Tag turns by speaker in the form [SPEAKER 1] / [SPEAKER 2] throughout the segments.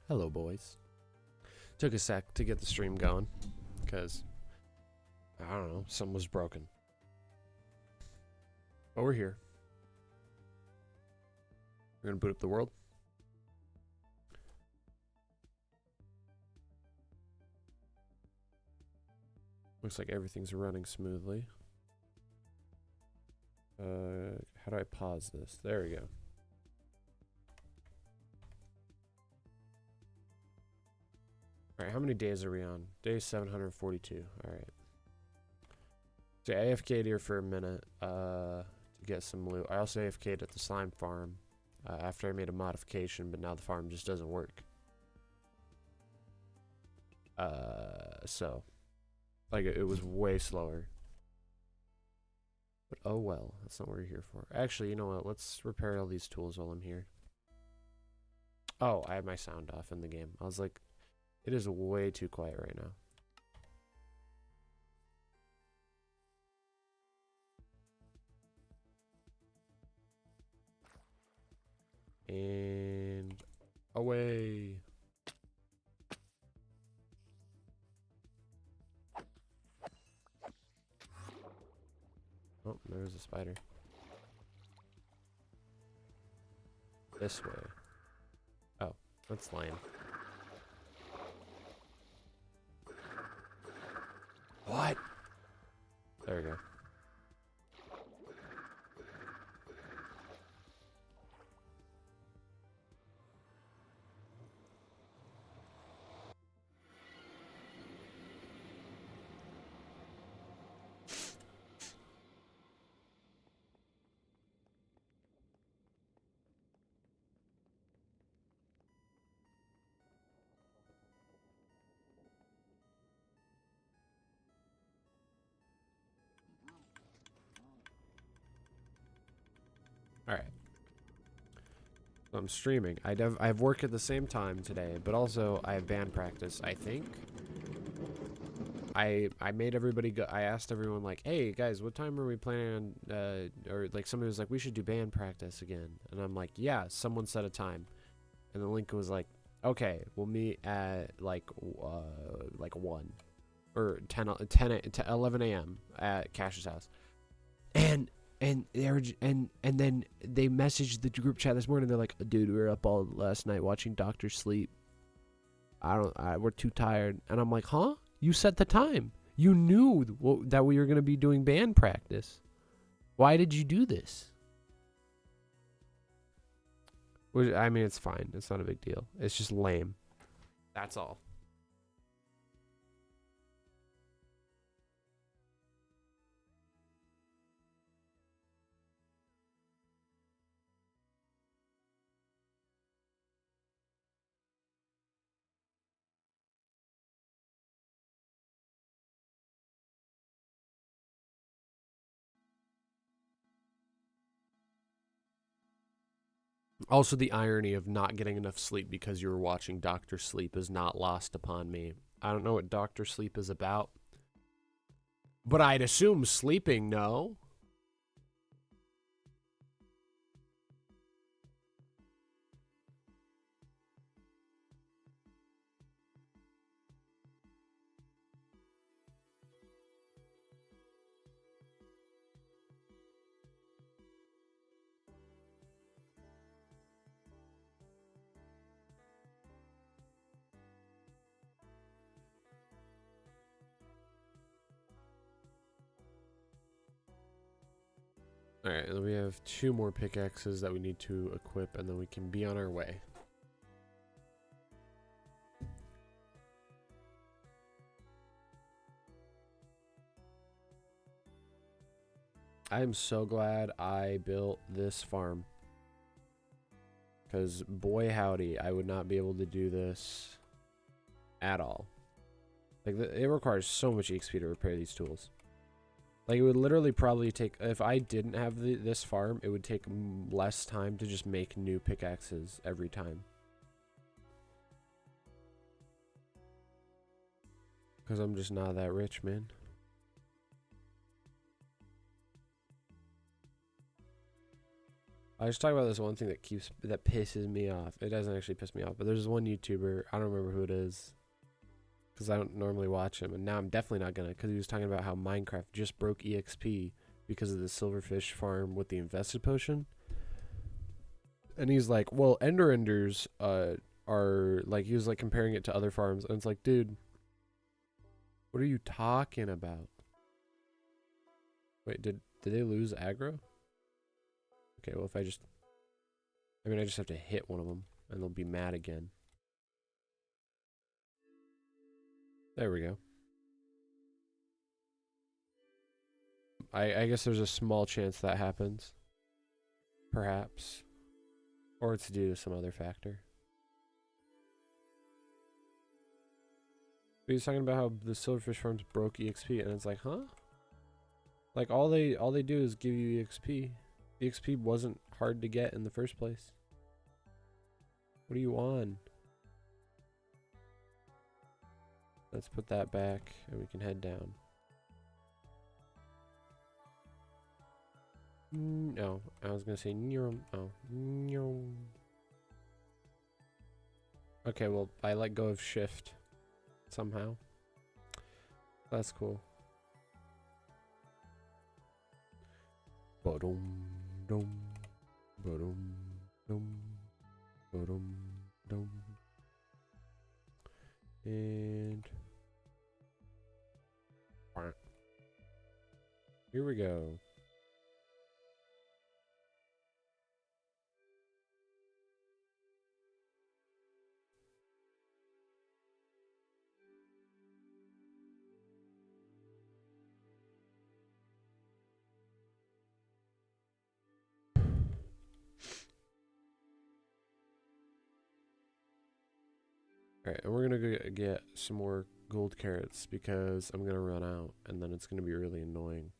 [SPEAKER 1] Hello, boys. Took a sec to get the stream going, because, I don't know, something was broken. But we're here. We're gonna boot up the world. Looks like everything's running smoothly. How do I pause this? There we go. Alright, how many days are we on? Day 742. Alright. So I AFK'd here for a minute to get some loot. I also AFK'd at the slime farm after I made a modification, but now the farm just doesn't work. So, like, it was way slower. But oh well, that's not what we're here for. Actually, you know what? Let's repair all these tools while I'm here. Oh, I had my sound off in the game. I was like, it is way too quiet right now. And away. Oh, there's a spider. This way. Oh, that's lame. What? There we go. Alright. So I'm streaming. I have work at the same time today, but also I have band practice, I think. I made everybody go. I asked everyone, like, hey, guys, what time are we planning on, or, like, somebody was like, we should do band practice again. And I'm like, yeah, someone set a time. And the link was like, okay, we'll meet at, like 1. Or 11 a.m. at Cash's house. And then they messaged the group chat this morning. They're like, dude, we were up all last night watching Doctor Sleep. We're too tired. And I'm like, huh? You set the time. You knew that we were going to be doing band practice. Why did you do this? Which, I mean, it's fine. It's not a big deal. It's just lame. That's all. Also, the irony of not getting enough sleep because you were watching Doctor Sleep is not lost upon me. I don't know what Doctor Sleep is about, but I'd assume sleeping, no? Alright, and we have 2 more pickaxes that we need to equip, and then we can be on our way. I'm so glad I built this farm. Because, boy howdy, I would not be able to do this at all. Like, it requires so much XP to repair these tools. Like, it would literally probably take, if I didn't have this farm, it would take less time to just make new pickaxes every time. Because I'm just not that rich, man. I was talking about this one thing that pisses me off. It doesn't actually piss me off, but there's one YouTuber, I don't remember who it is, because I don't normally watch him, and now I'm definitely not gonna, because he was talking about how Minecraft just broke EXP because of the silverfish farm with the invested potion. And he's like, well, Enders are like, he was like comparing it to other farms, and it's like, dude, what are you talking about? Wait, did they lose aggro? Okay, well, if I just have to hit one of them, and they'll be mad again. There we go. I guess there's a small chance that happens. Perhaps. Or it's due to some other factor. But he's talking about how the silverfish farms broke EXP, and it's like, huh? Like all they do is give you EXP. The EXP wasn't hard to get in the first place. What are you on? Let's put that back and we can head down. No, I was gonna say neuron. Oh, no. Okay, well, I let go of shift somehow. That's cool. Ba-dum, dum, ba-dum, dum, ba-dum, dum. And here we go. Alright, and we're gonna go get some more gold carrots because I'm gonna run out and then it's gonna be really annoying.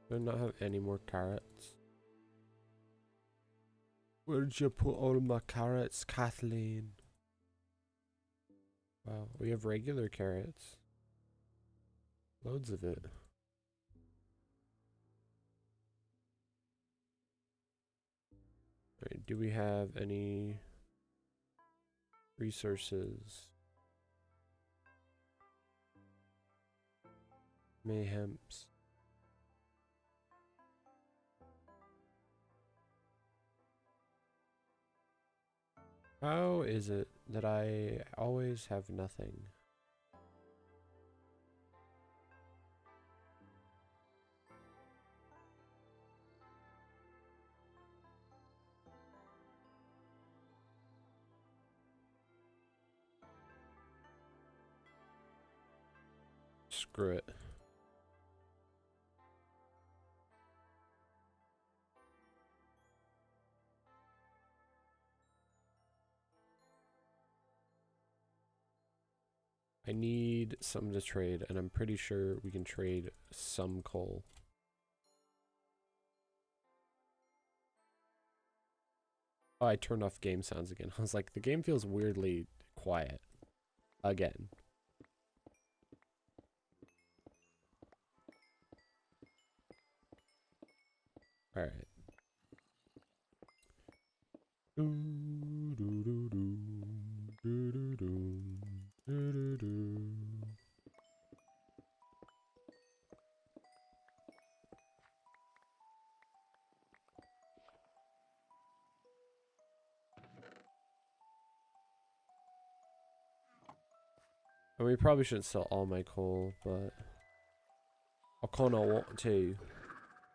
[SPEAKER 1] Do I not have any more carrots? Where did you put all my carrots, Kathleen? Wow, we have regular carrots. Loads of it. Alright, do we have any resources? Mayhems. How is it that I always have nothing? Screw it. I need something to trade, and I'm pretty sure we can trade some coal. Oh, I turned off game sounds again. I was like, the game feels weirdly quiet. Again. Alright. And we probably shouldn't sell all my coal, but I kinda want to.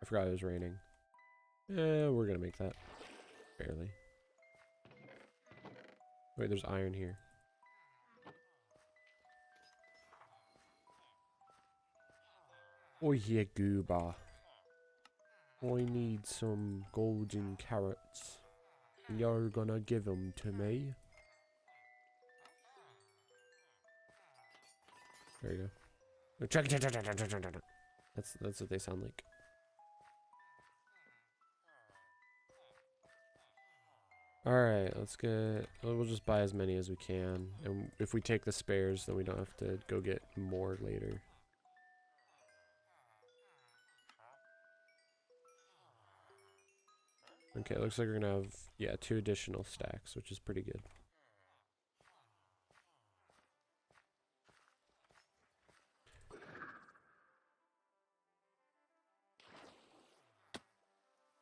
[SPEAKER 1] I forgot it was raining. Yeah, we're gonna make that. Barely. Wait, there's iron here. Oh yeah, gooba. I need some golden carrots. You're gonna give them to me. There you go. That's what they sound like. Alright, let's get... We'll just buy as many as we can. And if we take the spares, then we don't have to go get more later. Okay, looks like we're gonna have, yeah, 2 additional stacks, which is pretty good.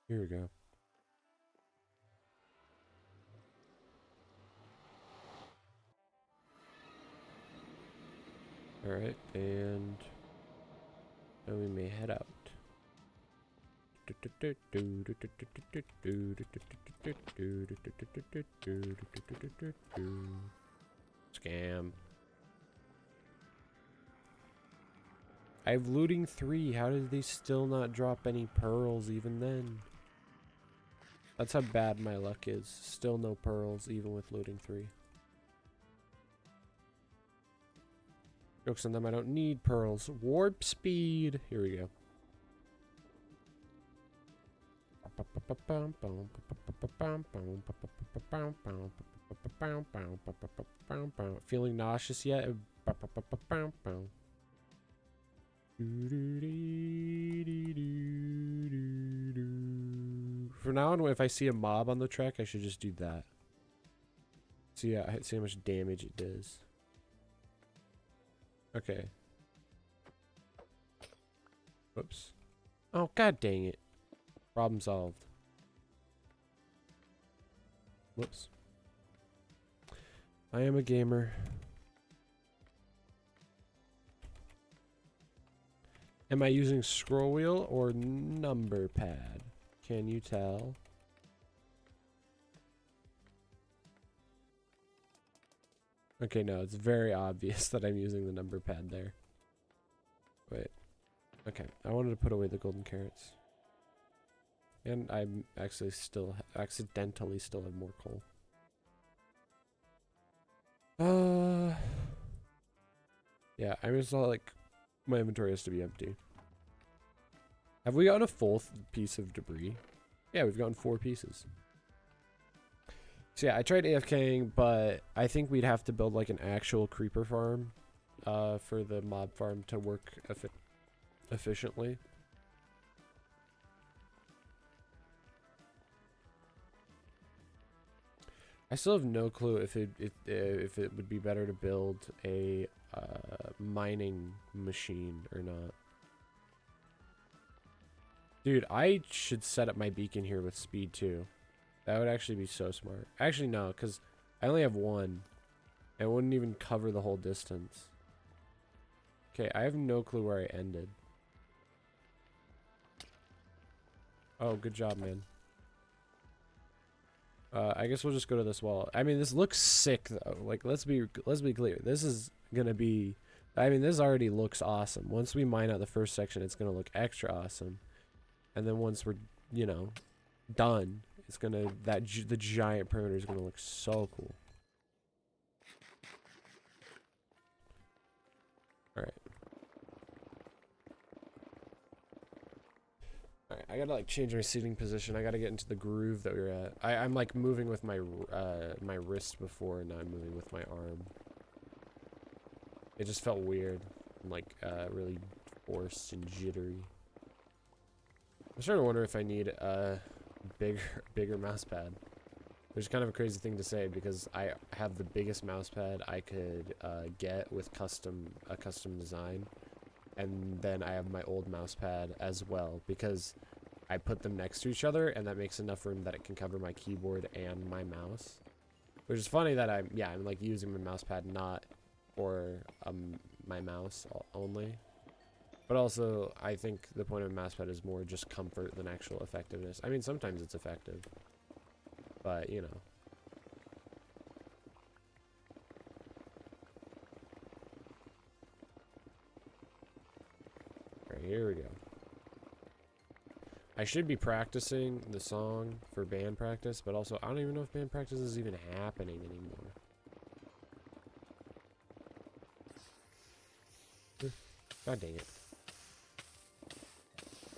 [SPEAKER 1] Here we go. Alright, and now we may head out. Scam. I have looting 3. How did they still not drop any pearls even then? That's how bad my luck is. Still no pearls even with looting 3. Jokes on them, I don't need pearls. Warp speed. Here we go. Feeling nauseous yet? From now on, if I see a mob on the track, I should just do that. See how much damage it does. Okay. Whoops. Oh, god dang it. Problem solved. Whoops. I am a gamer. Am I using scroll wheel or number pad? Can you tell? Okay, no, it's very obvious that I'm using the number pad there. Wait. Okay, I wanted to put away the golden carrots. And I'm actually accidentally still have more coal. Yeah, I just thought like my inventory has to be empty. Have we gotten a full piece of debris? Yeah, we've gotten 4 pieces. So yeah, I tried AFKing, but I think we'd have to build like an actual creeper farm for the mob farm to work efficiently. I still have no clue if it would be better to build a mining machine or not. Dude, I should set up my beacon here with speed too. That would actually be so smart. Actually, no, because I only have 1. It wouldn't even cover the whole distance. Okay, I have no clue where I ended. Oh, good job, man. I guess we'll just go to this wall. I mean, this looks sick though. Like, let's be clear. This is gonna be. I mean, this already looks awesome. Once we mine out the first section, it's gonna look extra awesome. And then once we're, you know, done, it's gonna the giant perimeter is gonna look so cool. All right. Alright, I gotta like change my seating position. I gotta get into the groove that we were at. I'm like moving with my my wrist before, and now I'm moving with my arm. It just felt weird, and like really forced and jittery. I'm starting to wonder if I need a bigger mouse pad. Which is kind of a crazy thing to say because I have the biggest mouse pad I could get with a custom design. And then I have my old mouse pad as well because I put them next to each other and that makes enough room that it can cover my keyboard and my mouse. Which is funny that I'm like using my mouse pad not for my mouse only. But also, I think the point of a mouse pad is more just comfort than actual effectiveness. I mean, sometimes it's effective. But, you know. Here we go. I should be practicing the song for band practice, but also I don't even know if band practice is even happening anymore. God dang it.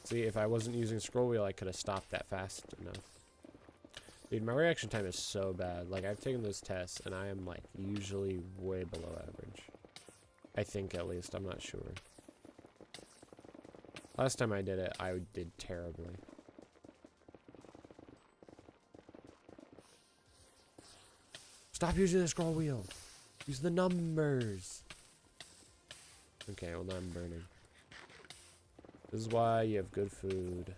[SPEAKER 1] See, if I wasn't using scroll wheel, I could have stopped that fast enough. Dude, my reaction time is so bad. Like, I've taken those tests, and I am, like, usually way below average. I think, at least. I'm not sure. Last time I did it, I did terribly. Stop using the scroll wheel. Use the numbers. Okay, well, now I'm burning. This is why you have good food.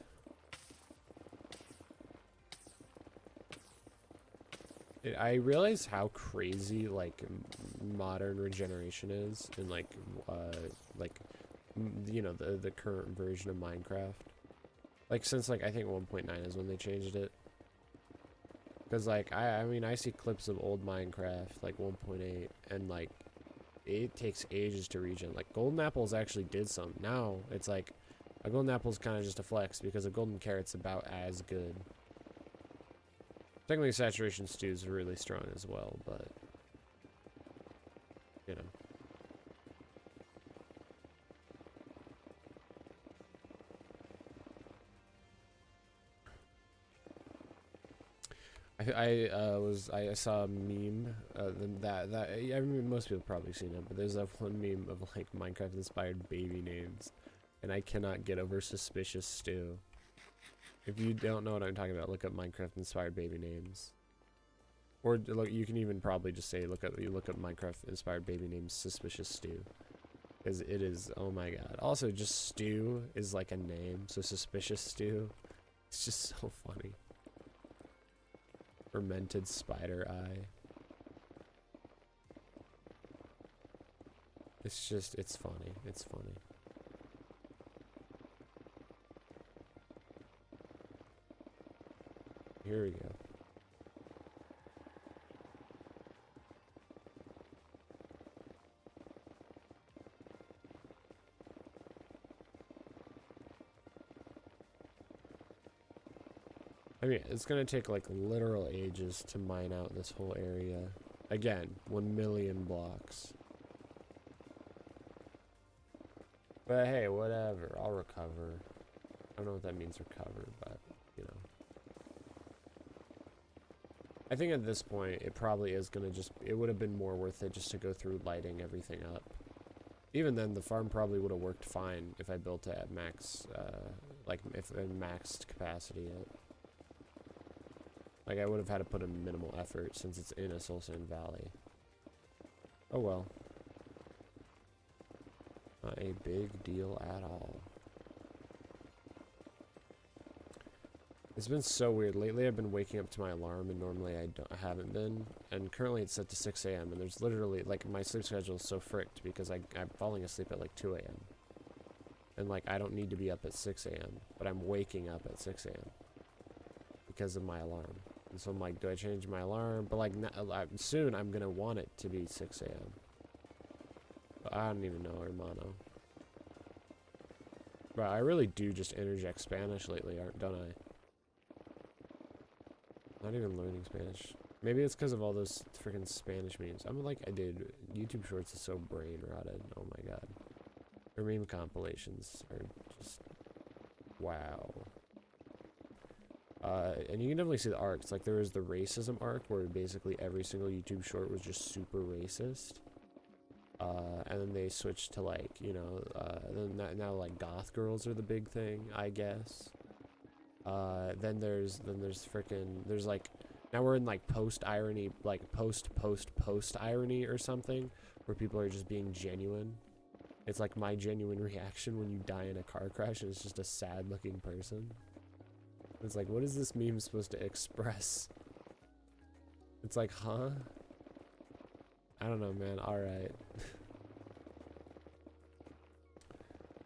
[SPEAKER 1] I realize how crazy, like, modern regeneration is in, like, you know, the current version of Minecraft. Like, since, like, I think 1.9 is when they changed it. Because, like, I mean, I see clips of old Minecraft, like 1.8, and, like, it takes ages to regen. Like, golden apples actually did some. Now, it's like, a golden apple's kind of just a flex, because a golden carrot's about as good. Technically, saturation stew is really strong as well, but, you know. I saw a meme that I mean, most people have probably seen it, but there's that one meme of like Minecraft inspired baby names, and I cannot get over Suspicious Stew. If you don't know what I'm talking about, look up Minecraft inspired baby names, or look, you can even probably just say look up Minecraft inspired baby names Suspicious Stew, because it is, oh my god. Also, just Stew is like a name, so Suspicious Stew, it's just so funny. Fermented spider eye. It's just, it's funny. It's funny. Here we go. I mean, it's gonna take like literal ages to mine out this whole area. Again, 1 million blocks. But hey, whatever. I'll recover. I don't know what that means, recover, but, you know. I think at this point, it probably is gonna just, it would have been more worth it just to go through lighting everything up. Even then, the farm probably would have worked fine if I built it at max, like, if I maxed capacity it. Like, I would have had to put in minimal effort since it's in a soul sand valley. Oh well. Not a big deal at all. It's been so weird. Lately I've been waking up to my alarm, and normally I haven't been. And currently it's set to 6 a.m. and there's literally, like, my sleep schedule is so fricked because I'm falling asleep at like 2 a.m. And like, I don't need to be up at 6 a.m. but I'm waking up at 6 a.m. because of my alarm. And so I'm like, do I change my alarm? But like, soon I'm gonna want it to be 6 a.m. But I don't even know, hermano. But I really do just interject Spanish lately, don't I? Not even learning Spanish. Maybe it's because of all those freaking Spanish memes. I'm like, dude, YouTube Shorts is so brain rotted. Oh my god. Their meme compilations are just, wow. And you can definitely see the arcs. Like, there was the racism arc where basically every single YouTube short was just super racist. And then they switched to, like, you know, then now like goth girls are the big thing, I guess. Then there's frickin', there's like, now we're in like post irony, like post irony or something, where people are just being genuine. It's like my genuine reaction when you die in a car crash and it's just a sad looking person. It's like, what is this meme supposed to express? It's like, huh? I don't know, man. Alright.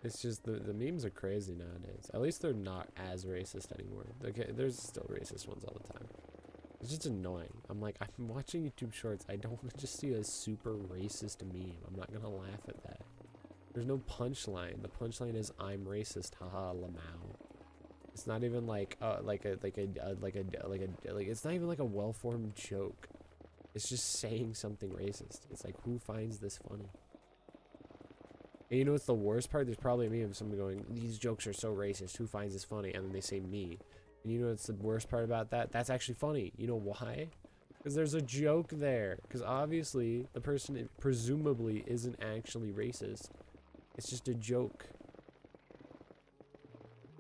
[SPEAKER 1] It's just, the memes are crazy nowadays. At least they're not as racist anymore. Okay, there's still racist ones all the time. It's just annoying. I'm like, I'm watching YouTube Shorts. I don't want to just see a super racist meme. I'm not gonna laugh at that. There's no punchline. The punchline is, I'm racist, haha, Lamau. It's not even like it's not even like a well-formed joke. It's just saying something racist. It's like, who finds this funny? And you know what's the worst part? There's probably a meme of somebody going, these jokes are so racist, who finds this funny? And then they say me. And you know what's the worst part about that? That's actually funny. You know why? Because there's a joke there. Because obviously, the person presumably isn't actually racist. It's just a joke.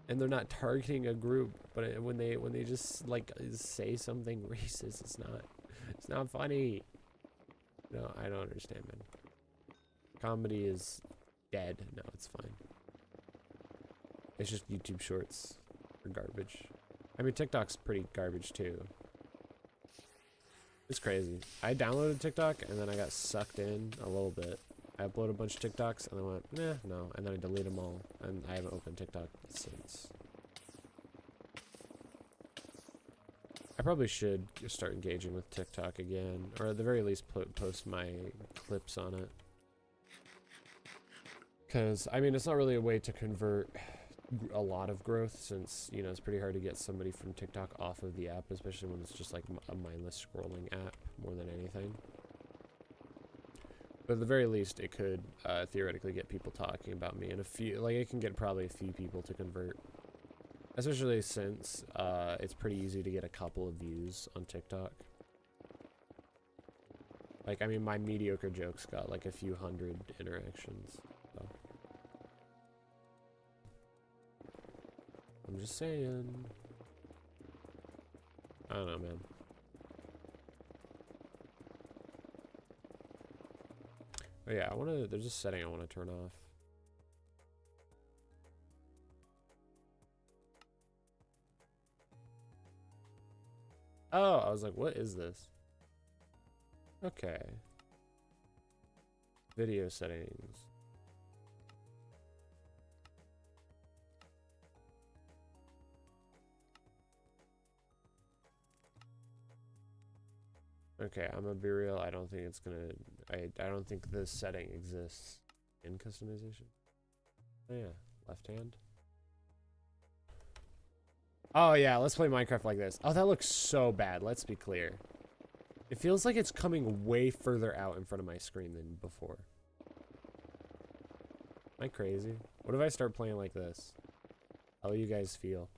[SPEAKER 1] And they're not targeting a group, but when they just like say something racist, it's not funny. No, I don't understand, man. Comedy is dead. No, it's fine. It's just YouTube shorts are garbage. I mean, TikTok's pretty garbage too. It's crazy. I downloaded TikTok and then I got sucked in a little bit. I uploaded a bunch of TikToks and then went, nah, no, and then I deleted them all, and I haven't opened TikTok since. I probably should start engaging with TikTok again, or at the very least post my clips on it. Because, I mean, it's not really a way to convert a lot of growth, since, you know, it's pretty hard to get somebody from TikTok off of the app, especially when it's just like a mindless scrolling app more than anything. But at the very least, it could theoretically get people talking about me, and it can get probably a few people to convert. Especially since it's pretty easy to get a couple of views on TikTok. Like, I mean, my mediocre jokes got like a few hundred interactions. So. I'm just saying. I don't know, man. But yeah, there's a setting I want to turn off. Oh, I was like, what is this? Okay. Video settings. Okay, I'm gonna be real. I don't think it's gonna. I don't think this setting exists in customization. Oh yeah, left hand. Oh yeah, let's play Minecraft like this. Oh, that looks so bad. Let's be clear. It feels like it's coming way further out in front of my screen than before. Am I crazy? What if I start playing like this? How will you guys feel?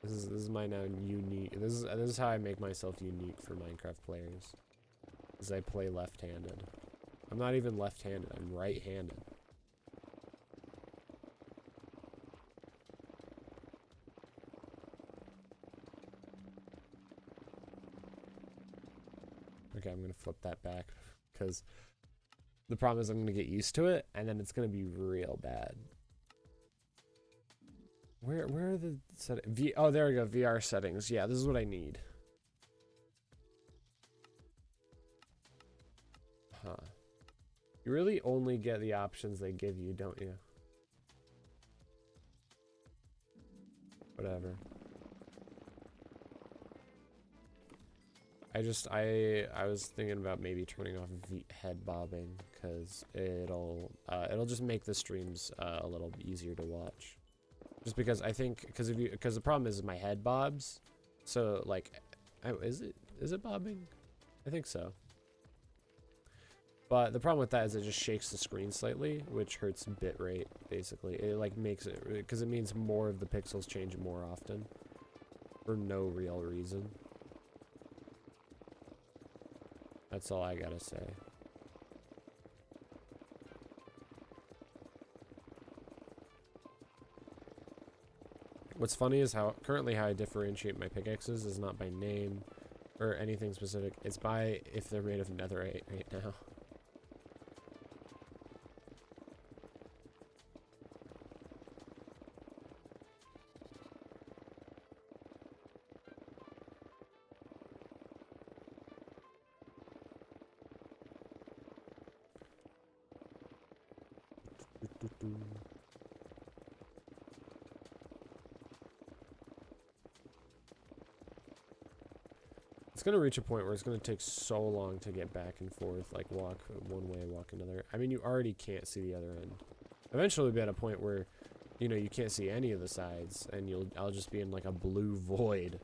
[SPEAKER 1] This is my now unique. This is how I make myself unique for Minecraft players. Is I play left-handed. I'm not even left-handed. I'm right-handed. Okay, I'm gonna flip that back because the problem is I'm gonna get used to it and then it's gonna be real bad. Where are the settings? Oh, there we go. VR settings. Yeah, this is what I need. Huh. You really only get the options they give you, don't you? Whatever. I was thinking about maybe turning off head bobbing because it'll just make the streams a little easier to watch. Just because I think because the problem is my head bobs, so like, is it bobbing? I think so. But the problem with that is it just shakes the screen slightly, which hurts bitrate basically. It like makes it because it means more of the pixels change more often for no real reason. That's all I gotta say. What's funny is how currently how I differentiate my pickaxes is not by name or anything specific. It's by if they're made of netherite right now. It's gonna reach a point where it's gonna take so long to get back and forth, like walk one way, walk another. I mean, you already can't see the other end. Eventually, we'll be at a point where, you know, you can't see any of the sides, and I'll just be in like a blue void.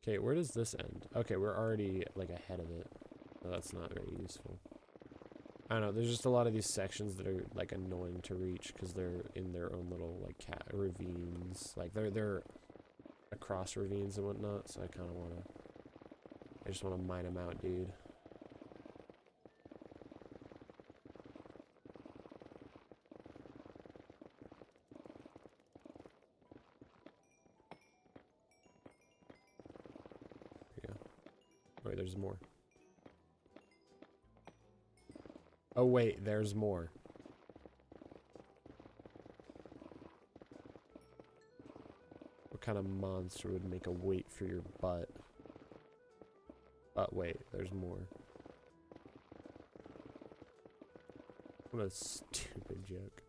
[SPEAKER 1] Okay, where does this end? Okay, we're already like ahead of it. So that's not very useful. I don't know, there's just a lot of these sections that are like annoying to reach because they're in their own little like ravines. Like they're across ravines and whatnot, so I just wanna mine them out, dude. There you go. Wait, there's more. Oh wait, there's more. What kind of monster would make a wait for your butt? But wait, there's more. What a stupid joke.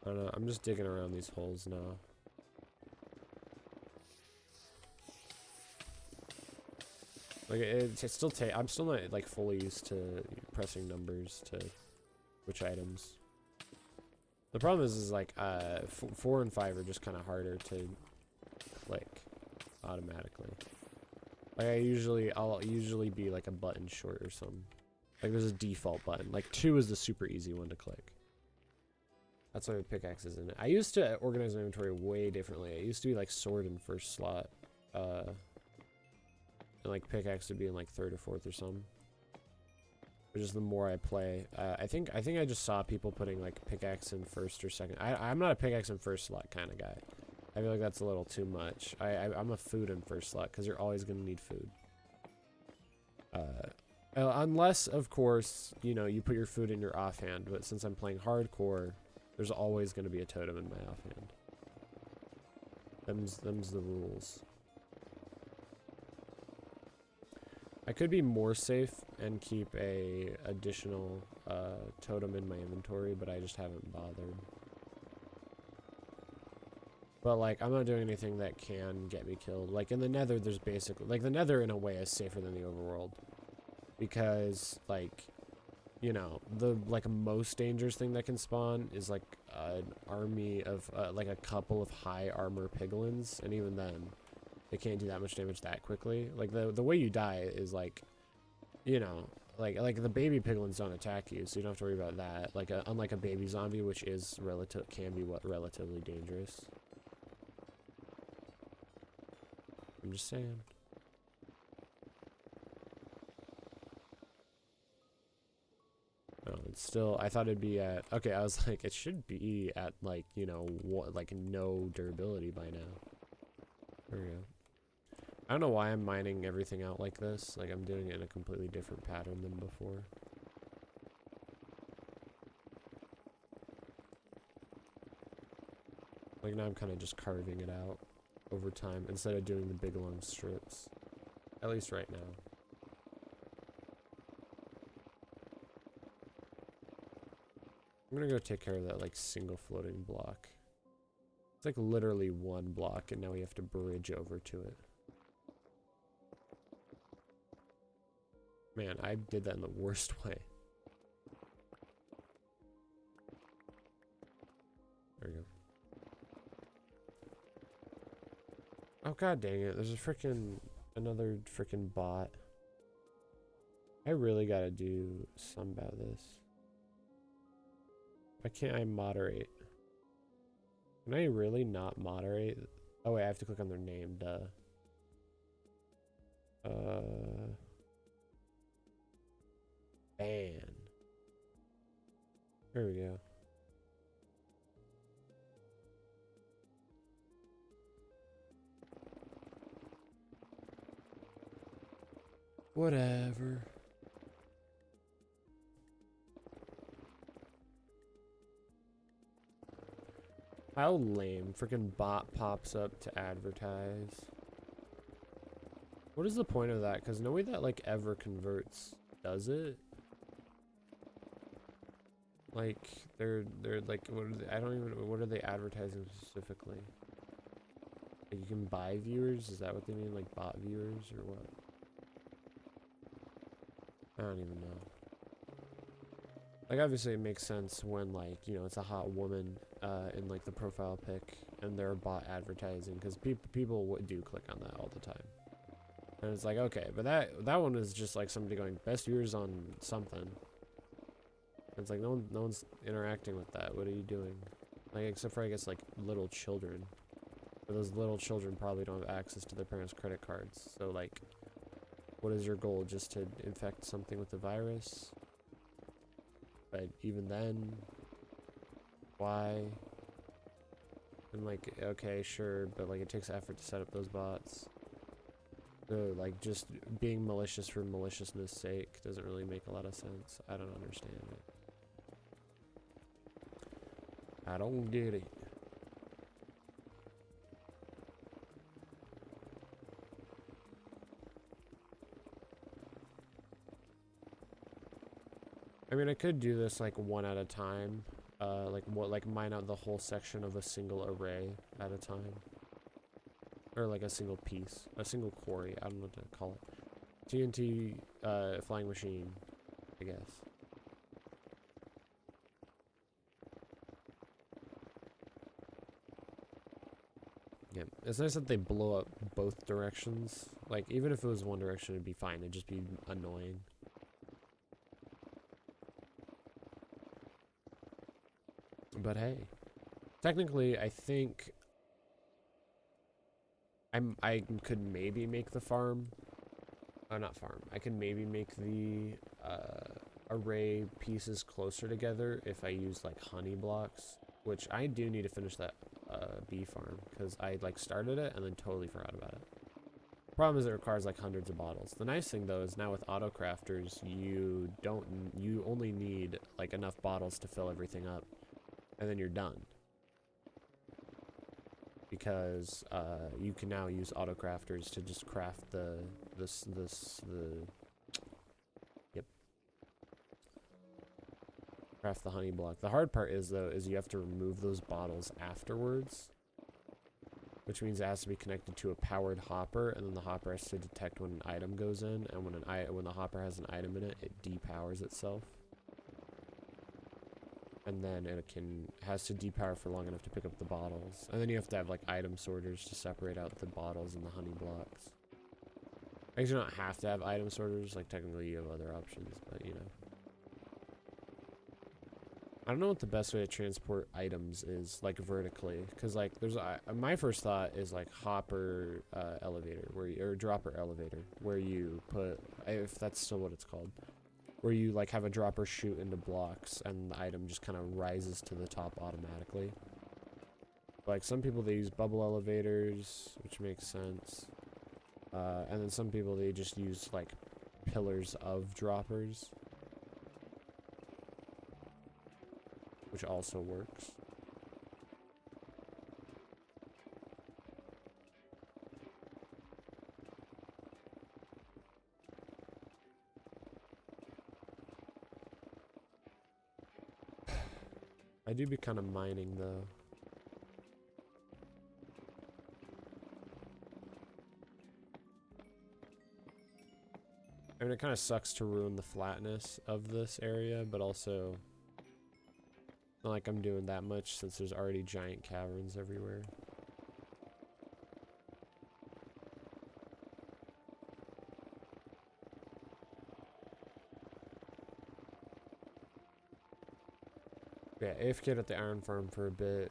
[SPEAKER 1] I don't know, I'm just digging around these holes now. Like it's still I'm still not like fully used to pressing numbers to which items. The problem is like 4 and 5 are just kind of harder to click automatically. Like I'll usually be like a button short or something. Like there's a default button. Like 2 is the super easy one to click. That's why the pickaxe is in it. I used to organize my inventory way differently. It used to be like sword in first slot. And like pickaxe would be in like 3rd or 4th or something. But just the more I play, I think I just saw people putting like pickaxe in 1st or 2nd. I'm not a pickaxe in 1st slot kind of guy. I feel like that's a little too much. I'm a food in 1st slot because you're always gonna need food. Unless of course you know you put your food in your offhand. But since I'm playing hardcore, there's always gonna be a totem in my offhand. Them's the rules. I could be more safe and keep a additional totem in my inventory, but I just haven't bothered. But like, I'm not doing anything that can get me killed. Like in the Nether, there's basically like the Nether in a way is safer than the overworld, because like, you know, the like most dangerous thing that can spawn is like an army of like a couple of high armor piglins, and even then. They can't do that much damage that quickly. Like the way you die is like, you know, like the baby piglins don't attack you, so you don't have to worry about that. Like unlike a baby zombie, which is can be relatively dangerous. I'm just saying. Oh, it's still. I thought it'd be at. Okay, I was like, it should be at like you know like no durability by now. There we go. I don't know why I'm mining everything out like this. Like, I'm doing it in a completely different pattern than before. Like, now I'm kind of just carving it out over time instead of doing the big long strips. At least right now. I'm gonna go take care of that, like, single floating block. It's like literally one block, and now we have to bridge over to it. Man, I did that in the worst way. There we go. Oh god dang it, there's another freaking bot. I really gotta do something about this. Why can't I moderate? Can I really not moderate? Oh wait, I have to click on their name, duh. Ban. There we go. Whatever. How lame. Freaking bot pops up to advertise. What is the point of that? Because no way that like ever converts, does it? Like they're like I don't even, what are they advertising specifically? Like you can buy viewers? Is that what they mean? Like bot viewers or what? I don't even know. Like, obviously it makes sense when, like, you know, it's a hot woman in, like, the profile pic and they're bot advertising, because people do click on that all the time. And it's like, okay, but that one is just, like, somebody going, best viewers on something. It's like, no one's interacting with that. What are you doing? Like, except for, I guess, like, little children. But those little children probably don't have access to their parents' credit cards. So, like, what is your goal? Just to infect something with the virus? But even then, why? And, like, okay, sure, but, like, it takes effort to set up those bots. So, like, just being malicious for maliciousness' sake doesn't really make a lot of sense. I don't understand it. I don't get it. I mean, I could do this like one at a time. Like mine out the whole section of a single array at a time. Or like a single piece. A single quarry. I don't know what to call it. TNT flying machine, I guess. Yeah, it's nice that they blow up both directions. Like, even if it was one direction, it'd be fine. It'd just be annoying. But hey, technically, I think I could maybe make the farm. Oh, not farm. I could maybe make the array pieces closer together if I use like honey blocks, which I do need to finish that bee farm because I like started it and then totally forgot about it. Problem is it requires like hundreds of bottles. The nice thing though is now with auto crafters, you only need like enough bottles to fill everything up, and then you're done. Because you can now use auto crafters to just craft the craft the honey block. The hard part is though is you have to remove those bottles afterwards, which means it has to be connected to a powered hopper, and then the hopper has to detect when an item goes in, and when the hopper has an item in it, it depowers itself. And then it has to depower for long enough to pick up the bottles. And then you have to have like item sorters to separate out the bottles and the honey blocks. I guess you don't have to have item sorters, like technically you have other options, but you know. I don't know what the best way to transport items is, like vertically, because like there's my first thought is like hopper elevator, or dropper elevator, where you put, if that's still what it's called, where you like have a dropper shoot into blocks and the item just kind of rises to the top automatically. Like some people they use bubble elevators, which makes sense, and then some people they just use like pillars of droppers, which also works. I do be kind of mining though. I mean, it kind of sucks to ruin the flatness of this area, but also not like I'm doing that much since there's already giant caverns everywhere. Yeah, AFK'd at the iron farm for a bit,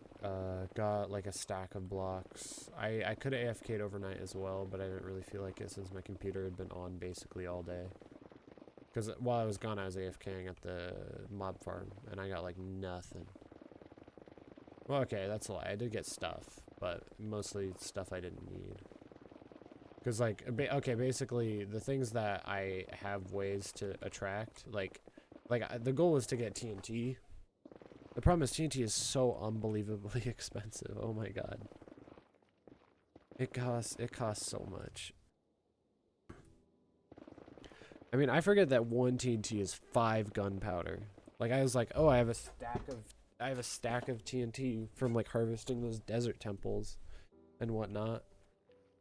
[SPEAKER 1] got like a stack of blocks. I could have AFK'd overnight as well, but I didn't really feel like it since my computer had been on basically all day. Because while I was gone, I was AFKing at the mob farm, and I got like nothing. Well, okay, that's a lie. I did get stuff, but mostly stuff I didn't need. Because like, okay, basically the things that I have ways to attract, like the goal was to get TNT. The problem is TNT is so unbelievably expensive. Oh my god. It costs so much. I mean, I forget that one TNT is 5 gunpowder. Like I was like, "Oh, I have a stack of TNT from like harvesting those desert temples and whatnot."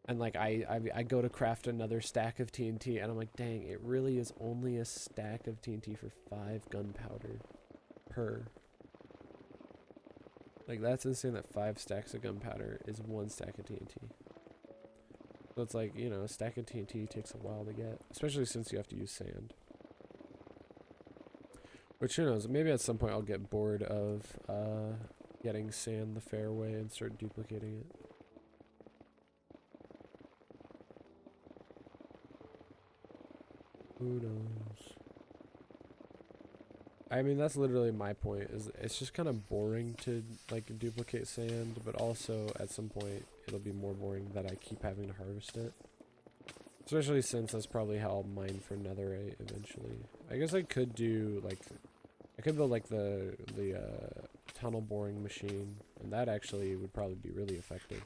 [SPEAKER 1] And like I go to craft another stack of TNT and I'm like, "Dang, it really is only a stack of TNT for 5 gunpowder." per. Like, that's insane that 5 stacks of gunpowder is 1 stack of TNT. So it's like, you know, a stack of TNT takes a while to get, especially since you have to use sand. Which, who knows, maybe at some point I'll get bored of getting sand the fair way and start duplicating it. Who knows? I mean, that's literally my point, is it's just kind of boring to, like, duplicate sand, but also, at some point, it'll be more boring that I keep having to harvest it. Especially since that's probably how I'll mine for netherite eventually. I guess I could do, like, I could build, like, the tunnel boring machine, and that actually would probably be really effective.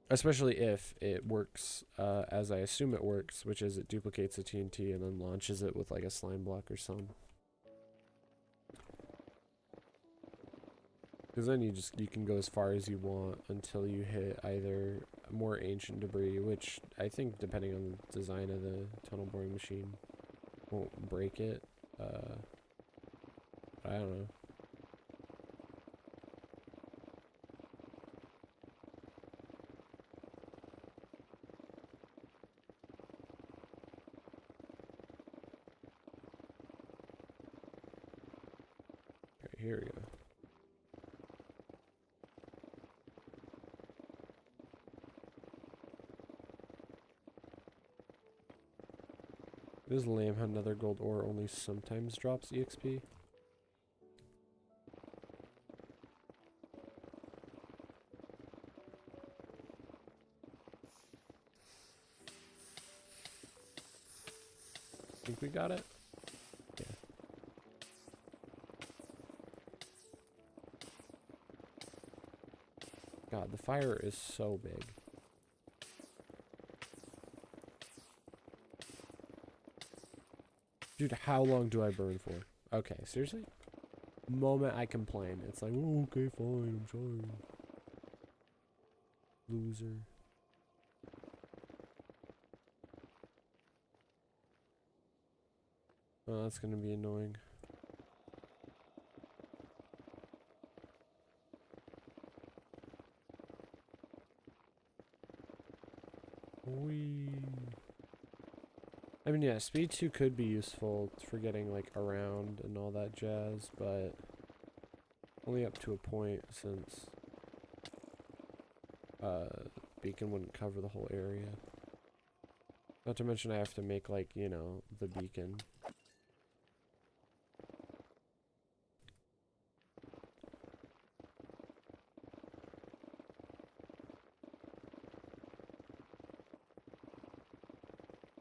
[SPEAKER 1] Especially if it works as I assume it works, which is it duplicates the TNT and then launches it with like a slime block or something. Because then you can go as far as you want until you hit either more ancient debris, which I think depending on the design of the tunnel boring machine won't break it. I don't know. Here we go. This lame how nether gold ore only sometimes drops EXP. Think we got it? Yeah. God, the fire is so big. Dude, how long do I burn for? Okay, seriously? Moment I complain, it's like, oh, okay, fine, I'm sorry. Loser. Oh, that's gonna be annoying. Whee. I mean, yeah, speed 2 could be useful for getting, like, around and all that jazz, but only up to a point, since beacon wouldn't cover the whole area. Not to mention I have to make, like, you know, the beacon.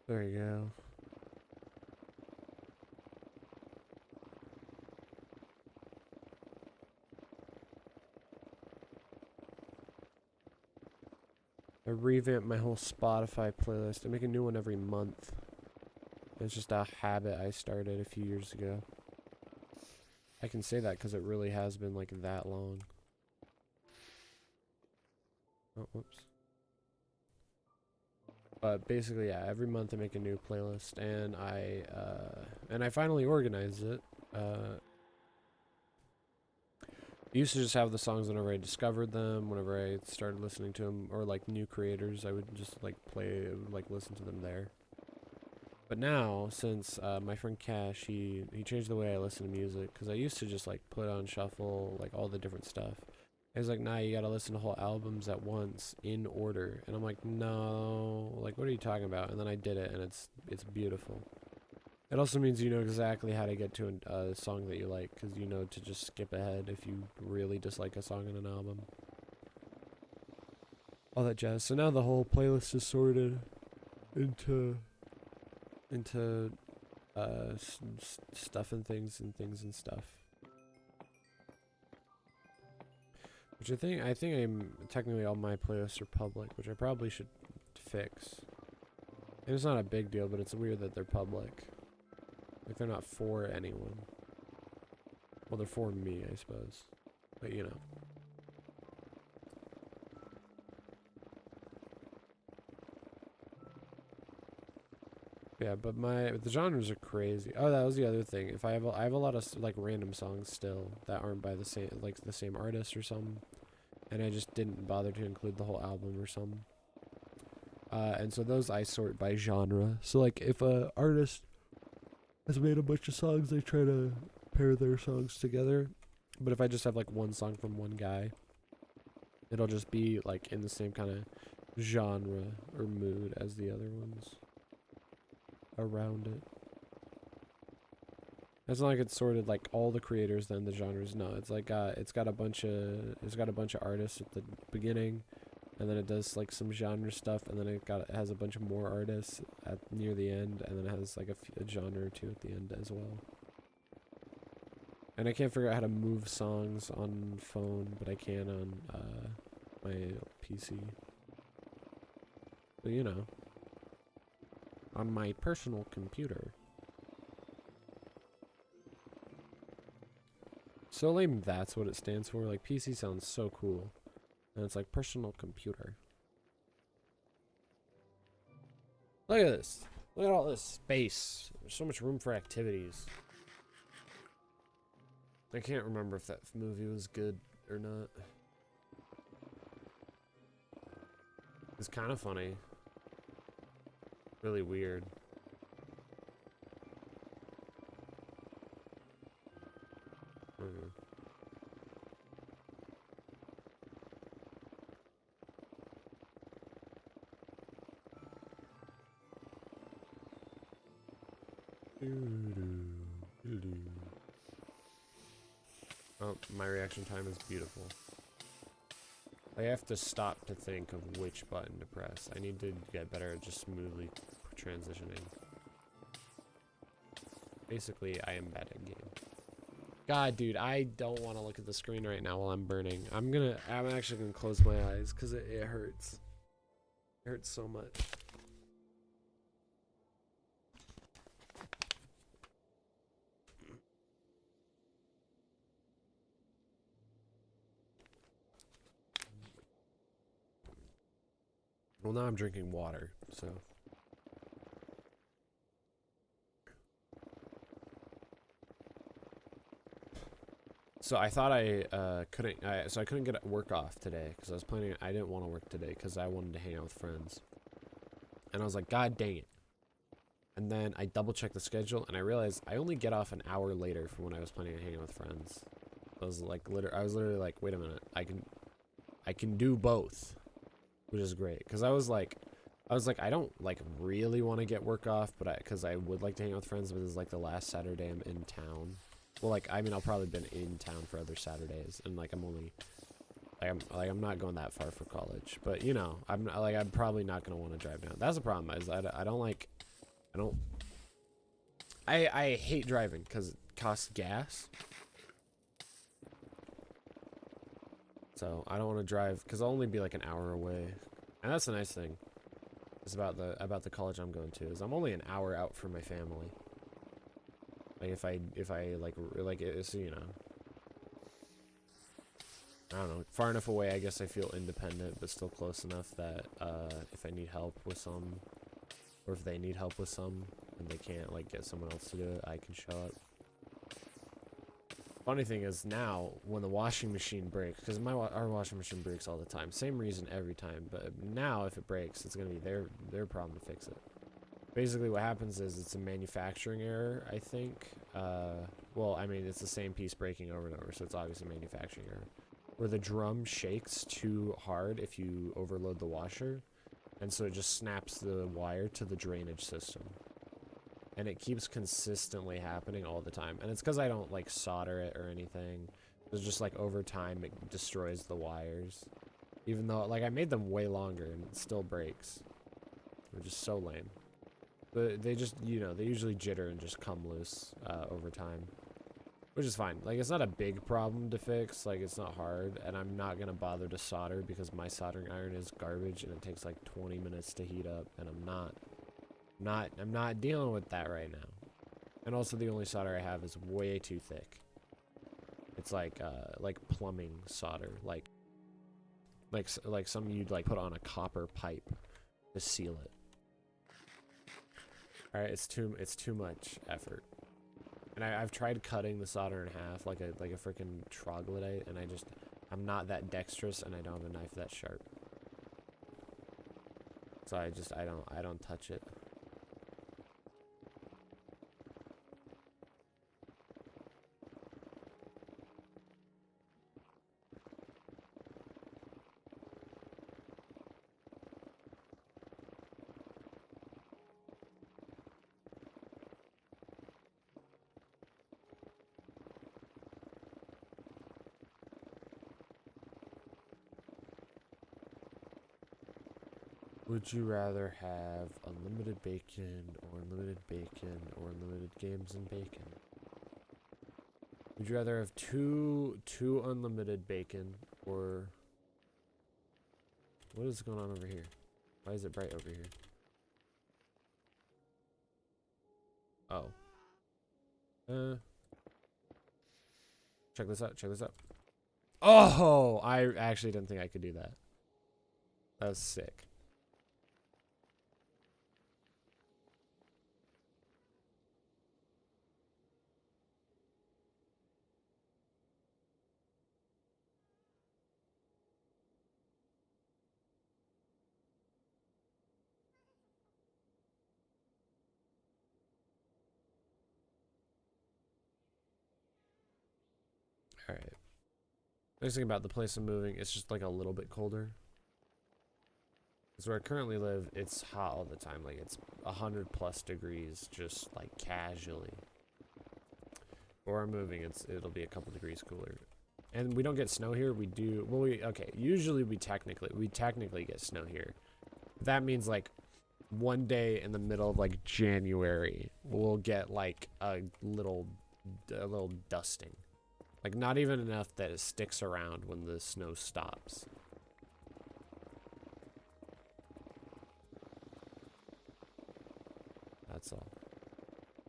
[SPEAKER 1] There you go. I revamped my whole Spotify playlist. I make a new one every month. It's just a habit I started a few years ago. I can say that because it really has been like that long. Oh, whoops. But basically, yeah, every month I make a new playlist, and I finally organized it. I used to just have the songs whenever I discovered them, whenever I started listening to them, or like new creators, I would just like listen to them there. But now, since my friend Cash, he changed the way I listen to music, because I used to just like put on shuffle, like all the different stuff. He's like, nah, you gotta listen to whole albums at once in order. And I'm like, no, like, what are you talking about? And then I did it, and it's beautiful. It also means you know exactly how to get to a song that you like, because you know to just skip ahead if you really dislike a song in an album. All that jazz. So now the whole playlist is sorted into stuff and things and stuff. Which I think I'm technically all my playlists are public, which I probably should fix. And it's not a big deal, but it's weird that they're public. Like they're not for anyone. Well, they're for me, I suppose. But you know. Yeah, but the genres are crazy. Oh, that was the other thing. If I have a lot of like random songs still that aren't by the same artist or something, and I just didn't bother to include the whole album or something. And so those I sort by genre. So like if a artist has made a bunch of songs, I try to pair their songs together. But if I just have like one song from one guy, it'll just be like in the same kind of genre or mood as the other ones around it. It's not like it's sorted like all the creators then the genres. No, it's like it's got a bunch of artists at the beginning, and then it does like some genre stuff, and then it has a bunch of more artists at near the end, and then it has like a genre or two at the end as well. And I can't figure out how to move songs on phone, but I can on my PC. But you know, on my personal computer. So lame that's what it stands for. Like PC sounds so cool. And it's like personal computer. Look at this. Look at all this space. There's so much room for activities. I can't remember if that movie was good or not. It's kind of funny. Really weird. Oh, my reaction time is beautiful. I have to stop to think of which button to press. I need to get better at just smoothly transitioning. Basically, I am bad at game. God, dude, I don't want to look at the screen right now while I'm burning. I'm actually gonna close my eyes because it hurts. It hurts so much. Well, now I'm drinking water, so. So I thought I couldn't get work off today because I was planning. I didn't want to work today because I wanted to hang out with friends, and I was like, God dang it! And then I double checked the schedule and I realized I only get off an hour later from when I was planning on hanging out with friends. I was literally like, wait a minute, I can do both, which is great because I was like, I don't like really want to get work off, but because I would like to hang out with friends, but this is like the last Saturday I'm in town. Well, like, I mean, I'll probably been in town for other Saturdays, and like, I'm not going that far for college, but you know, I'm probably not gonna want to drive down. That's the problem. Is I hate driving because it costs gas. So I don't want to drive because I'll only be like an hour away, and that's the nice thing. Is about the college I'm going to is I'm only an hour out from my family. Like if I like it's, you know, I don't know, far enough away I guess I feel independent, but still close enough that if I need help with some, or if they need help with some and they can't like get someone else to do it, I can show up. Funny thing is now when the washing machine breaks, because our washing machine breaks all the time, same reason every time, but now if it breaks, it's gonna be their problem to fix it. Basically what happens is it's a manufacturing error, I think. Well, I mean, it's the same piece breaking over and over, so it's obviously a manufacturing error. Where the drum shakes too hard if you overload the washer, and so it just snaps the wire to the drainage system. And it keeps consistently happening all the time. And it's because I don't, like, solder it or anything. It's just, like, over time, it destroys the wires. Even though, like, I made them way longer, and it still breaks. They're just so lame. But they just, you know, they usually jitter and just come loose over time. Which is fine. Like, it's not a big problem to fix. Like, it's not hard. And I'm not going to bother to solder because my soldering iron is garbage, and it takes, like, 20 minutes to heat up. And I'm not dealing with that right now. And also the only solder I have is way too thick. It's like plumbing solder, like some you'd like put on a copper pipe to seal it. All right, it's too much effort. And I've tried cutting the solder in half like a freaking troglodyte, and I'm not that dexterous, and I don't have a knife that sharp. So I don't touch it. Would you rather have unlimited bacon or unlimited bacon or unlimited games and bacon? Would you rather have two unlimited bacon or what is going on over here? Why is it bright over here? Oh. Check this out, check this out. Oh, I actually didn't think I could do that. That was sick. Alright. Nice thing about the place I'm moving, it's just like a little bit colder. Because where I currently live, it's hot all the time. Like it's 100+ degrees, just like casually. Where I'm moving, it'll be a couple degrees cooler. And we don't get snow here. We do. Well, okay. Usually we technically get snow here. That means like one day in the middle of like January, we'll get like a little dusting. Like not even enough that it sticks around when the snow stops. That's all.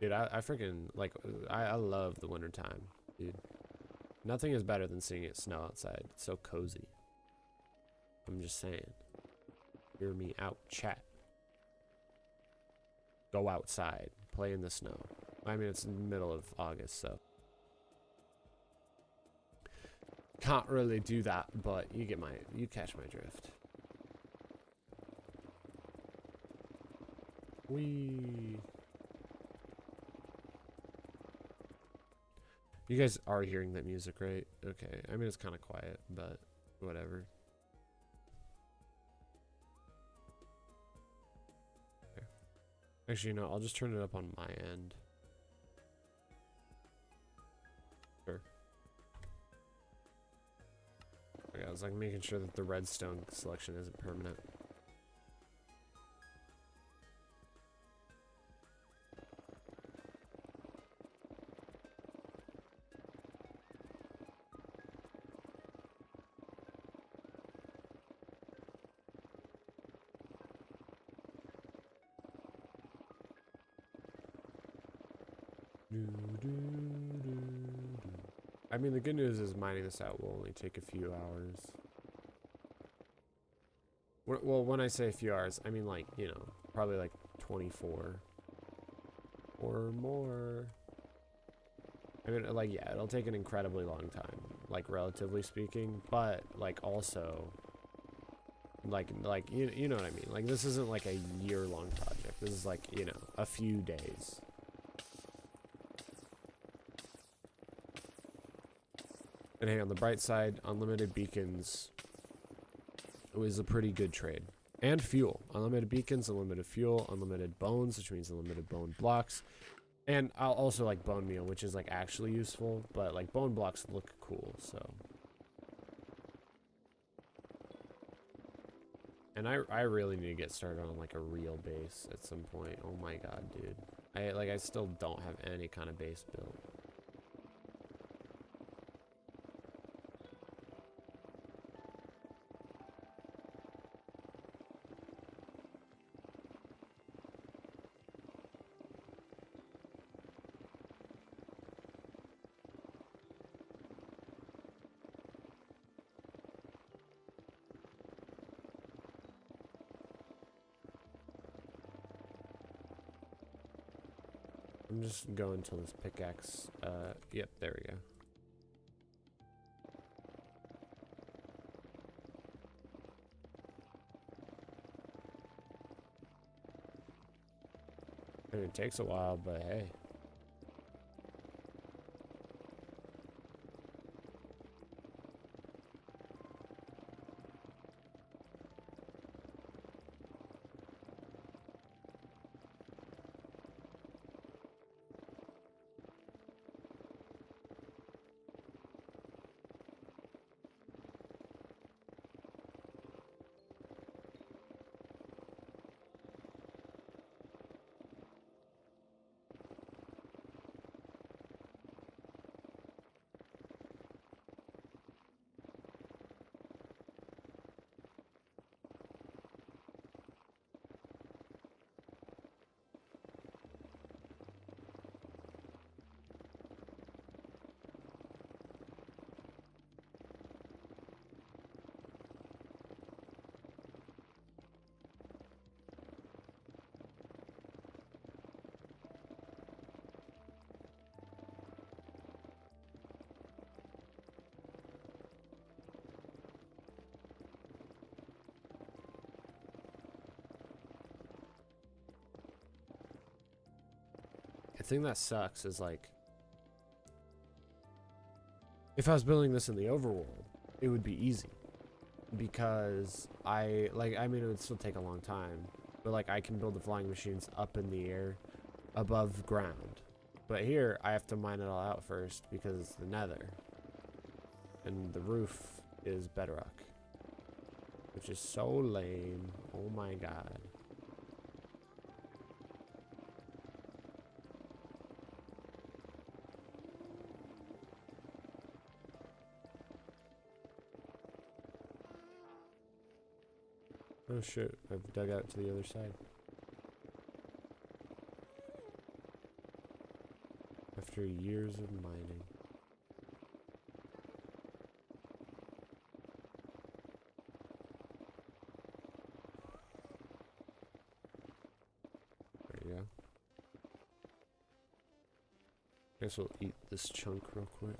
[SPEAKER 1] Dude, I freaking like I love the wintertime, dude. Nothing is better than seeing it snow outside. It's so cozy. I'm just saying. Hear me out, chat. Go outside, play in the snow. I mean, it's in the middle of August, so can't really do that, but you catch my drift. Whee. You guys are hearing that music, right? Okay. I mean, it's kind of quiet, but whatever. Okay. Actually, no, I'll just turn it up on my end. Sure. Okay, I was like making sure that the redstone selection isn't permanent. I mean, the good news is mining this out will only take a few hours. Well, when I say a few hours, I mean like, you know, probably like 24 or more. I mean, like, yeah, it'll take an incredibly long time, like, relatively speaking, but, like, also, like you know what I mean? Like, this isn't like a year-long project. This is like, you know, a few days. And hey, on the bright side, unlimited beacons was a pretty good trade. And fuel. Unlimited beacons, unlimited fuel, unlimited bones, which means unlimited bone blocks. And I'll also like bone meal, which is like actually useful, but like bone blocks look cool, so. And I really need to get started on like a real base at some point. Oh my god, dude. I still don't have any kind of base built. I'm just going till this pickaxe, yep, there we go. And it takes a while, but hey. The thing that sucks is like, if I was building this in the overworld, it would be easy. Because I mean, it would still take a long time, but like I can build the flying machines up in the air above ground. But here I have to mine it all out first because it's the nether. And the roof is bedrock. Which is so lame. Oh my god. Oh shit, I've dug out to the other side. After years of mining. There you go. Guess we'll eat this chunk real quick.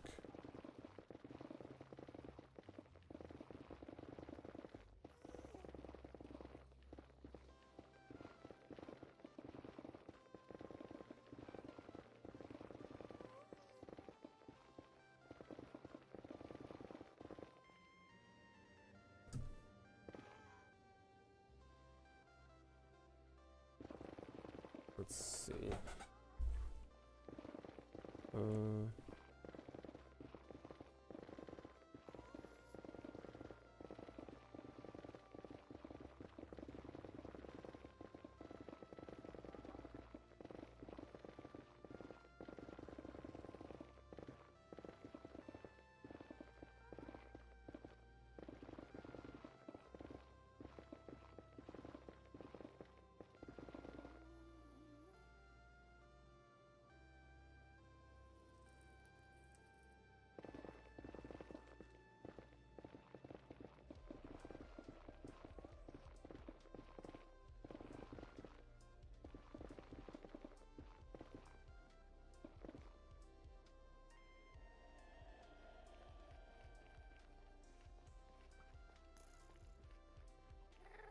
[SPEAKER 1] Let's see.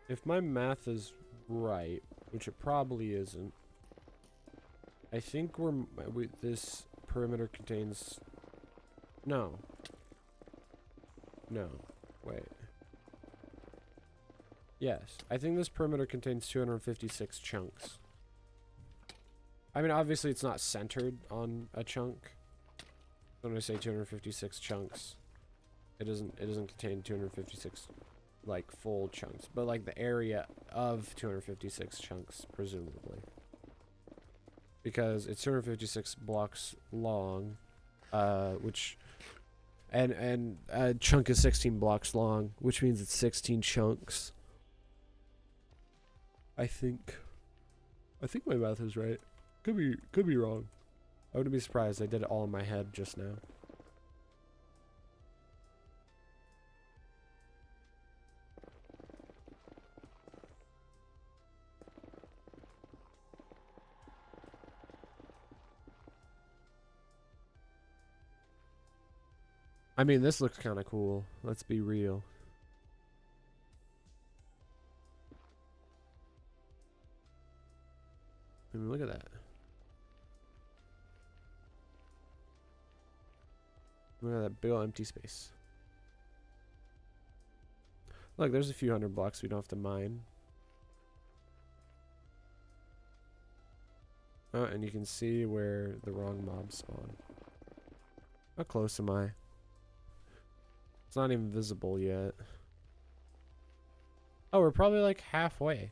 [SPEAKER 1] If my math is right, which it probably isn't, I think this perimeter contains... No. No. Wait. Yes. I think this perimeter contains 256 chunks. I mean, obviously it's not centered on a chunk. When I say 256 chunks, it doesn't contain 256 like full chunks, but like the area of 256 chunks, presumably. Because it's 256 blocks long, which and a chunk is 16 blocks long, which means it's 16 chunks. I think my math is right. Could be wrong. I wouldn't be surprised. I did it all in my head just now. I mean, this looks kind of cool. Let's be real. I mean, look at that. Look at that big old empty space. Look, there's a few hundred blocks we don't have to mine. Oh, and you can see where the wrong mobs spawn. How close am I? It's not even visible yet. Oh, we're probably like halfway.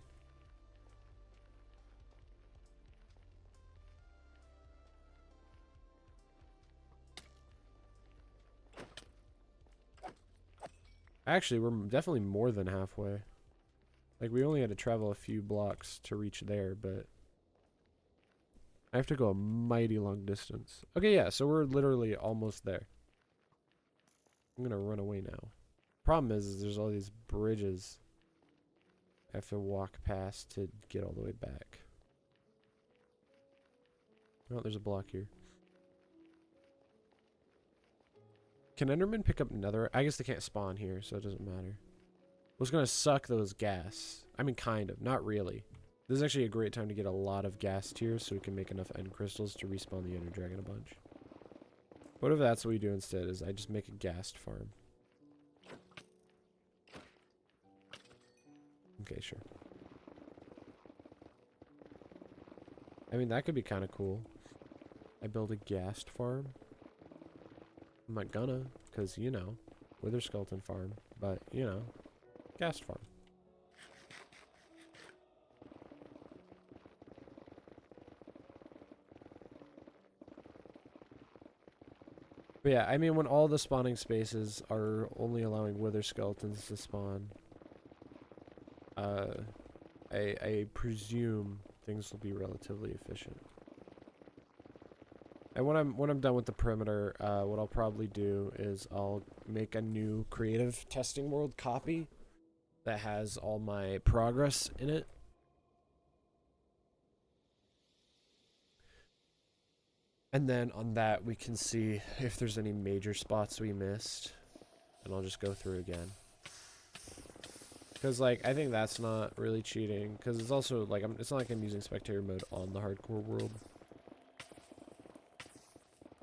[SPEAKER 1] Actually, we're definitely more than halfway. Like, we only had to travel a few blocks to reach there, but I have to go a mighty long distance. Okay, yeah, so we're literally almost there. I'm gonna run away now. Problem is there's all these bridges I have to walk past to get all the way back. Oh, there's a block here. Can Enderman pick up nether? I guess they can't spawn here, so it doesn't matter. What's gonna suck though is gas. I mean, kind of. Not really. This is actually a great time to get a lot of gas tiers so we can make enough end crystals to respawn the Ender Dragon a bunch. What if that's what we do instead, is I just make a ghast farm. Okay, sure. I mean, that could be kind of cool. I build a ghast farm. I'm not gonna, because, you know, Wither Skeleton farm. But, you know, ghast farm. But yeah, I mean, when all the spawning spaces are only allowing Wither Skeletons to spawn, I presume things will be relatively efficient. And when I'm done with the perimeter, what I'll probably do is I'll make a new creative testing world copy that has all my progress in it. And then on that we can see if there's any major spots we missed, and I'll just go through again. Because, like, I think that's not really cheating, because it's also, like, it's not like I'm using spectator mode on the hardcore world.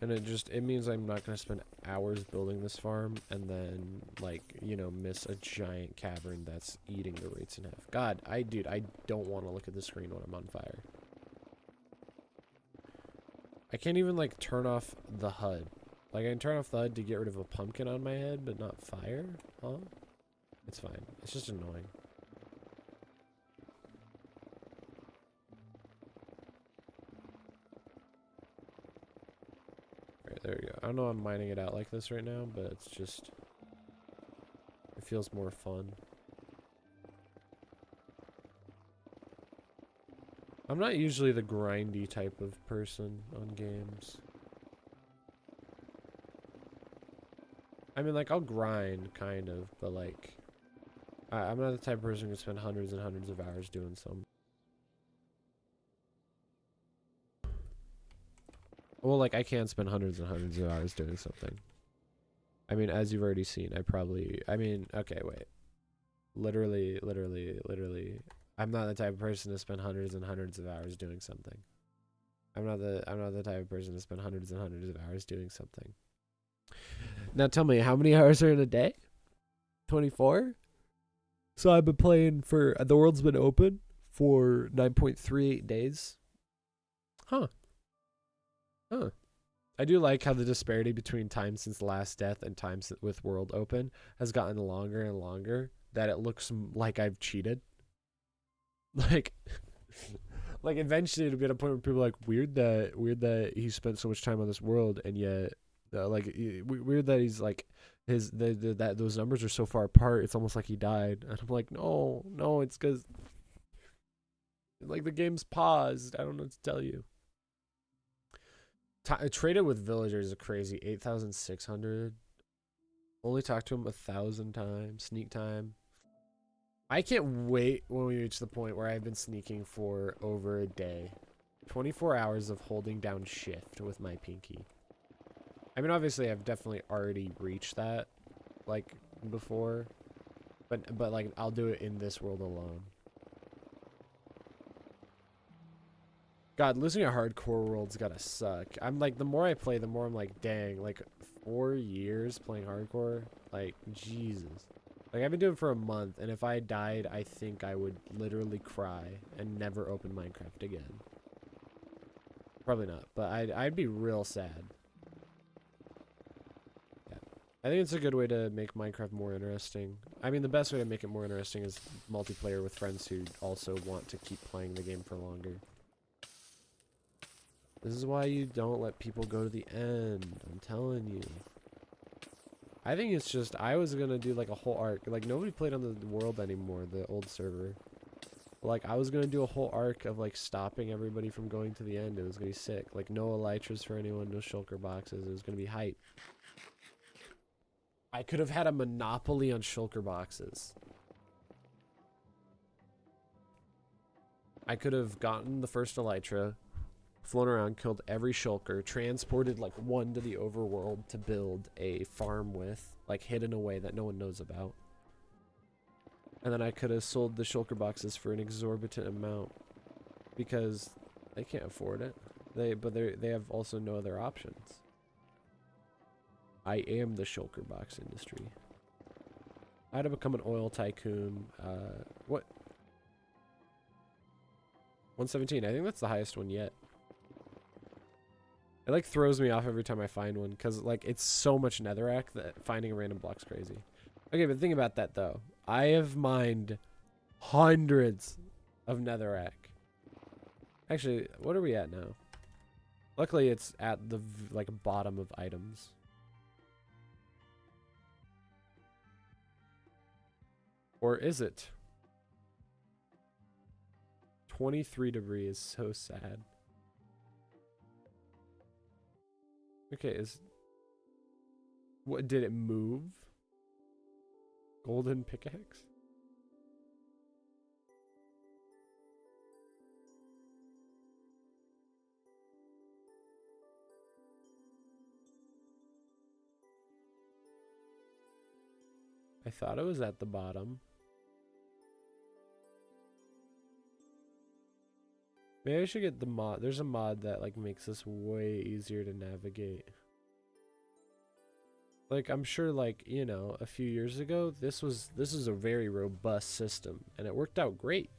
[SPEAKER 1] And it means I'm not going to spend hours building this farm and then, like, you know, miss a giant cavern that's eating the rates in half. God, dude, I don't want to look at the screen when I'm on fire. I can't even, like, turn off the HUD. Like, I can turn off the HUD to get rid of a pumpkin on my head, but not fire? Huh? It's fine. It's just annoying. Alright, there we go. I don't know I'm mining it out like this right now, but it's just... it feels more fun. I'm not usually the grindy type of person on games. I mean, like, I'll grind, kind of, but, like... I'm not the type of person who can spend hundreds and hundreds of hours doing something. Well, like, I can spend hundreds and hundreds of hours doing something. I mean, as you've already seen, I mean, okay, wait. Literally, I'm not the type of person to spend hundreds and hundreds of hours doing something. I'm not the type of person to spend hundreds and hundreds of hours doing something. Now tell me, how many hours are in a day? 24? So I've been playing for, the world's been open for 9.38 days. Huh. I do like how the disparity between time since last death and time with world open has gotten longer and longer, that it looks like I've cheated. Like, like eventually it'll be at a point where people are like, weird that he spent so much time on this world, and yet, like, weird that he's like, that those numbers are so far apart. It's almost like he died, and I'm like, no, it's because, like, the game's paused. I don't know what to tell you. Traded with villagers is crazy. 8,600. Only talked to him 1,000 times. Sneak time. I can't wait when we reach the point where I've been sneaking for over a day. 24 hours of holding down shift with my pinky. I mean, obviously, I've definitely already reached that, like, before. But like, I'll do it in this world alone. God, losing a hardcore world's gotta suck. I'm like, the more I play, the more I'm like, dang, like 4 years playing hardcore, like Jesus. Like I've been doing it for a month, and if I died, I think I would literally cry and never open Minecraft again. Probably not, but I'd be real sad. Yeah. I think it's a good way to make Minecraft more interesting. I mean, the best way to make it more interesting is multiplayer with friends who also want to keep playing the game for longer. This is why you don't let people go to the end. I'm telling you. I think it's just, I was gonna do like a whole arc. Like, nobody played on the world anymore, the old server. But, like, I was gonna do a whole arc of like stopping everybody from going to the end. It was gonna be sick. Like, no elytras for anyone, no shulker boxes. It was gonna be hype. I could have had a monopoly on shulker boxes. I could have gotten the first elytra, flown around, killed every shulker, transported like one to the overworld to build a farm with, like hidden away that no one knows about. And then I could have sold the shulker boxes for an exorbitant amount because they can't afford it. They have also no other options. I am the shulker box industry. I had to become an oil tycoon. What? 117. I think that's the highest one yet. It like throws me off every time I find one because like it's so much netherrack that finding a random block's crazy. Okay, but think about that though. I have mined hundreds of netherrack. Actually, what are we at now? Luckily, it's at the like bottom of items. Or is it? 23 debris is so sad. Okay, what did it move? Golden pickaxe? I thought it was at the bottom. Maybe I should get the mod. There's a mod that like makes this way easier to navigate. Like I'm sure like, you know, a few years ago this is a very robust system and it worked out great.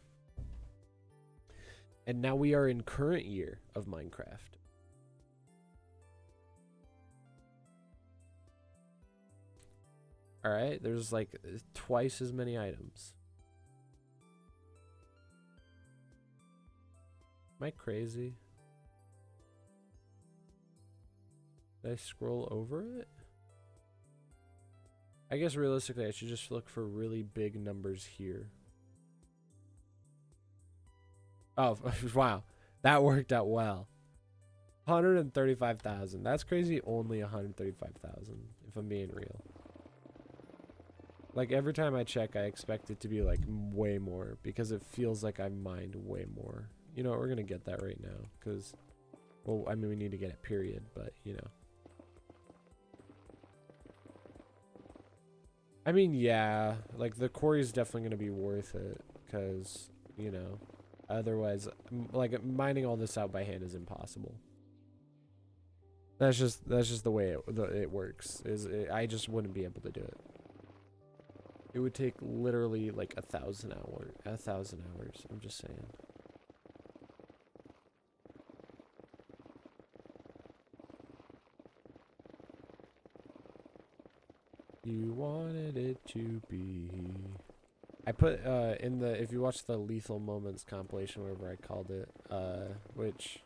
[SPEAKER 1] And now we are in current year of Minecraft. All right, there's like twice as many items. Am I crazy? Did I scroll over it? I guess realistically I should just look for really big numbers here. Oh, wow. That worked out well. 135,000. That's crazy, only 135,000, if I'm being real. Like, every time I check, I expect it to be, like, way more, because it feels like I mined way more. You know, we're gonna get that right now, because, well, I mean, we need to get it, period, but, you know. I mean, yeah, like, the quarry is definitely gonna be worth it, because, you know, otherwise, like, mining all this out by hand is impossible. That's just the way it works. I just wouldn't be able to do it. It would take literally like 1,000 hours. 1,000 hours. I'm just saying. You wanted it to be. I put in the, if you watch the Lethal Moments compilation, whatever I called it, which,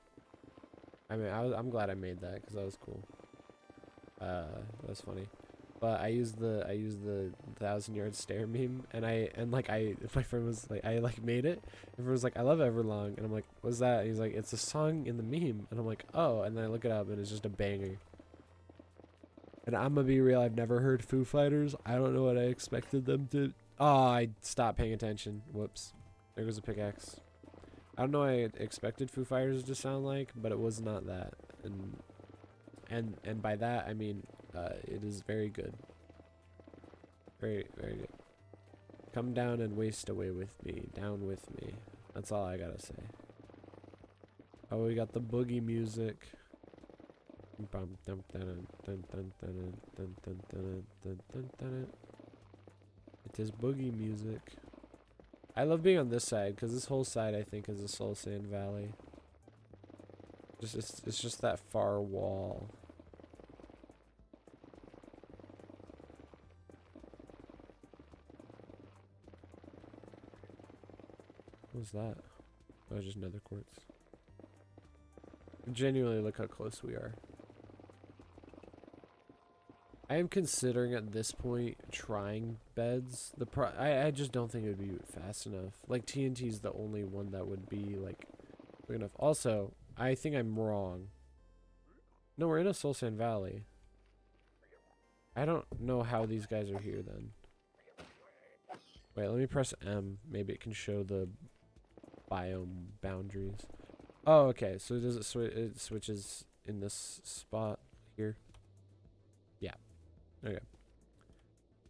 [SPEAKER 1] I mean, I'm glad I made that because that was cool. That was funny. But I used the 1,000-yard stare meme, and my friend was like, I like made it. My friend was like, I love Everlong, and I'm like, what's that? And he's like, it's a song in the meme, and I'm like, oh, and then I look it up, and it's just a banger. And I'm gonna be real, I've never heard Foo Fighters. I don't know what I expected them to. Oh, I stopped paying attention. Whoops. There goes a pickaxe. I don't know what I expected Foo Fighters to sound like, but it was not that. And and by that I mean it is very good. Very good. Come down and waste away with me. Down with me. That's all I gotta say. Oh, we got the boogie music. It is boogie music. I love being on this side because this whole side I think is a Soul Sand Valley. It's just that far wall. What was that? Oh, just nether quartz. Genuinely, look how close we are. I am considering at this point trying beds. I just don't think it would be fast enough. Like TNT is the only one that would be like big enough. Also, I think I'm wrong. No, we're in a Soul Sand Valley. I don't know how these guys are here then. Wait, let me press M. Maybe it can show the biome boundaries. Oh, okay. So does it switches in this spot here? Yeah. Okay.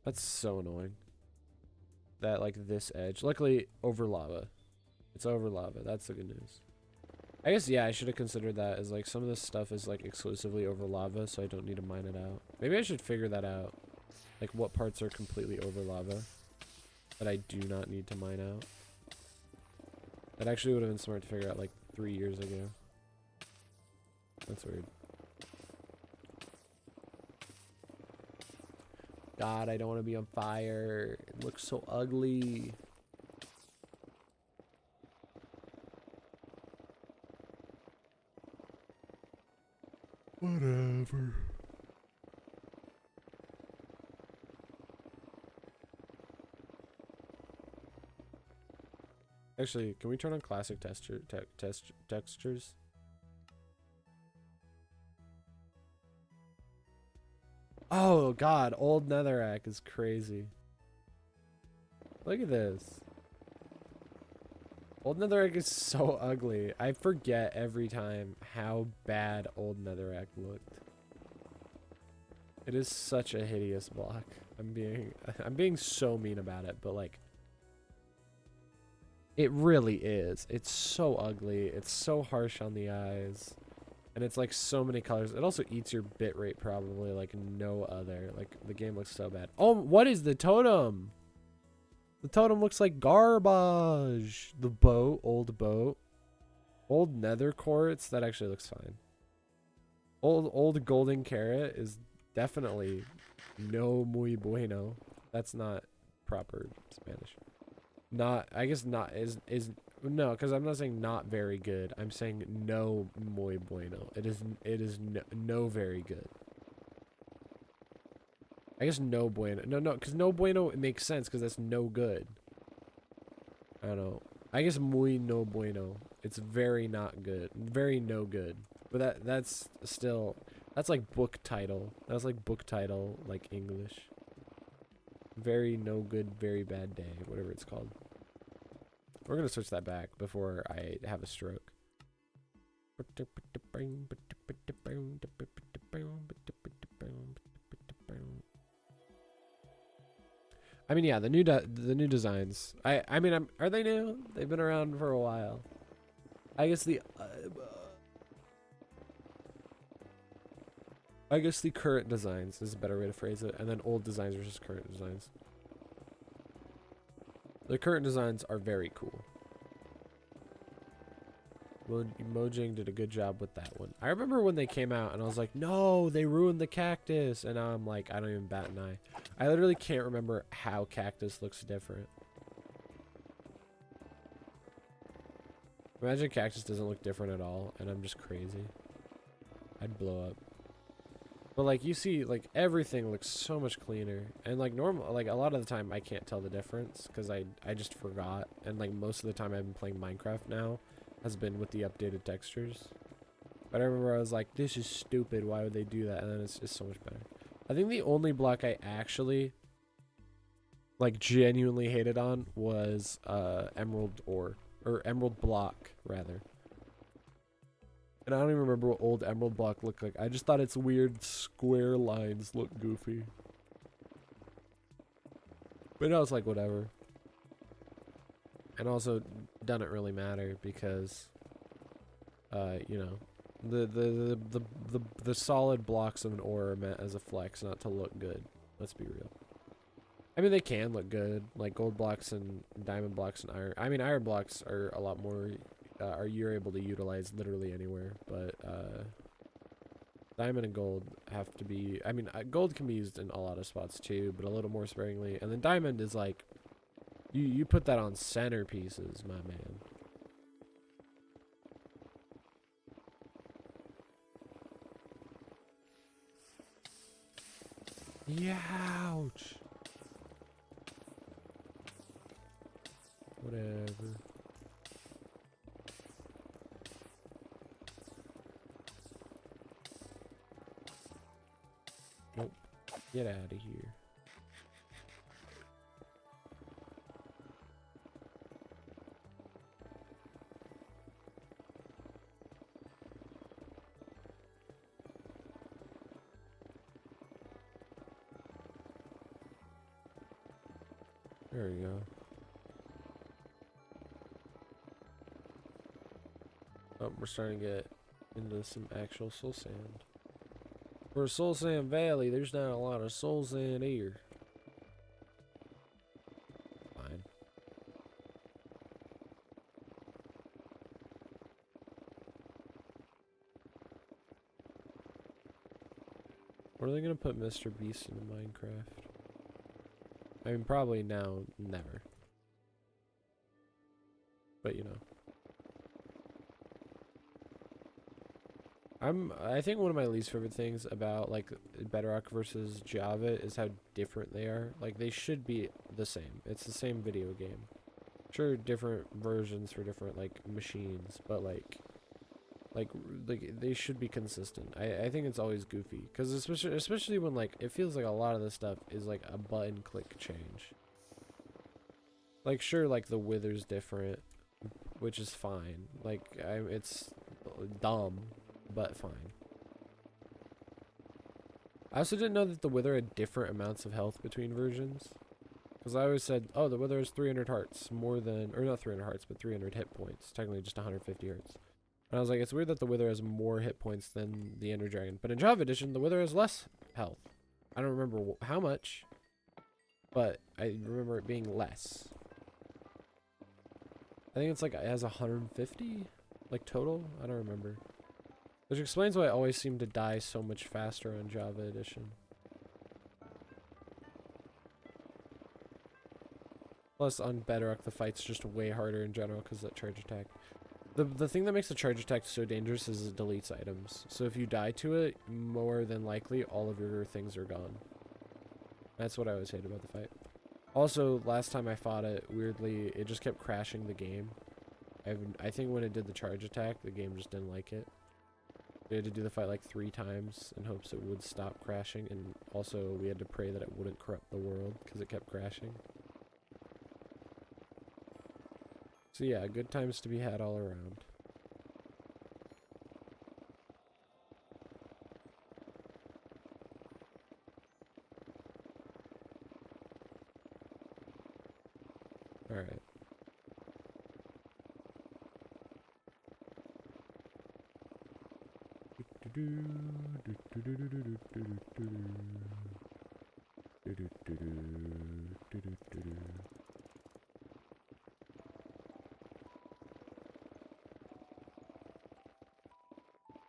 [SPEAKER 1] That's so annoying. That like this edge. Luckily over lava. It's over lava. That's the good news. I guess yeah, I should have considered that as like some of this stuff is like exclusively over lava, so I don't need to mine it out. Maybe I should figure that out. Like what parts are completely over lava that I do not need to mine out. That actually would have been smart to figure out like 3 years ago. That's weird. God, I don't want to be on fire. It looks so ugly. Whatever. Actually, can we turn on classic textures? Oh god, old netherrack is crazy. Look at this. Old netherrack is so ugly. I forget every time how bad old netherrack looked. It is such a hideous block. I'm being so mean about it, but like it really is. It's so ugly. It's so harsh on the eyes. And it's like so many colors. It also eats your bitrate probably like no other. Like the game looks so bad. Oh, what is the totem? The totem looks like garbage. The boat, old boat. Old nether quartz, that actually looks fine. Old golden carrot is definitely no muy bueno. That's not proper Spanish. Not, I guess not is no, because I'm not saying not very good. I'm saying no muy bueno. It is no very good. I guess no bueno. No, because no bueno it makes sense because that's no good. I don't know. I guess muy no bueno. It's very not good. Very no good. But that's still, that's like book title. That's like book title, like English. Very no good, very bad day, whatever it's called. We're gonna switch that back before I have a stroke. I mean, yeah, the new designs. I mean, are they new? They've been around for a while. I guess the current designs is a better way to phrase it, and then old designs versus current designs. The current designs are very cool. Mojang did a good job with that one. I remember when they came out and I was like, no, they ruined the cactus. And now I'm like, I don't even bat an eye. I literally can't remember how cactus looks different. Imagine cactus doesn't look different at all and I'm just crazy. I'd blow up. But like you see, like everything looks so much cleaner. And like normal, like a lot of the time I can't tell the difference because I just forgot. And like most of the time I've been playing Minecraft now has been with the updated textures. But I remember I was like, this is stupid. Why would they do that? And then it's just so much better. I think the only block I actually like genuinely hated on was emerald ore, or emerald block rather. And I don't even remember what old emerald block looked like. I just thought its weird square lines looked goofy. But now it's like whatever. And also, doesn't really matter because, you know, the solid blocks of an ore are meant as a flex, not to look good. Let's be real. I mean, they can look good, like gold blocks and diamond blocks and iron. I mean, iron blocks are a lot more, you're able to utilize literally anywhere, but, diamond and gold have to be, I mean, gold can be used in a lot of spots too, but a little more sparingly. And then diamond is like, you put that on centerpieces, my man. Ouch. Whatever. Nope. Get out of here. There we go. Oh, we're starting to get into some actual soul sand. For Soul Sand Valley, there's not a lot of soul sand here. Fine. When are they gonna put Mr. Beast into Minecraft? I mean, probably now, never. But you know. I think one of my least favorite things about like Bedrock versus Java is how different they are. Like they should be the same. It's the same video game. Sure, different versions for different like machines, but like they should be consistent. I think it's always goofy because especially when like it feels like a lot of this stuff is like a button click change. Like sure, like the wither's different, which is fine. Like it's dumb, but fine. I also didn't know that the wither had different amounts of health between versions. Because I always said, oh, the wither has 300 hearts, more than, or not 300 hearts, but 300 hit points. Technically just 150 hearts. And I was like, it's weird that the wither has more hit points than the ender dragon. But in Java Edition, the wither has less health. I don't remember how much, but I remember it being less. I think it's like, it has 150, like total? I don't remember. Which explains why I always seem to die so much faster on Java Edition. Plus, on Bedrock, the fight's just way harder in general because of that charge attack. The thing that makes the charge attack so dangerous is it deletes items. So if you die to it, more than likely, all of your things are gone. That's what I always hate about the fight. Also, last time I fought it, weirdly, it just kept crashing the game. I think when it did the charge attack, the game just didn't like it. We had to do the fight like 3 times in hopes it would stop crashing, and also we had to pray that it wouldn't corrupt the world because it kept crashing. So yeah, good times to be had all around. Alright.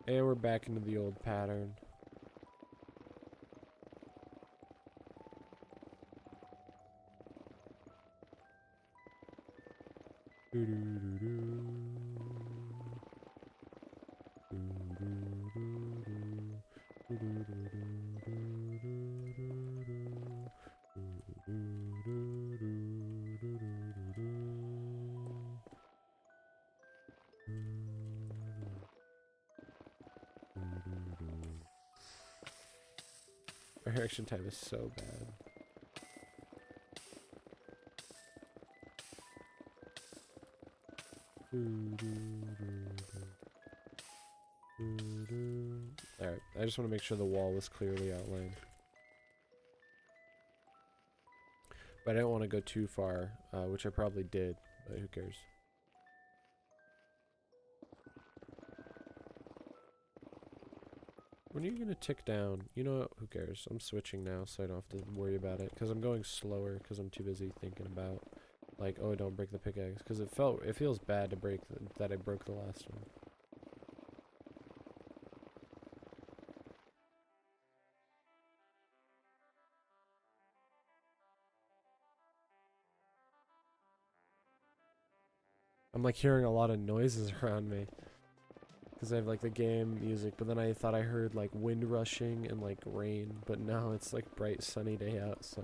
[SPEAKER 1] And we're back into the old pattern. Our reaction time is so bad. I just want to make sure the wall was clearly outlined. But I didn't want to go too far, which I probably did, but who cares? When are you going to tick down? You know what? Who cares? I'm switching now so I don't have to worry about it. Because I'm going slower because I'm too busy thinking about, like, oh, don't break the pickaxe. Because it feels bad to break, that I broke the last one. I'm like hearing a lot of noises around me. Because I have like the game music, but then I thought I heard like wind rushing and like rain, but no, it's like bright sunny day out, so.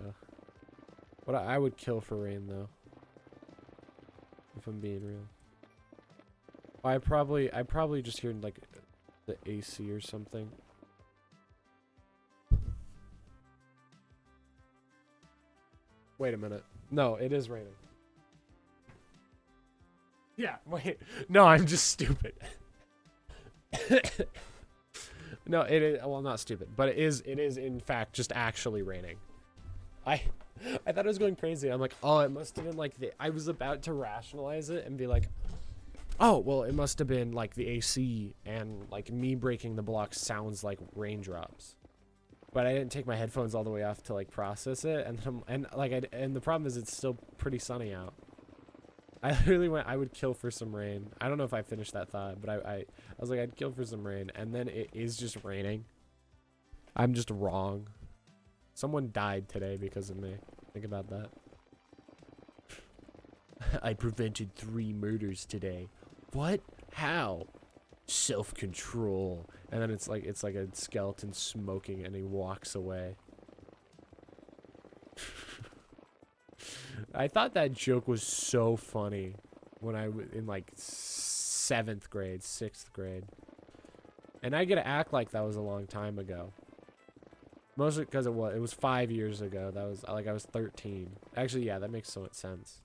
[SPEAKER 1] What I would kill for rain though. If I'm being real. I probably just heard like the AC or something. Wait a minute. No, it is raining. Yeah, wait. No, I'm just stupid. No, it is, well, not stupid, but it is in fact just actually raining. I thought it was going crazy. I'm like, oh, it must have been like I was about to rationalize it and be like, oh, well, it must have been like the AC and like me breaking the block sounds like raindrops. But I didn't take my headphones all the way off to like process it, and the problem is it's still pretty sunny out. I literally went, I would kill for some rain. I don't know if I finished that thought, but I was like, I'd kill for some rain, and then it is just raining. I'm just wrong. Someone died today because of me. Think about that. I prevented 3 murders today. What? How? Self-control. And then it's like a skeleton smoking, and he walks away. I thought that joke was so funny when I was in like 7th grade, 6th grade. And I get to act like that was a long time ago. Mostly because it was 5 years ago. That was like I was 13. Actually, yeah, that makes so much sense.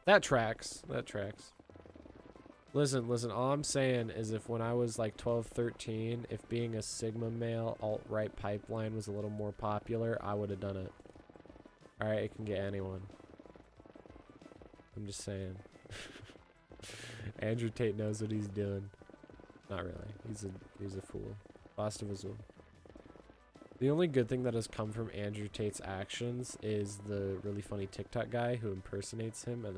[SPEAKER 1] That tracks. That tracks. Listen, all I'm saying is if when I was like 12, 13, if being a Sigma male alt-right pipeline was a little more popular, I would have done it. Alright, it can get anyone. I'm just saying. Andrew Tate knows what he's doing. Not really. He's a fool. Basta Vazul. The only good thing that has come from Andrew Tate's actions is the really funny TikTok guy who impersonates him and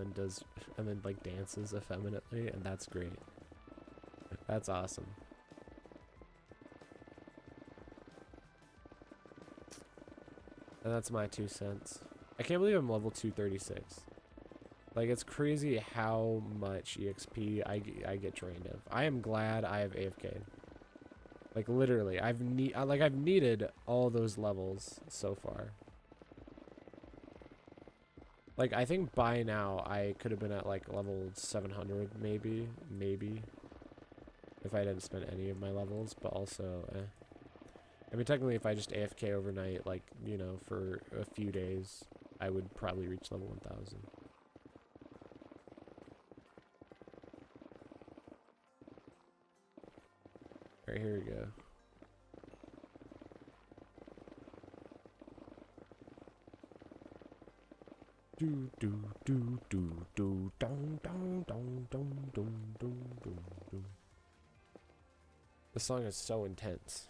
[SPEAKER 1] then like dances effeminately, and that's great. That's awesome. And that's my 2 cents. I can't believe I'm level 236. Like, it's crazy how much EXP I get drained of. I am glad I have AFK. Like, literally, I've needed all those levels so far. Like, I think by now I could have been at like level 700 maybe, if I didn't spend any of my levels, but also, I mean, technically, if I just AFK overnight, like, you know, for a few days, I would probably reach level 1000. Alright, here we go. Do do do do do dong dong dong dong dong dong dong. This song is so intense.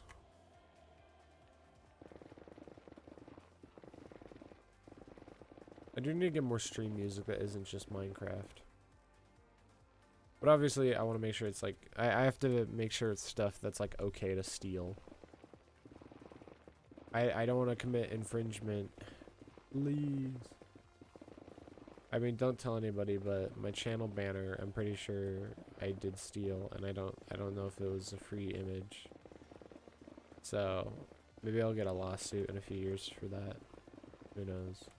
[SPEAKER 1] I do need to get more stream music that isn't just Minecraft. But obviously, I want to make sure it's like... I have to make sure it's stuff that's like okay to steal. I don't want to commit infringement. Please. I mean, don't tell anybody, but my channel banner, I'm pretty sure I did steal, and I don't know if it was a free image. So, maybe I'll get a lawsuit in a few years for that. Who knows?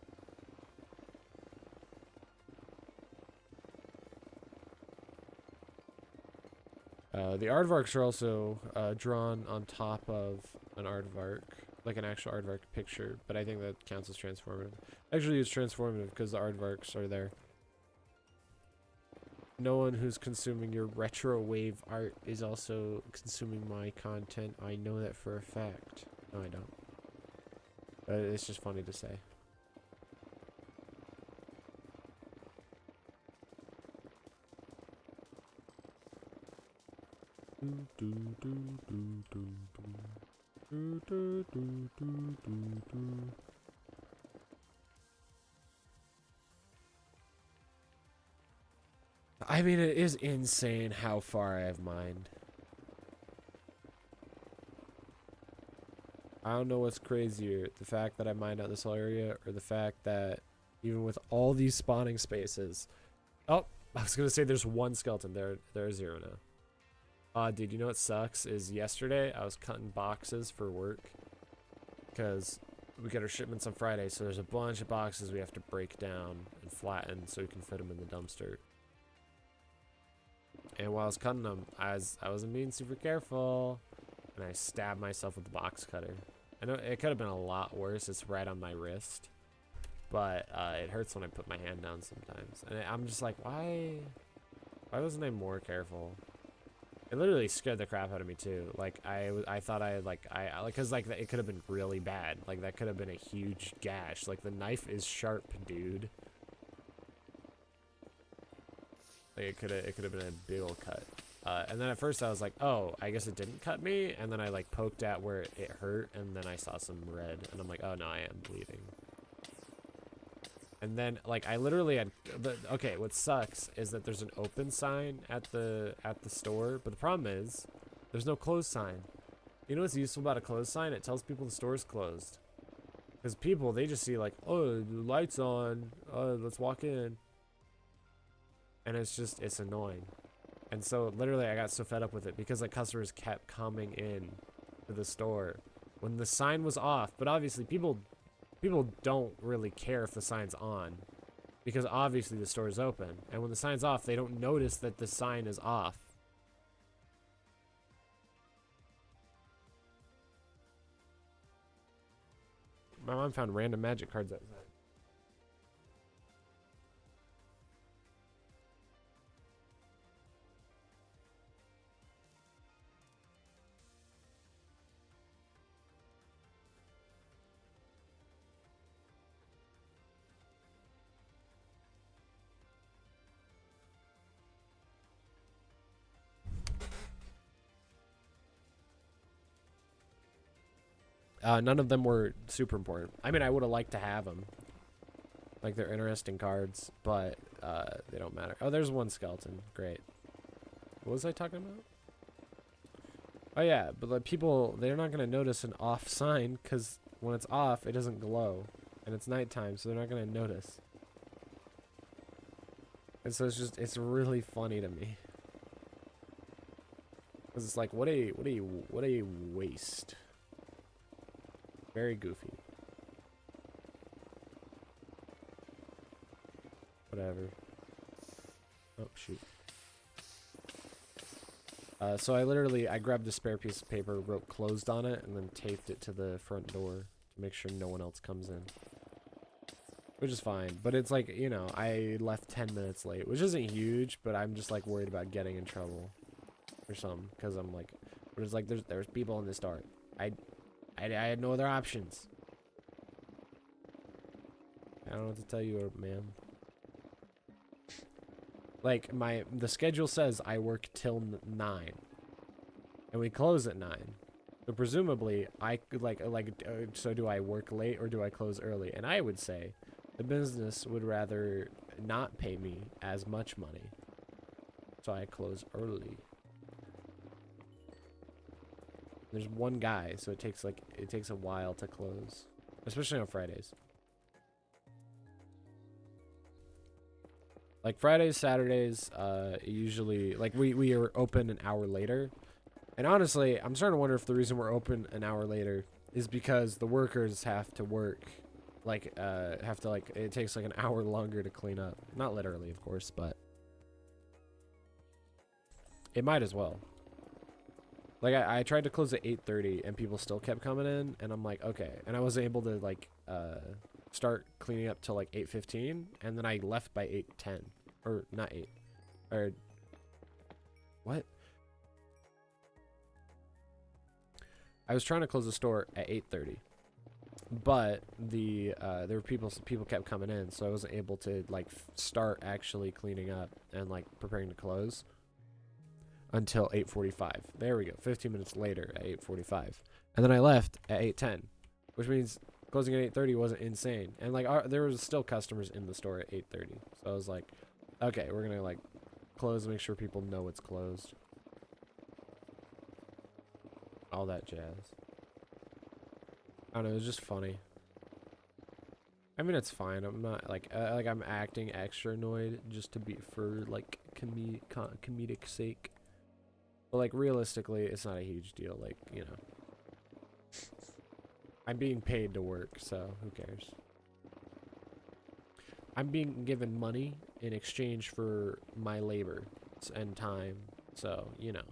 [SPEAKER 1] The aardvarks are also drawn on top of an aardvark, like an actual aardvark picture, but I think that counts as transformative. Actually, it's transformative because the aardvarks are there. No one who's consuming your retro wave art is also consuming my content. I know that for a fact. No, I don't. But it's just funny to say. I mean, it is insane how far I have mined. I don't know what's crazier, the fact that I mined out this whole area, or the fact that even with all these spawning spaces... Oh, I was gonna say there's one skeleton. There are 0 now. Dude, you know what sucks? Is yesterday I was cutting boxes for work. Because we get our shipments on Friday, so there's a bunch of boxes we have to break down and flatten so we can fit them in the dumpster. And while I was cutting them, I wasn't being super careful, and I stabbed myself with the box cutter. I know it could have been a lot worse. It's right on my wrist, but it hurts when I put my hand down sometimes. And I'm just like, why wasn't I more careful? It literally scared the crap out of me too. Like I thought cause like it could have been really bad. Like that could have been a huge gash. Like the knife is sharp, dude. Like it could have been a big old cut. And then at first I was like, oh, I guess it didn't cut me. And then I like poked at where it hurt, and then I saw some red, and I'm like, oh no, I am bleeding. And then like I literally had okay, what sucks is that there's an open sign at the store, but the problem is there's no closed sign. You know what's useful about a closed sign? It tells people the store's closed. Because people, they just see like, oh, the light's on, let's walk in. And it's annoying. And so literally I got so fed up with it because like customers kept coming in to the store when the sign was off. But obviously people don't really care if the sign's on because obviously the store is open. And when the sign's off, they don't notice that the sign is off. My mom found random magic cards outside. None of them were super important. I mean, I would have liked to have them. Like, they're interesting cards, but they don't matter. Oh, there's one skeleton. Great. What was I talking about? Oh, yeah, but like, people, they're not going to notice an off sign because when it's off, it doesn't glow. And it's nighttime, so they're not going to notice. And so it's really funny to me. Because it's like, what a waste. Very goofy. Whatever. Oh, shoot. So I grabbed a spare piece of paper, wrote closed on it, and then taped it to the front door to make sure no one else comes in. Which is fine, but it's like, you know, I left 10 minutes late, which isn't huge, but I'm just like worried about getting in trouble or something, because I'm like, but it's like there's people in the store. I had no other options. I don't know what to tell you, ma'am. Like the schedule says I work till 9, and we close at 9. So presumably I so do I work late or do I close early? And I would say the business would rather not pay me as much money, so I close early. There's one guy, so it takes a while to close, especially on Fridays. Like Fridays, Saturdays, usually like we are open an hour later. And honestly, I'm starting to wonder if the reason we're open an hour later is because the workers have to work, it takes like an hour longer to clean up. Not literally, of course, but it might as well. Like I tried to close at 8:30 and people still kept coming in, and I'm like, okay. And I was able to like start cleaning up till like 8:15, and then I left by 8:10, or not 8. Or what? I was trying to close the store at 8:30, but there were people kept coming in, so I wasn't able to like start actually cleaning up and like preparing to close until 8:45. There we go. 15 minutes later at 8:45, and then I left at 8:10, which means closing at 8:30 wasn't insane. And like there was still customers in the store at 8:30, so I was like, okay, we're gonna like close and make sure people know it's closed. All that jazz. I don't know, it was just funny. I mean, it's fine. I'm not like I'm acting extra annoyed just to be for like comedic sake. But like realistically, it's not a huge deal. Like, you know, I'm being paid to work, so who cares? I'm being given money in exchange for my labor and time, so you know,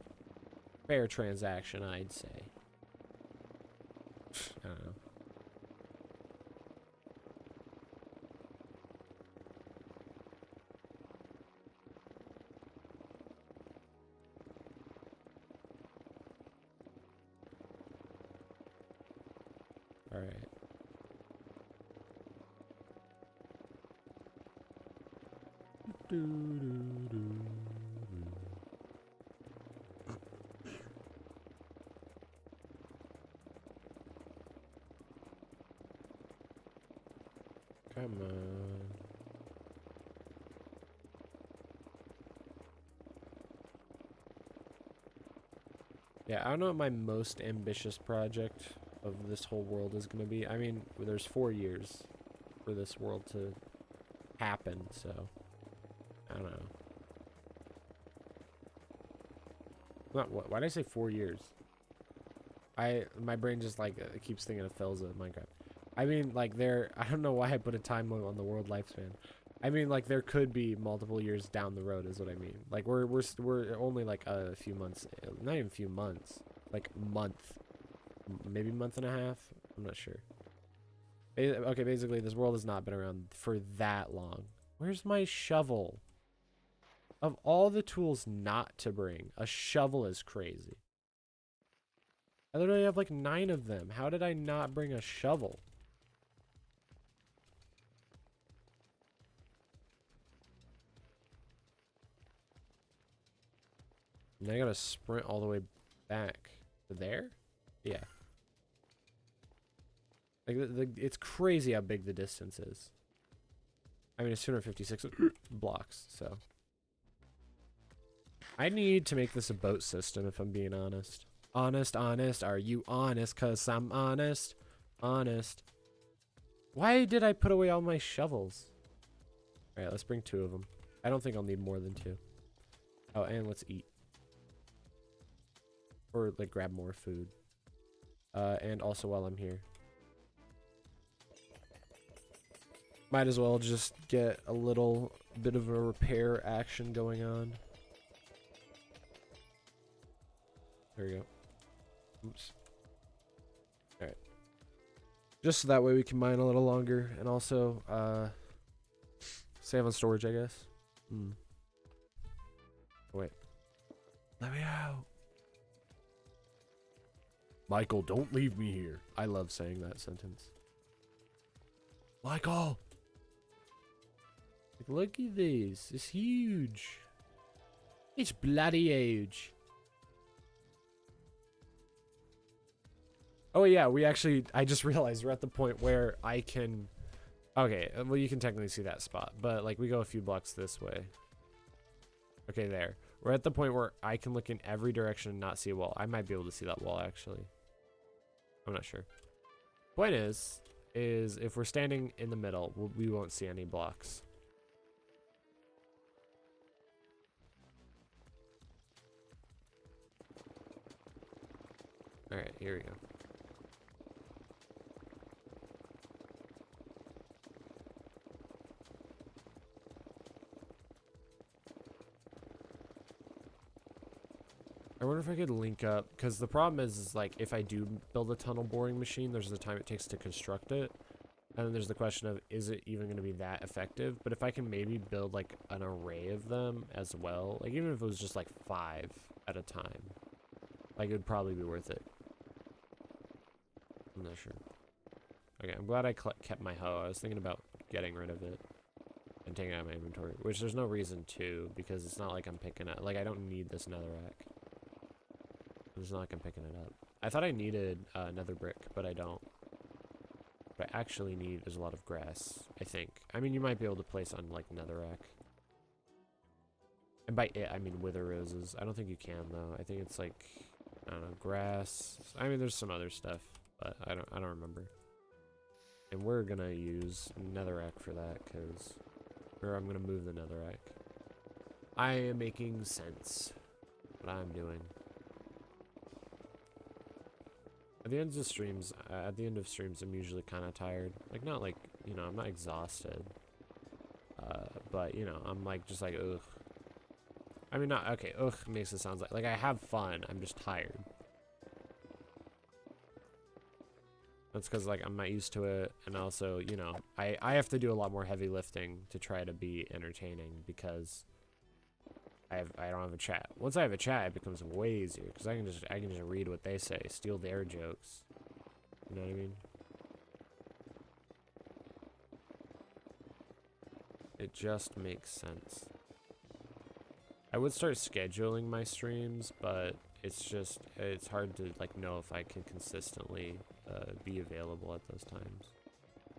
[SPEAKER 1] fair transaction, I'd say. I don't know. All right. Come on. Yeah, I don't know what my most ambitious project of this whole world is going to be. I mean, there's 4 years for this world to happen, so I don't know. Not what? Why did I say 4 years? My brain just like keeps thinking of Felza Minecraft. I mean, like I don't know why I put a time limit on the world lifespan. I mean, like there could be multiple years down the road, is what I mean. Like we're only like a few months, not even a few months, like month, maybe month and a half. I'm not sure. Okay, basically this world has not been around for that long. Where's my shovel? Of all the tools not to bring, a shovel is crazy. I literally have like 9 of them. How did I not bring a shovel? And I gotta sprint all the way back to there? Yeah. Like, it's crazy how big the distance is. I mean, it's 256 blocks, so. I need to make this a boat system, if I'm being honest. Honest, are you honest? 'Cause I'm honest. Honest. Why did I put away all my shovels? Alright, let's bring 2 of them. I don't think I'll need more than 2. Oh, and let's eat. Or, like, grab more food. And also while I'm here. Might as well just get a little bit of a repair action going on. There we go. Oops. Alright. Just so that way we can mine a little longer. And also, save on storage, I guess. Wait. Let me out. Michael, don't leave me here. I love saying that sentence. Michael! Like, look at this. It's huge. It's bloody huge. Oh yeah, I just realized we're at the point where I can, okay, well you can technically see that spot, but like we go a few blocks this way. Okay, there. We're at the point where I can look in every direction and not see a wall. I might be able to see that wall actually. I'm not sure. Point is if we're standing in the middle, we won't see any blocks. All right, here we go. I wonder if I could link up, because the problem is like if I do build a tunnel boring machine, there's the time it takes to construct it. And then there's the question of, is it even going to be that effective? But if I can maybe build like an array of them as well, like even if it was just like 5 at a time, like it would probably be worth it. I'm not sure. Okay, I'm glad I kept my hoe. I was thinking about getting rid of it and taking it out of my inventory, which there's no reason to, because it's not like I'm picking up, like I don't need this netherrack. It's not like I'm picking it up. I thought I needed nether brick, but I don't. What I actually need is a lot of grass, I think. I mean, you might be able to place on like netherrack. And by it, I mean wither roses. I don't think you can though. I think it's like, I don't know, grass. I mean, there's some other stuff, but I don't remember. And we're gonna use netherrack for that, or I'm gonna move the netherrack. I am making sense what I'm doing. At the end of streams, I'm usually kind of tired. Like, not like, you know, I'm not exhausted. But, you know, I'm like, just like, ugh. I mean, not, okay, ugh makes it sound like I have fun, I'm just tired. That's because, like, I'm not used to it, and also, you know, I have to do a lot more heavy lifting to try to be entertaining, because I don't have a chat. Once I have a chat, it becomes way easier, because I can just read what they say, steal their jokes. You know what I mean? It just makes sense. I would start scheduling my streams, but it's hard to like know if I can consistently be available at those times.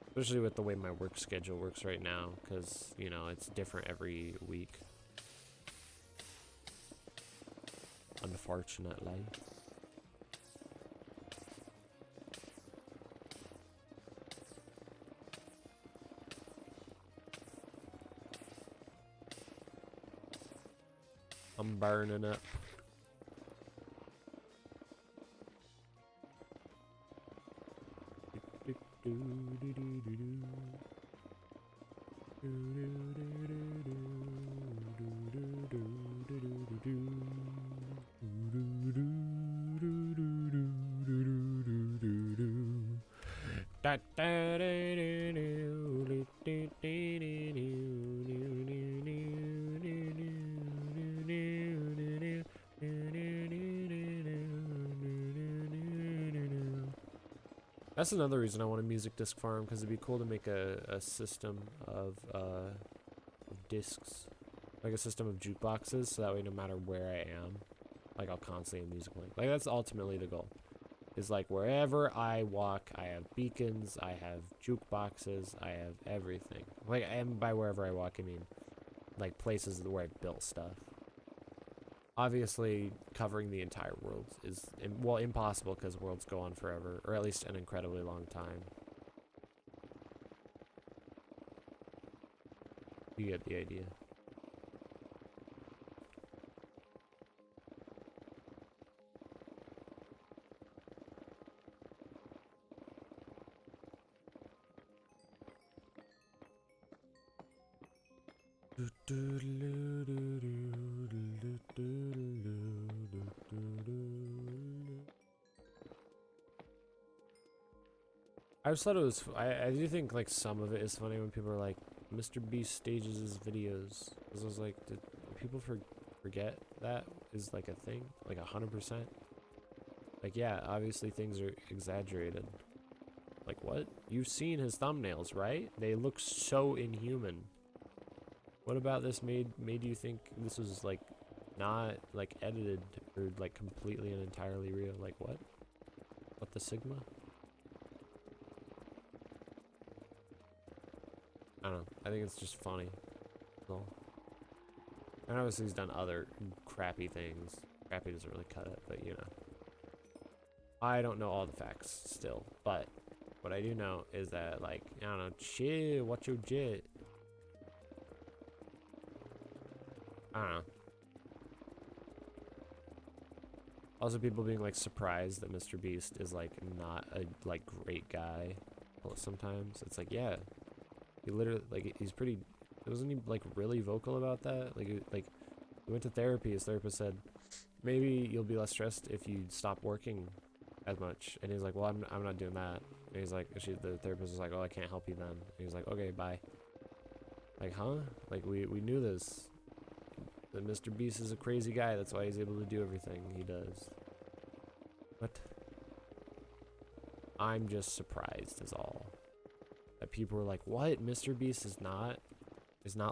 [SPEAKER 1] Especially with the way my work schedule works right now, because, you know, it's different every week. Unfortunately. I'm burning up. That's another reason I want a music disc farm, because it'd be cool to make a system of discs, like a system of jukeboxes, so that way no matter where I am, like I'll constantly have music playing. Like that's ultimately the goal. Is like wherever I walk, I have beacons, I have jukeboxes, I have everything. Like, and by wherever I walk, I mean like places where I've built stuff. Obviously, covering the entire world is, well, impossible because worlds go on forever, or at least an incredibly long time. You get the idea. I just thought it was. I do think like some of it is funny when people are like, "Mr. Beast stages his videos." Because I was like, did people forget that is like a thing? Like 100%. Like, yeah, obviously things are exaggerated. Like, what? You've seen his thumbnails, right? They look so inhuman. What about this made you think this was like not like edited or like completely and entirely real? Like, what? What the Sigma? I don't know. I think it's just funny. So, and obviously he's done other crappy things. Crappy doesn't really cut it, but you know. I don't know all the facts still, but what I do know is that, like, I don't know, chill, watch your jit. I don't know. Also, people being like surprised that Mr. Beast is like not a like great guy. Well, sometimes it's like, yeah, he literally like he's pretty. Wasn't he like really vocal about that? Like he went to therapy. His therapist said maybe you'll be less stressed if you stop working as much. And he's like, well, I'm not doing that. And he's like, the therapist was like, oh, I can't help you then. And he's like, okay, bye. Like, huh? Like, we knew this. That Mr. Beast is a crazy guy. That's why he's able to do everything he does. What? I'm just surprised is all. That people were like, what? Mr. Beast is not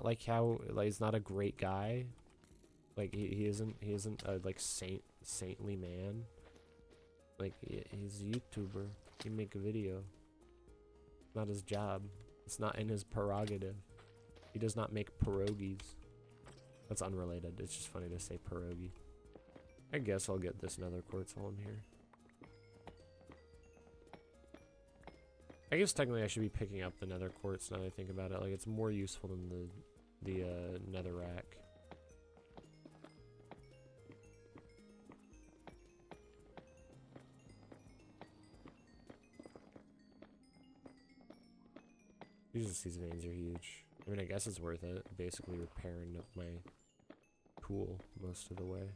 [SPEAKER 1] like how, like, he's not a great guy. Like, he isn't a, like, saintly man. Like, he's a YouTuber. He make a video. Not his job. It's not in his prerogative. He does not make pierogies. That's unrelated. It's just funny to say pierogi. I guess I'll get this nether quartz while I'm here. I guess technically I should be picking up the nether quartz now that I think about it. Like, it's more useful than the nether rack. Jesus, these veins are huge. I mean, I guess it's worth it. Basically repairing up my pool most of the way.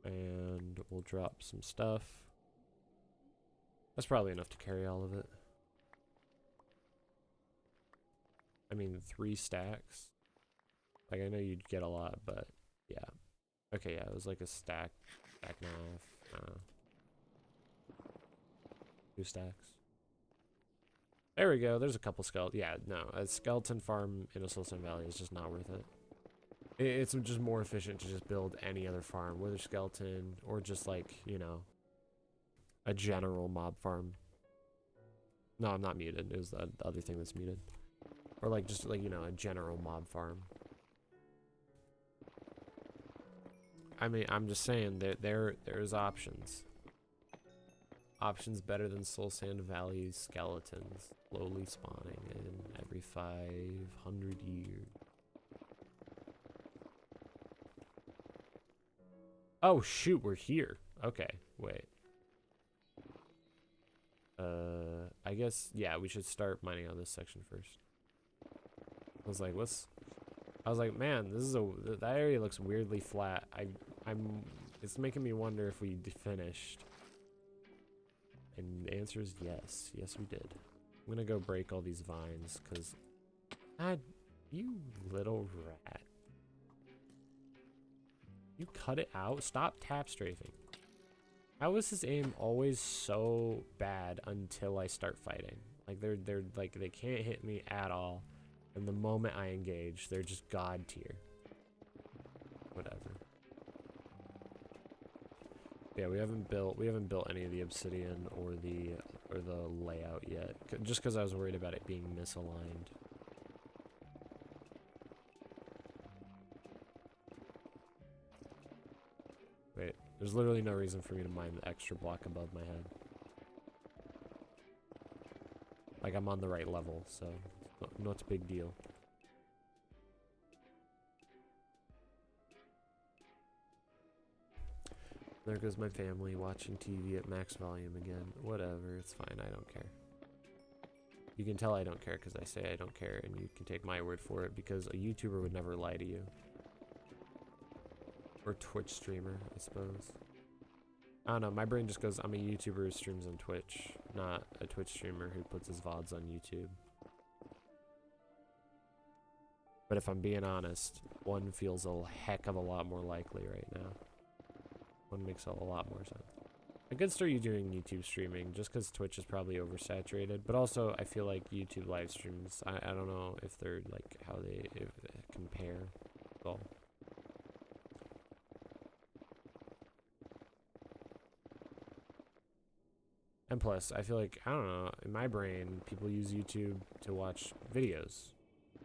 [SPEAKER 1] And we'll drop some stuff. That's probably enough to carry all of it. I mean, 3 stacks. Like, I know you'd get a lot, but yeah. Okay, yeah, it was like a stack and a half. 2 stacks. There we go. There's a couple skeletons. Yeah, no, a skeleton farm in a Soulstone Valley is just not worth it. It's just more efficient to just build any other farm, whether skeleton or just like, you know, a general mob farm. No, I'm not muted. It was the other thing that's muted. Or like just like, you know, a general mob farm. I mean, I'm just saying that there's options. Options better than Soulstone Valley skeletons slowly spawning in every 500 years. Oh shoot, we're here. Okay, wait. I guess, yeah, we should start mining on this section first. I was like, man, this is that area looks weirdly flat. It's making me wonder if we finished. And the answer is yes. Yes, we did. I'm gonna go break all these vines, cause, you little rat. You cut it out? Stop tap strafing. How is his aim always so bad until I start fighting? Like they're like they can't hit me at all, and the moment I engage, they're just god tier. Whatever. Yeah, we haven't built any of the obsidian or the layout yet, just because I was worried about it being misaligned. Wait, there's literally no reason for me to mine the extra block above my head. Like, I'm on the right level, so not a big deal. There goes my family watching TV at max volume again. Whatever, it's fine, I don't care. You can tell I don't care because I say I don't care, and you can take my word for it because a YouTuber would never lie to you. Or Twitch streamer, I suppose. I don't know, my brain just goes, I'm a YouTuber who streams on Twitch, not a Twitch streamer who puts his VODs on YouTube. But if I'm being honest, one feels a heck of a lot more likely right now. One makes a lot more sense. I could start you doing YouTube streaming just because Twitch is probably oversaturated, but also I feel like YouTube live streams, I don't know if they're like how they compare at all. And plus, I feel like, I don't know, in my brain, people use YouTube to watch videos.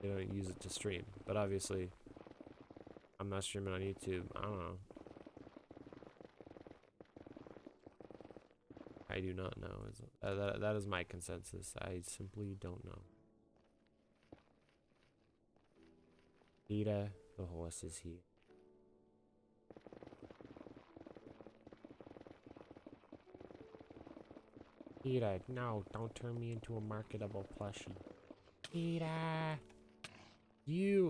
[SPEAKER 1] They don't use it to stream. But obviously, I'm not streaming on YouTube. I don't know. I do not know. That is my consensus. I simply don't know. Ida, the horse is here. Ida, no, don't turn me into a marketable plushie. Ida!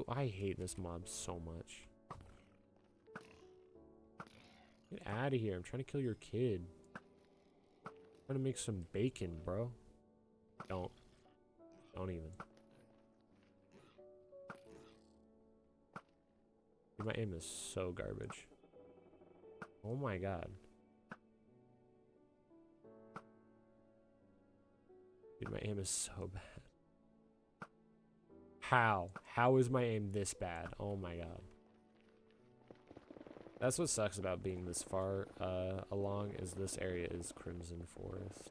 [SPEAKER 1] I hate this mob so much. Get out of here. I'm trying to kill your kid. I'm trying to make some bacon, bro. Don't even. Dude, my aim is so garbage. Oh my god. Dude, my aim is so bad. How? How is my aim this bad? Oh my god. That's what sucks about being this far along, is this area is Crimson Forest.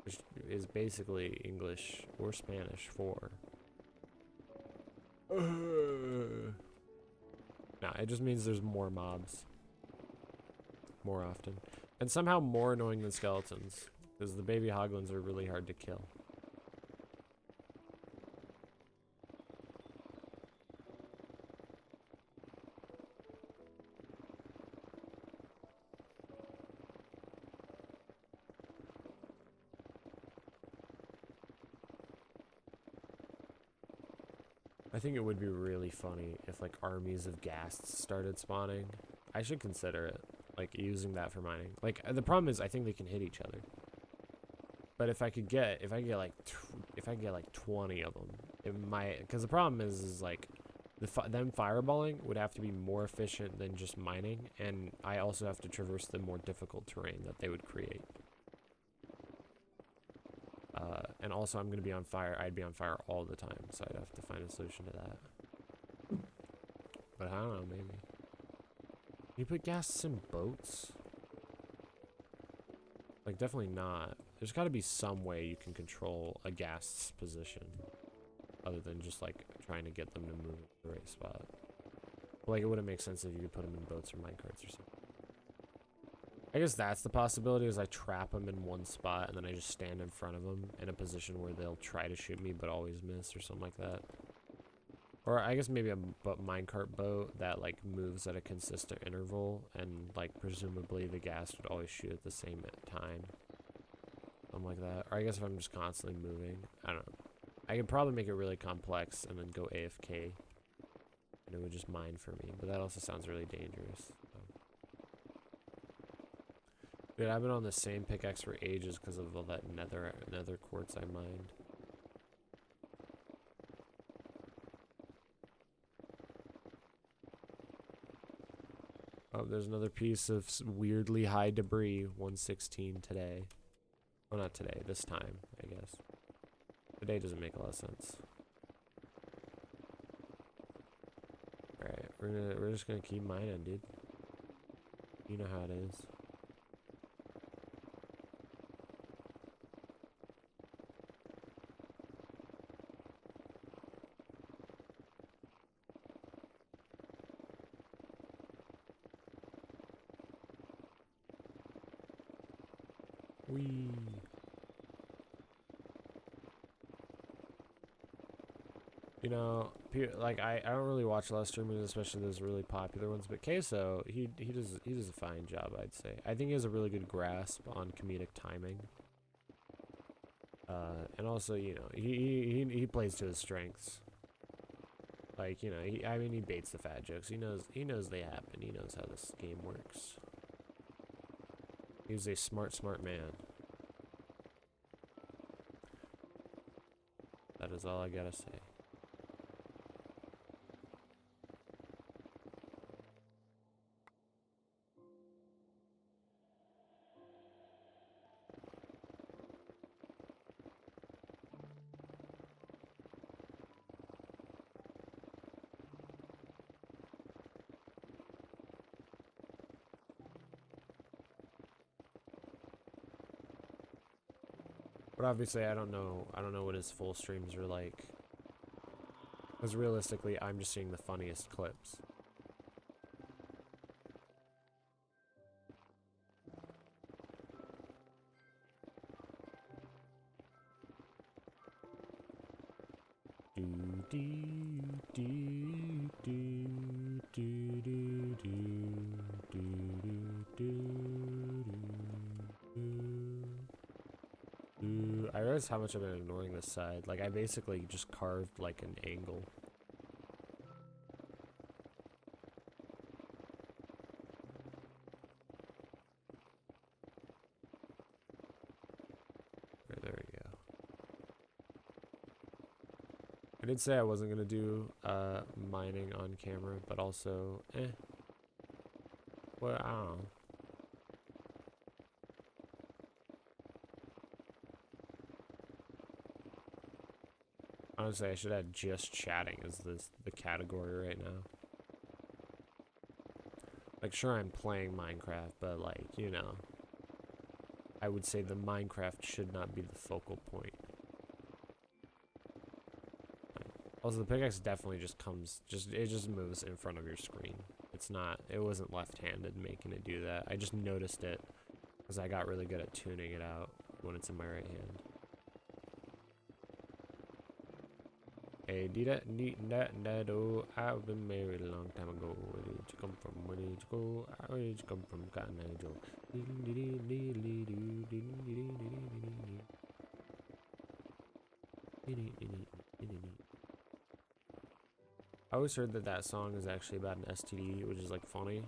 [SPEAKER 1] Which is basically English or Spanish for... No, it just means there's more mobs. More often. And somehow more annoying than skeletons. Because the baby hoglins are really hard to kill. I think it would be really funny if like armies of ghasts started spawning. I should consider it, like using that for mining. Like the problem is I think they can hit each other. But if I could get like 20 of them, it might, because the problem is like them fireballing would have to be more efficient than just mining, and I also have to traverse the more difficult terrain that they would create. And also I'm going to be on fire. I'd be on fire all the time, so I'd have to find a solution to that. But I don't know, maybe. Can you put ghasts in boats? Like, definitely not. There's got to be some way you can control a ghast's position. Other than just, like, trying to get them to move to the right spot. Like, it wouldn't make sense if you could put them in boats or minecarts or something. I guess that's the possibility, is I trap them in one spot and then I just stand in front of them in a position where they'll try to shoot me but always miss or something like that. Or I guess maybe a minecart boat that like moves at a consistent interval and like presumably the ghast would always shoot at the same time. Something like that. Or I guess if I'm just constantly moving. I don't know. I could probably make it really complex and then go AFK. And it would just mine for me. But that also sounds really dangerous. Dude, I've been on the same pickaxe for ages because of all that nether quartz I mined. Oh, there's another piece of weirdly high debris. 116 today. Well, not today. This time, I guess. Today doesn't make a lot of sense. All right, we're just gonna keep mining, dude. You know how it is. Wee. You know, like I don't really watch a lot of streamers, especially those really popular ones. But Queso, he does a fine job, I'd say. I think he has a really good grasp on comedic timing. And also, you know, he plays to his strengths. Like, you know, I mean, he baits the fat jokes. He knows they happen. He knows how this game works. He's a smart man. That is all I gotta say. But obviously, I don't know what his full streams are like. Because realistically, I'm just seeing the funniest clips. I realize how much I've been ignoring this side. Like, I basically just carved, like, an angle. I did say I wasn't gonna do mining on camera, but also, well, I don't know. Honestly, I should add just chatting as the category right now. Like, sure, I'm playing Minecraft, but like, you know, I would say the Minecraft should not be the focal point. Also, the pickaxe definitely just comes, it just moves in front of your screen. It's not, it wasn't left-handed making it do that. I just noticed it because I got really good at tuning it out when it's in my right hand. Hey, I've been married a long time ago. Where did you come from? Where did you go? Where did you come from? Cotton Eye Joe. I always heard that that song is actually about an STD, which is like funny.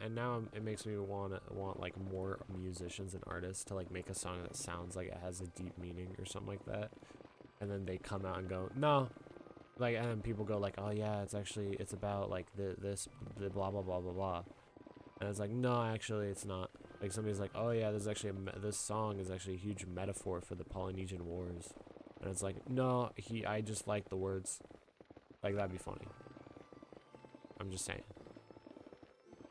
[SPEAKER 1] And now it makes me want like more musicians and artists to like make a song that sounds like it has a deep meaning or something like that. And then they come out and go, no, like, and then people go like, oh yeah, it's about like the blah blah blah blah blah, and it's like, no, actually it's not. Like somebody's like, oh yeah, this song is actually a huge metaphor for the Polynesian Wars, and it's like, no, I just like the words. Like, that'd be funny. I'm just saying.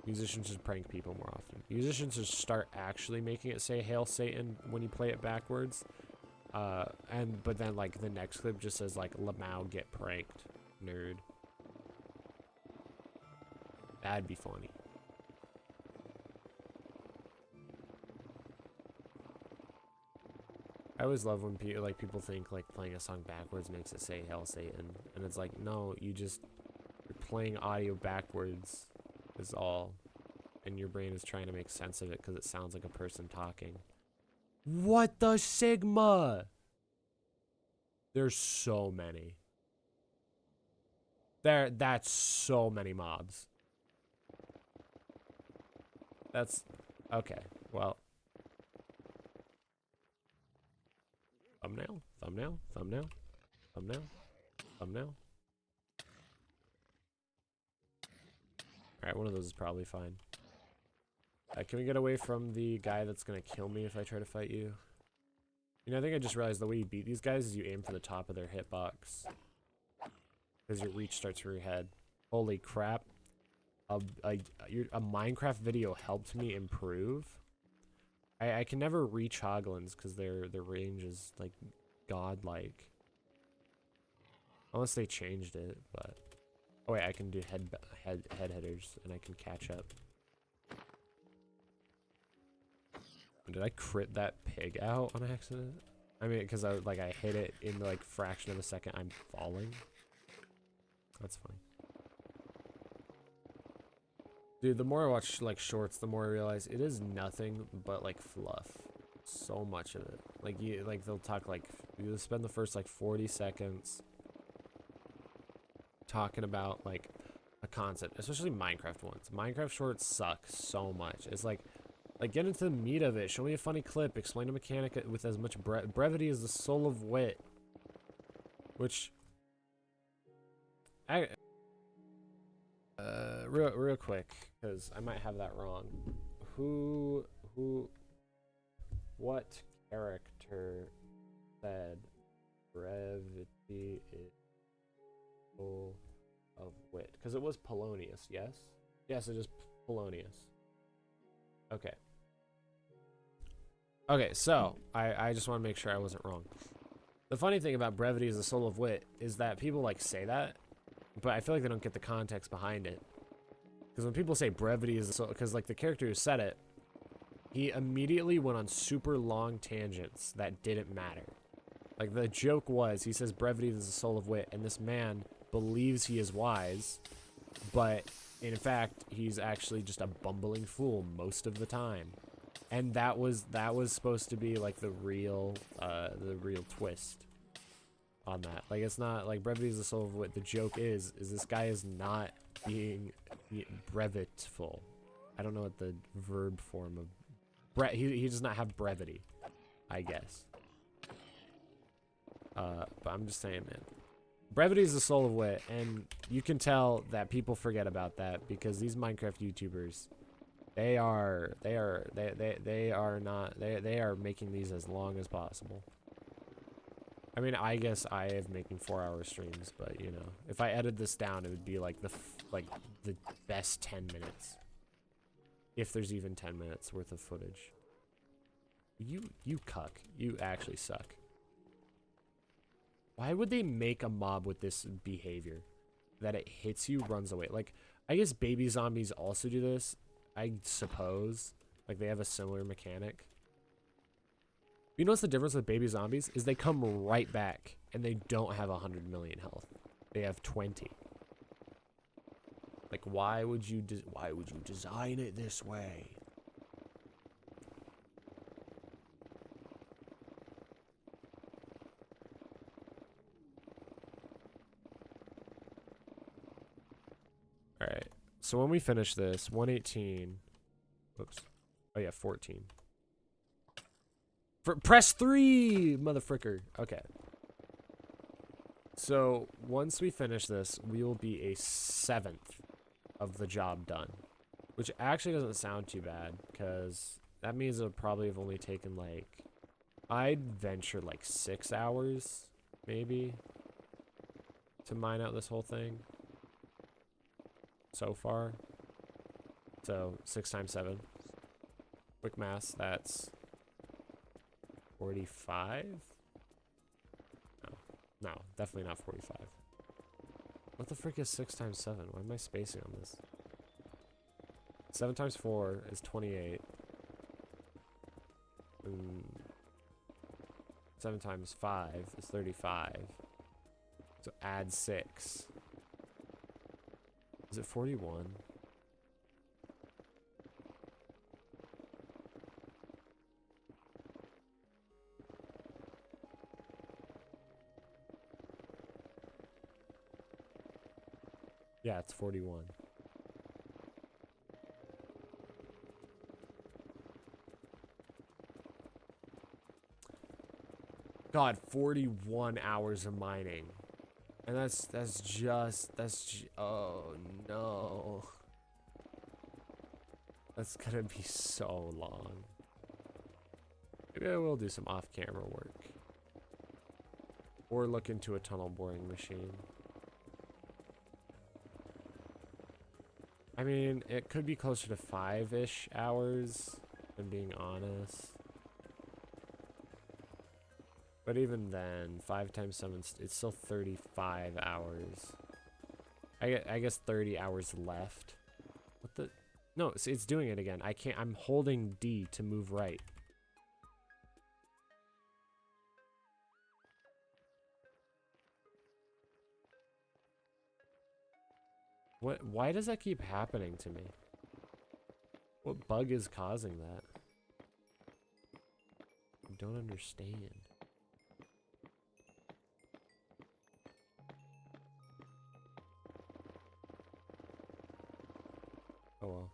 [SPEAKER 1] Musicians should prank people more often. Musicians should start actually making it say Hail Satan when you play it backwards. But then like the next clip just says like Lamau get pranked, nerd. That'd be funny. I always love when people think like playing a song backwards makes it say Hail Satan, and it's like, no, you're playing audio backwards is all, and your brain is trying to make sense of it because it sounds like a person talking. What the Sigma? There's so many. That's so many mobs. That's okay. Well, thumbnail, thumbnail, thumbnail, thumbnail, thumbnail. All right, one of those is probably fine. Can we get away from the guy that's gonna kill me if I try to fight you? You know, I think I just realized the way you beat these guys is you aim for the top of their hitbox. Because your reach starts from your head. Holy crap. A Minecraft video helped me improve. I can never reach Hoglins because their range is, like, godlike. Unless they changed it, but... Oh wait, I can do head headers, and I can catch up. Did I crit that pig out on accident? I mean, because I hit it in the like fraction of a second I'm falling. That's funny. Dude, the more I watch like shorts, the more I realize it is nothing but like fluff. So much of it. Like they'll talk like you'll spend the first like 40 seconds talking about like a concept, especially Minecraft ones. Minecraft shorts suck so much. It's like get into the meat of it. Show me a funny clip. Explain a mechanic with as much brevity as the soul of wit. Which, real quick, because I might have that wrong. What character said brevity is full of wit? Because it was Polonius, yes? Yes, it is Polonius. Okay. Okay, so, I just want to make sure I wasn't wrong. The funny thing about brevity is the soul of wit is that people, like, say that, but I feel like they don't get the context behind it. Because when people say brevity is the soul... Because, like, the character who said it, he immediately went on super long tangents that didn't matter. Like, the joke was, he says brevity is the soul of wit, and this man believes he is wise, but, in fact, he's actually just a bumbling fool most of the time. And that was supposed to be like the real twist on that. Like, it's not like brevity is the soul of wit. The joke is this guy is not being brevitful. I don't know what the verb form of he does not have brevity, I guess. But I'm just saying, man. Brevity is the soul of wit, and you can tell that people forget about that because these Minecraft YouTubers, they are making these as long as possible. I mean, I guess I am making 4-hour streams, but you know, if I edited this down, it would be like the best 10 minutes, if there's even 10 minutes worth of footage. You cuck. You actually suck. Why would they make a mob with this behavior? That it hits you, runs away. Like, I guess baby zombies also do this, I suppose. Like, they have a similar mechanic. You notice the difference with baby zombies is they come right back, and they don't have 100 million health. They have 20. Like, why would you design it this way? Alright, so when we finish this, 118, whoops, oh yeah, 14. Press 3, motherfricker. Okay. So, once we finish this, we will be a 7th of the job done. Which actually doesn't sound too bad, because that means it'll probably have only taken, like, I'd venture, like, 6 hours, maybe, to mine out this whole thing. So far. So 6 times 7. Quick math, that's 45? No, definitely not 45. What the frick is 6 times 7? Why am I spacing on this? 7 times 4 is 28. 7 times 5 is 35. So add 6. Is it 41? Yeah, it's 41. God, 41 hours of mining. And oh no. That's gonna be so long. Maybe I will do some off-camera work. Or look into a tunnel boring machine. I mean, it could be closer to 5-ish hours, if I'm being honest. But even then, 5 times 7, it's still 35 hours. I guess 30 hours left. What the? No, it's doing it again. I can't. I'm holding D to move right. What? Why does that keep happening to me? What bug is causing that? I don't understand. Oh well.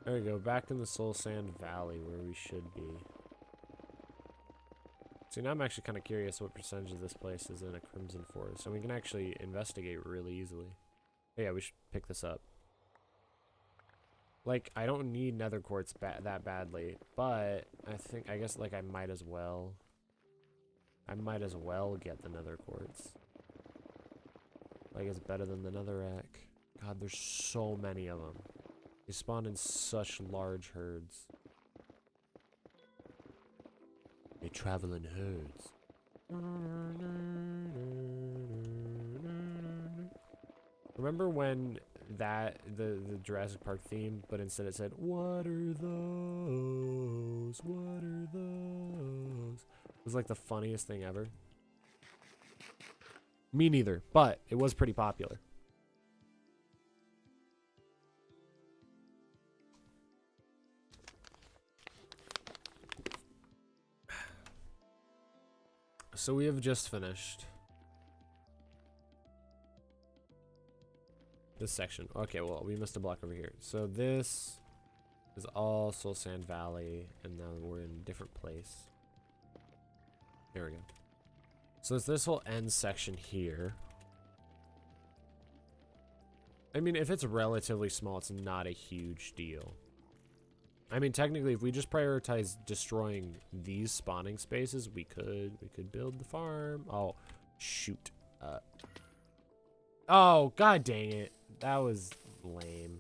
[SPEAKER 1] There we go, back in the Soul Sand Valley where we should be. See, now I'm actually kind of curious what percentage of this place is in a Crimson Forest, and we can actually investigate really easily. Oh yeah, we should pick this up. Like, I don't need nether quartz that badly, but I guess, like, I might as well get the nether quartz. Like, it's better than the netherrack. God, there's so many of them. They spawn in such large herds. They travel in herds. Remember when the Jurassic Park theme, but instead it said, "What are those? What are those?" It was like the funniest thing ever. Me neither, but it was pretty popular. So we have just finished this section. Okay, well, we missed a block over here. So this is all Soul Sand Valley, and now we're in a different place. There we go. So it's this whole end section here. I mean, if it's relatively small, it's not a huge deal. I mean, technically, if we just prioritize destroying these spawning spaces, we could build the farm. Oh, shoot. Oh, god dang it. That was lame.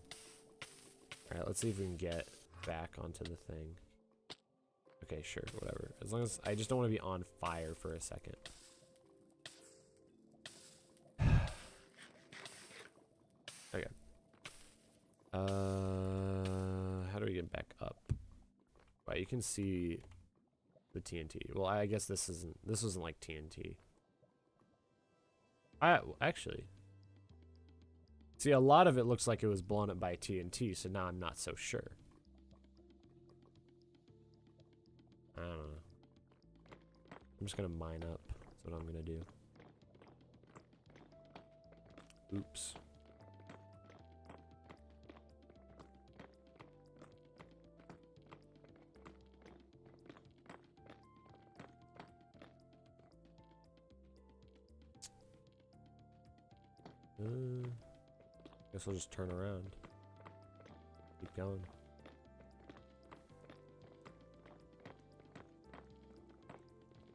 [SPEAKER 1] All right, let's see if we can get back onto the thing. Okay, sure, whatever. As long as I just don't want to be on fire for a second. Okay. How do we get back up? Right, you can see the TNT. Well, I guess this wasn't like TNT. Actually, see, a lot of it looks like it was blown up by TNT, so now I'm not so sure. I don't know. I'm just gonna mine up. That's what I'm gonna do. Oops. Guess I'll just turn around. Keep going.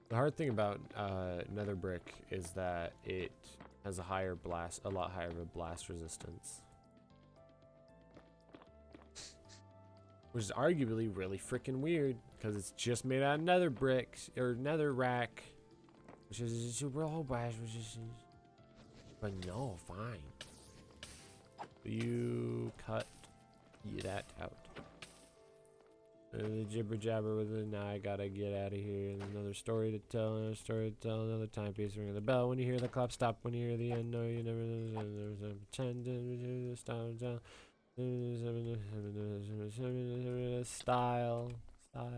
[SPEAKER 1] The hard thing about nether brick is that it has a lot higher of a blast resistance. Which is arguably really freaking weird, because it's just made out of nether bricks, or nether rack. Which is a super low blast resistance. But no, fine. You cut that out. The jibber jabber with it. Now I gotta get out of here. Another story to tell. Another timepiece. Ring of the bell. When you hear the clap, stop. When you hear the end, no, you never. Style. Oh,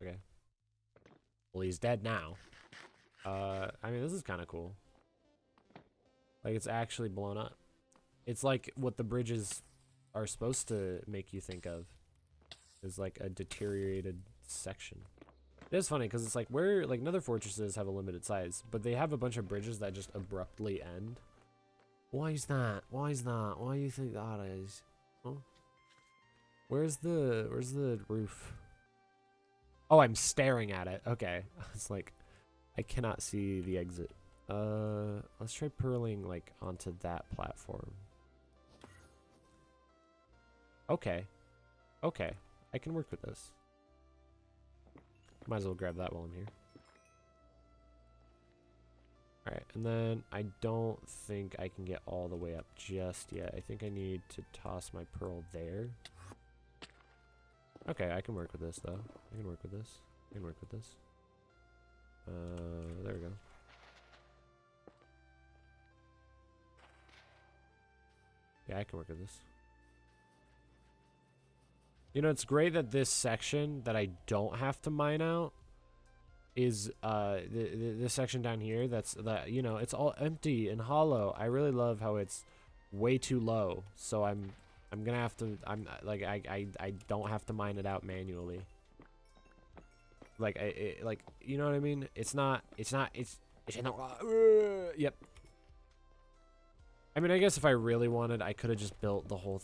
[SPEAKER 1] okay. Well, he's dead now. I mean, this is kind of cool. Like, it's actually blown up. It's like what the bridges are supposed to make you think of. Is like a deteriorated section. It is funny because it's like nether fortresses have a limited size, but they have a bunch of bridges that just abruptly end. Why is that? Why is that? Why do you think that is? Oh. Where's the roof? Oh, I'm staring at it. Okay. It's like I cannot see the exit. Let's try purling like onto that platform. Okay. Okay. I can work with this. Might as well grab that while I'm here. Alright, and then I don't think I can get all the way up just yet. I think I need to toss my pearl there. Okay, I can work with this though. I can work with this. I can work with this. There we go. Yeah, I can work with this. You know, it's great that this section that I don't have to mine out is this section down here. You know, it's all empty and hollow. I really love how it's way too low. So I'm gonna have to. I don't have to mine it out manually. Like like you know what I mean? It's not. Yep. I mean, I guess if I really wanted, I could have just built the whole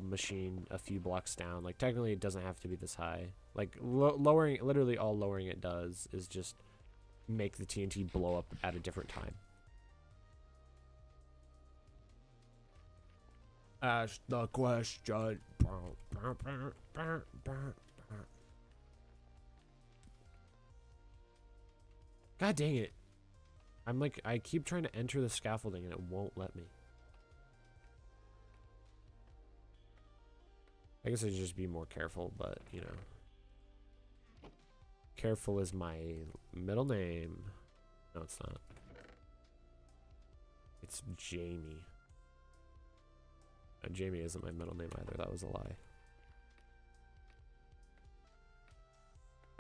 [SPEAKER 1] machine a few blocks down. Like, technically, it doesn't have to be this high. Like, literally all lowering it does is just make the TNT blow up at a different time. Ask the question. God dang it. I'm like, I keep trying to enter the scaffolding and it won't let me. I guess I should just be more careful, but, you know. Careful is my middle name. No, it's not. It's Jamie. Jamie isn't my middle name either. That was a lie.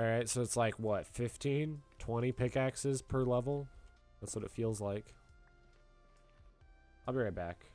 [SPEAKER 1] Alright, so it's like, what, 15? 20 pickaxes per level? That's what it feels like. I'll be right back.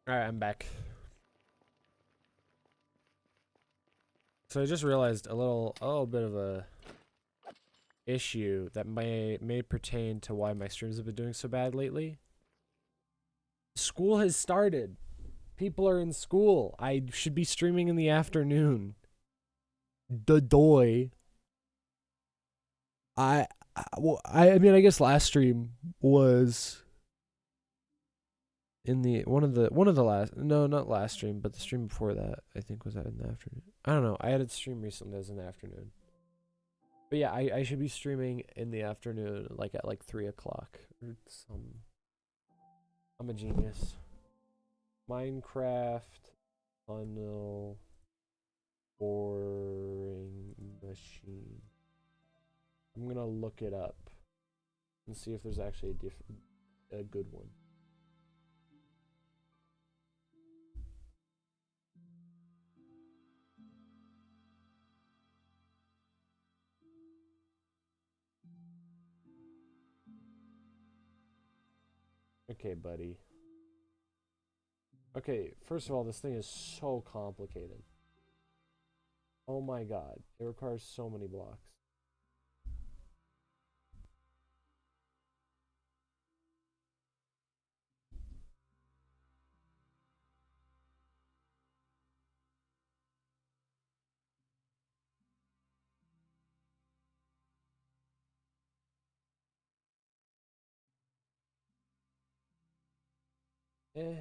[SPEAKER 1] Alright, I'm back. So I just realized a little bit of a issue that may pertain to why my streams have been doing so bad lately. School has started. People are in school. I should be streaming in the afternoon. The doy. I mean, I guess last stream was in the one of the last, no, not last stream, but the stream before that I think was that in the afternoon. I don't know. I had a stream recently that was in the afternoon. But yeah, I should be streaming in the afternoon, like at like 3 o'clock or some. I'm a genius. Minecraft tunnel boring machine. I'm gonna look it up and see if there's actually a good one. Okay, buddy. Okay, first of all, this thing is so complicated. Oh my god, it requires so many blocks. Eh.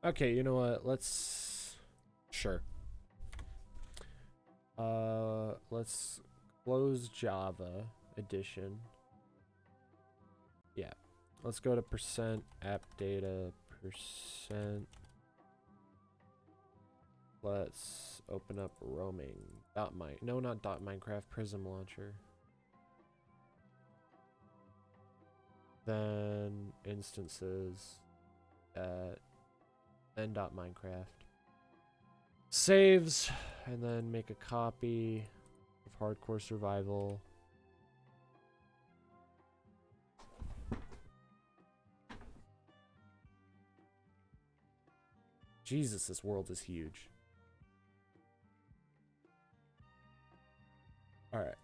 [SPEAKER 1] Okay, you know what? Sure. Let's close Java edition. Yeah. Let's go to percent app data percent. Let's open up roaming. No, not Minecraft Prism launcher. Then instances at then .minecraft. Saves, and then make a copy of Hardcore Survival. Jesus, this world is huge. Alright.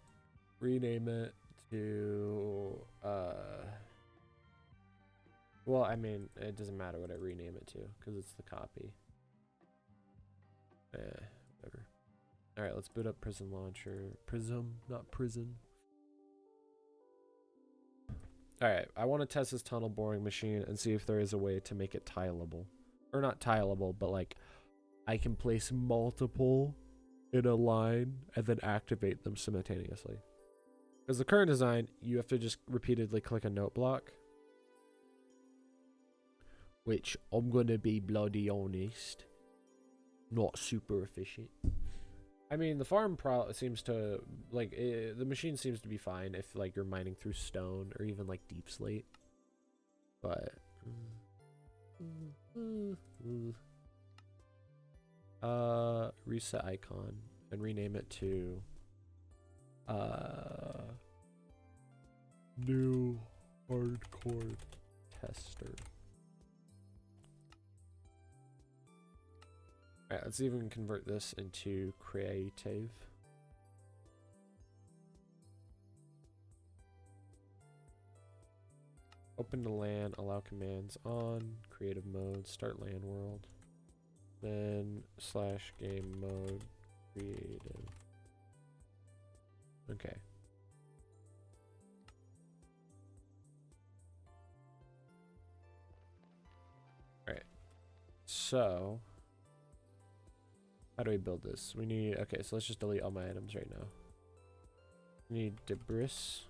[SPEAKER 1] Rename it to, well, I mean, it doesn't matter what I rename it to, because it's the copy. Whatever. Alright, let's boot up Prism Launcher. Prism, not Prison. Alright, I want to test this tunnel boring machine and see if there is a way to make it tileable. Or not tileable, but like, I can place multiple in a line and then activate them simultaneously. Because the current design, you have to just repeatedly click a note block. Which, I'm gonna be bloody honest, not super efficient. I mean, the farm seems to, like, the machine seems to be fine if, like, you're mining through stone or even, like, deep slate. But... reset icon and rename it to new hardcore tester. Alright, let's even convert this into creative. Open the LAN, allow commands on, creative mode, start LAN world. Then / game mode, creative. Okay. Alright. So, how do we build this? We need, okay, so let's just delete all my items right now. We need debris.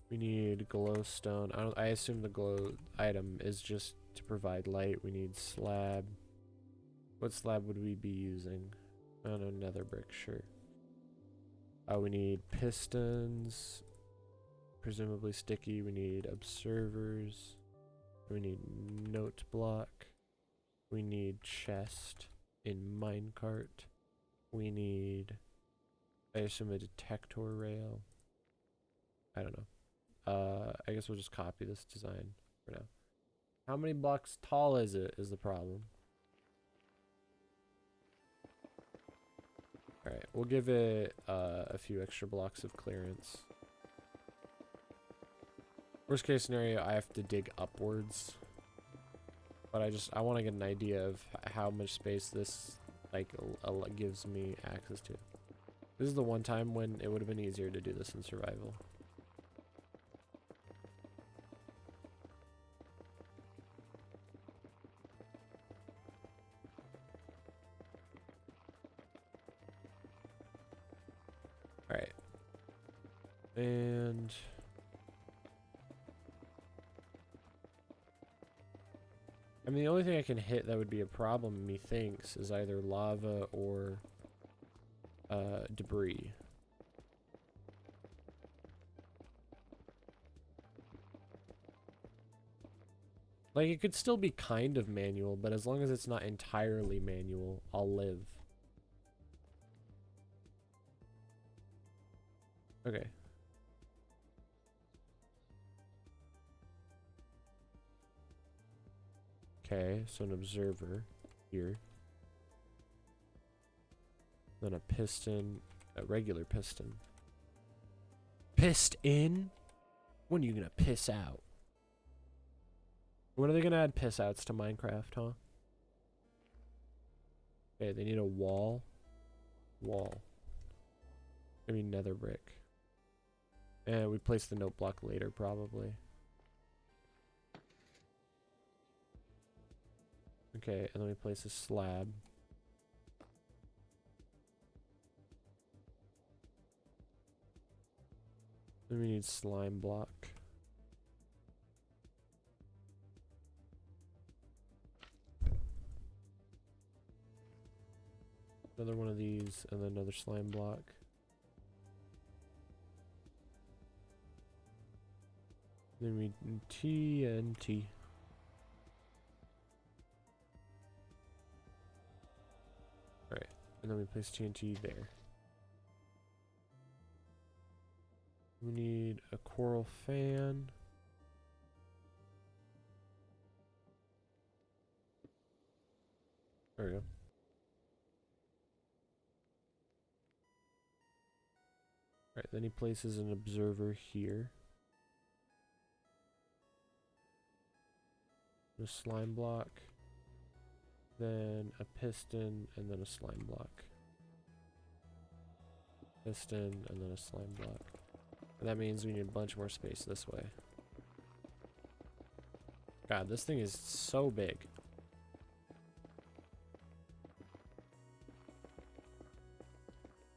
[SPEAKER 1] We need glowstone. I assume the glow item is just to provide light. We need slab. What slab would we be using? I don't know, nether brick, sure. We need pistons, presumably sticky. We need observers. We need note block. We need chest in minecart. We need I assume a detector rail. I don't know. I guess we'll just copy this design for now. How many blocks tall is it is the problem. Alright, we'll give it a few extra blocks of clearance. Worst case scenario, I have to dig upwards. But I want to get an idea of how much space this like gives me access to. This is the one time when it would have been easier to do this in survival. Alright. And I mean, the only thing I can hit that would be a problem, methinks, is either lava or debris. Like, it could still be kind of manual, but as long as it's not entirely manual, I'll live. Okay. Okay, so an observer here. Then a piston, a regular piston. Pissed in? When are you gonna piss out? When are they gonna add piss outs to Minecraft, huh? Okay, they need a wall. Wall. I mean nether brick. And we place the note block later, probably. Okay, and then we place a slab. Then we need slime block. Another one of these, and then another slime block. Then we need TNT. Alright, and then we place TNT there. We need a coral fan. There we go. Alright, then he places an observer here. A slime block. Then a piston, and then a slime block. Piston, and then a slime block. And that means we need a bunch more space this way. God, this thing is so big.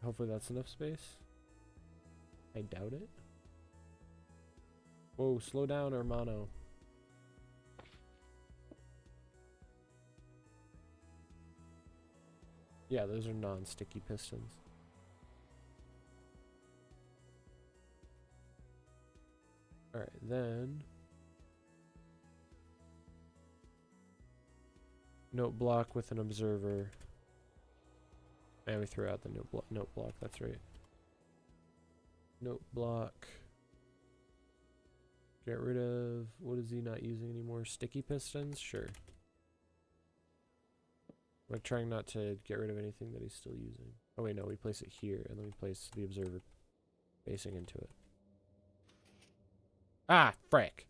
[SPEAKER 1] Hopefully that's enough space. I doubt it. Whoa, slow down, hermano. Yeah, those are non-sticky pistons. Alright, then note block with an observer. And we threw out the note block, that's right. Note block. Get rid of, what is he not using anymore? Sticky pistons? Sure. We're trying not to get rid of anything that he's still using. Oh wait, no, we place it here, and then we place the observer facing into it. Ah, frick!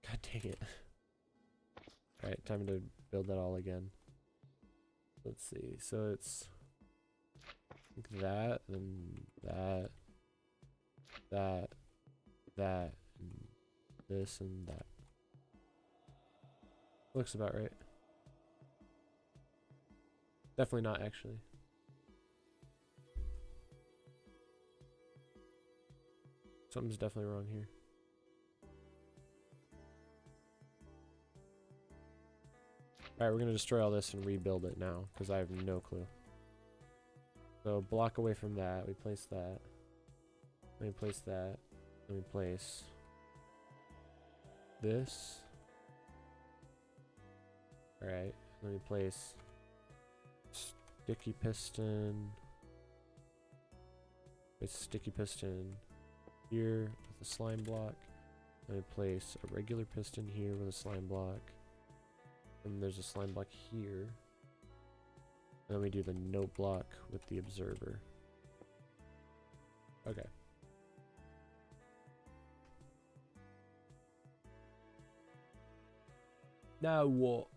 [SPEAKER 1] God dang it. Alright, time to build that all again. Let's see, so it's that, then that, and this, and that. Looks about right. Definitely not, actually. Something's definitely wrong here. Alright, we're gonna destroy all this and rebuild it now, because I have no clue. So, block away from that, we place that. Then we place that. Then we place this. Alright, let me place sticky piston. Place sticky piston here with a slime block. Let me place a regular piston here with a slime block. And there's a slime block here. And then we do the note block with the observer. Okay. Now what?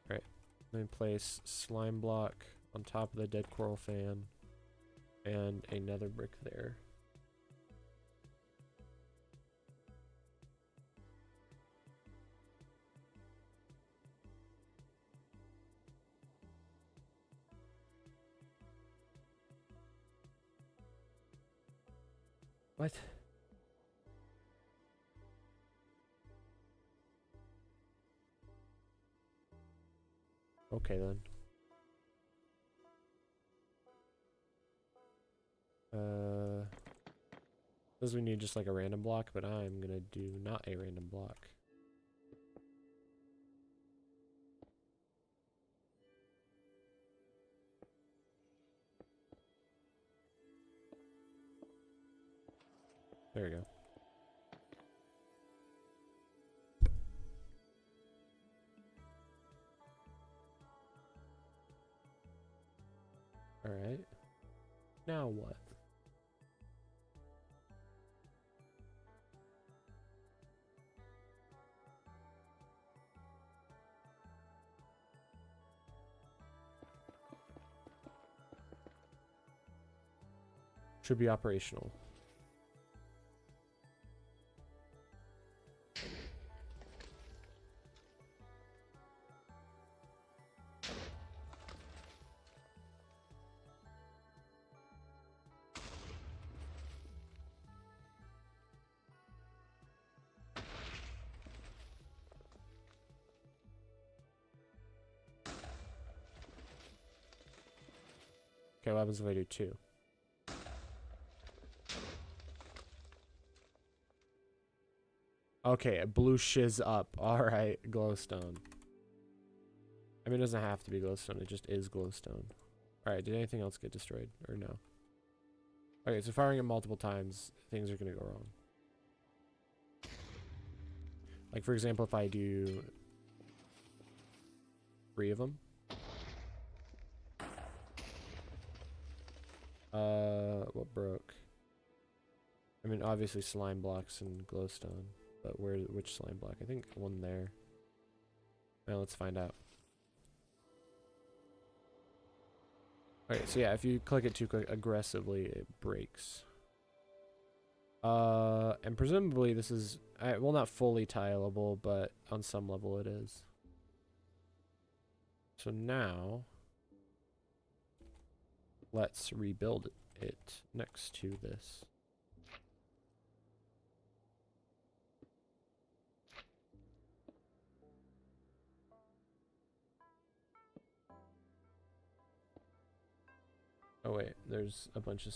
[SPEAKER 1] Alright. Let me place slime block on top of the dead coral fan. And another brick there. What? Okay then. Says we need just like a random block, but I'm gonna do not a random block. There we go. Alright. Now what? Should be operational. Okay, what happens if I do 2? Okay, it blew shiz up. Alright, glowstone. I mean, it doesn't have to be glowstone, it just is glowstone. Alright, did anything else get destroyed? Or no? Okay, so firing it multiple times, things are gonna go wrong. Like, for example, if I do 3 of them. What broke? I mean, obviously slime blocks and glowstone. But which slime block? I think one there. Well, let's find out. Okay, so yeah, if you click it too quick aggressively, it breaks. And presumably this is, well, not fully tileable, but on some level it is. So now, let's rebuild it next to this. Oh wait, there's a bunch of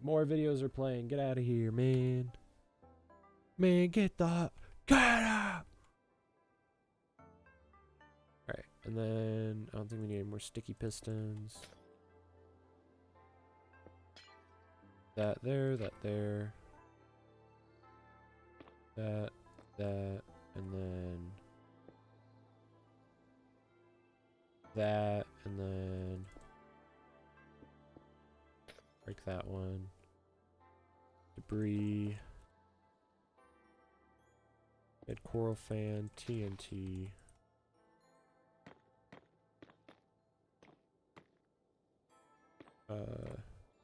[SPEAKER 1] more videos are playing. Get out of here, man. Man, get out. Alright, and then I don't think we need any more sticky pistons. That there, that there. That, and then that, and then break that one. Debris. Dead coral fan, TNT.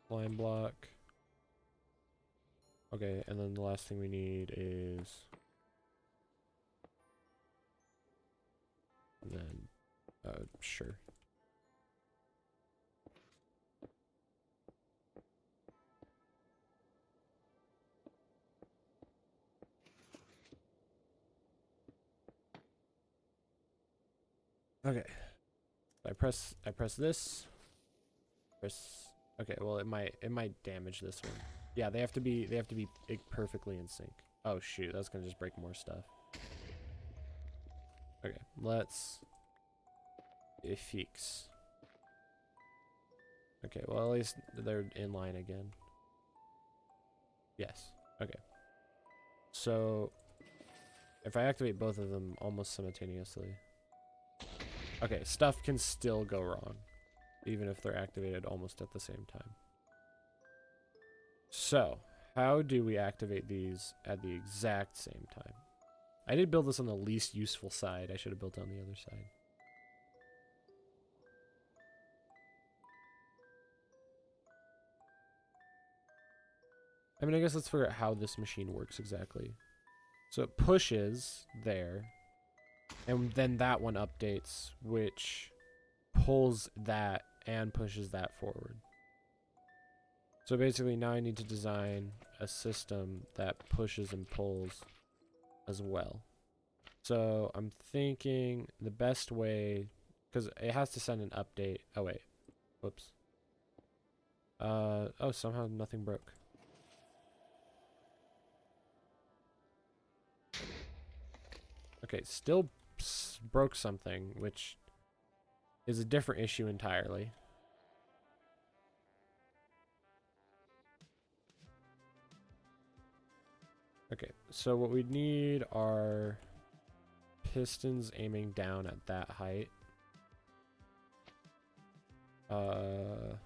[SPEAKER 1] Slime block. Okay, and then the last thing we need is, and then, sure. Okay. I press this. Okay, well it might damage this one. Yeah, they have to be perfectly in sync. Oh shoot, that's gonna just break more stuff. Okay, let's fix. Okay, well at least they're in line again. Yes. Okay. So if I activate both of them almost simultaneously. Okay, stuff can still go wrong, even if they're activated almost at the same time. So, how do we activate these at the exact same time? I did build this on the least useful side. I should have built it on the other side. I mean, I guess let's figure out how this machine works exactly. So it pushes there, and then that one updates, which pulls that and pushes that forward. So basically now I need to design a system that pushes and pulls as well. So I'm thinking the best way, because it has to send an update. Oh wait, whoops. Oh, somehow nothing broke. Okay, still broke something, which is a different issue entirely. Okay, so what we need are pistons aiming down at that height. And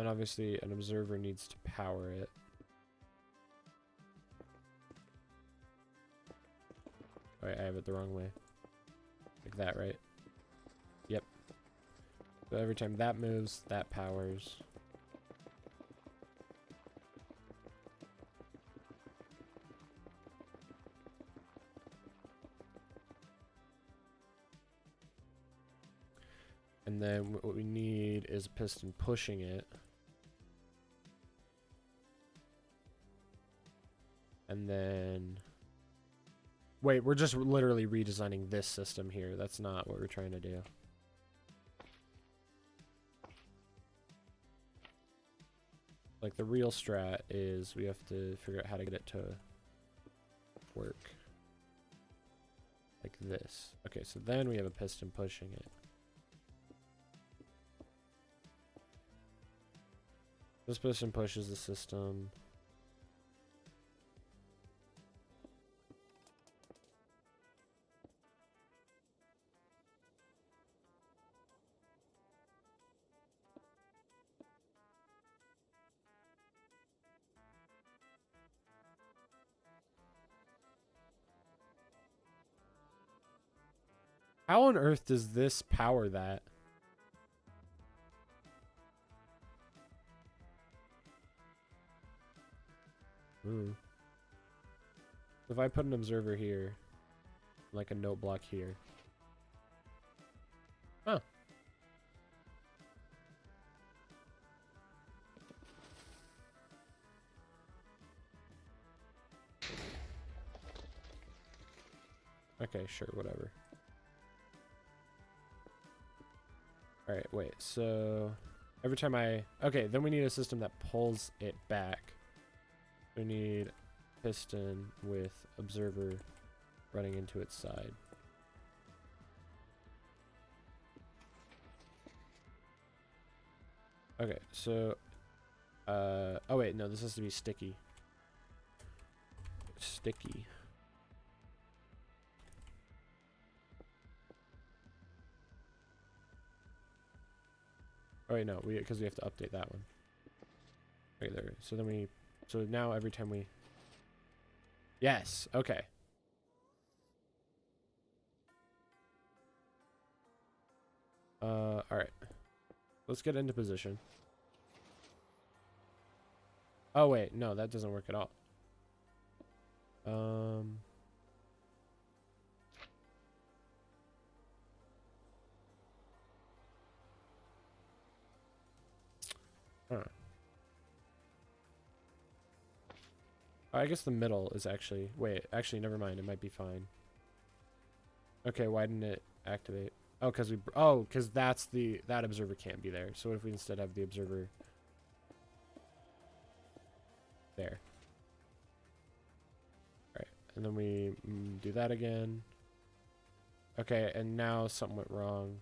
[SPEAKER 1] obviously an observer needs to power it. Alright, I have it the wrong way. Like that, right? Yep. So every time that moves, that powers. And then what we need is a piston pushing it. And then... Wait, we're just literally redesigning this system here. That's not what we're trying to do. Like, the real strat is we have to figure out how to get it to work. Like this. Okay, so then we have a piston pushing it. This piston pushes the system. How on earth does this power that? If I put an observer here, like a note block here. Huh. Okay, sure, whatever. Alright, wait, so... Every time I... Okay, then we need a system that pulls it back. We need piston with observer running into its side. Okay, so... oh wait, no, this has to be sticky. Sticky. Oh wait, no, because we have to update that one. Right there. So then we... So now every time we... Yes, okay. Alright. Let's get into position. Oh wait, no, that doesn't work at all. Huh. I guess the middle is actually... Wait, actually, never mind. It might be fine. Okay, why didn't it activate? Oh, because that observer can't be there. So what if we instead have the observer there? Right, and then we do that again. Okay, and now something went wrong.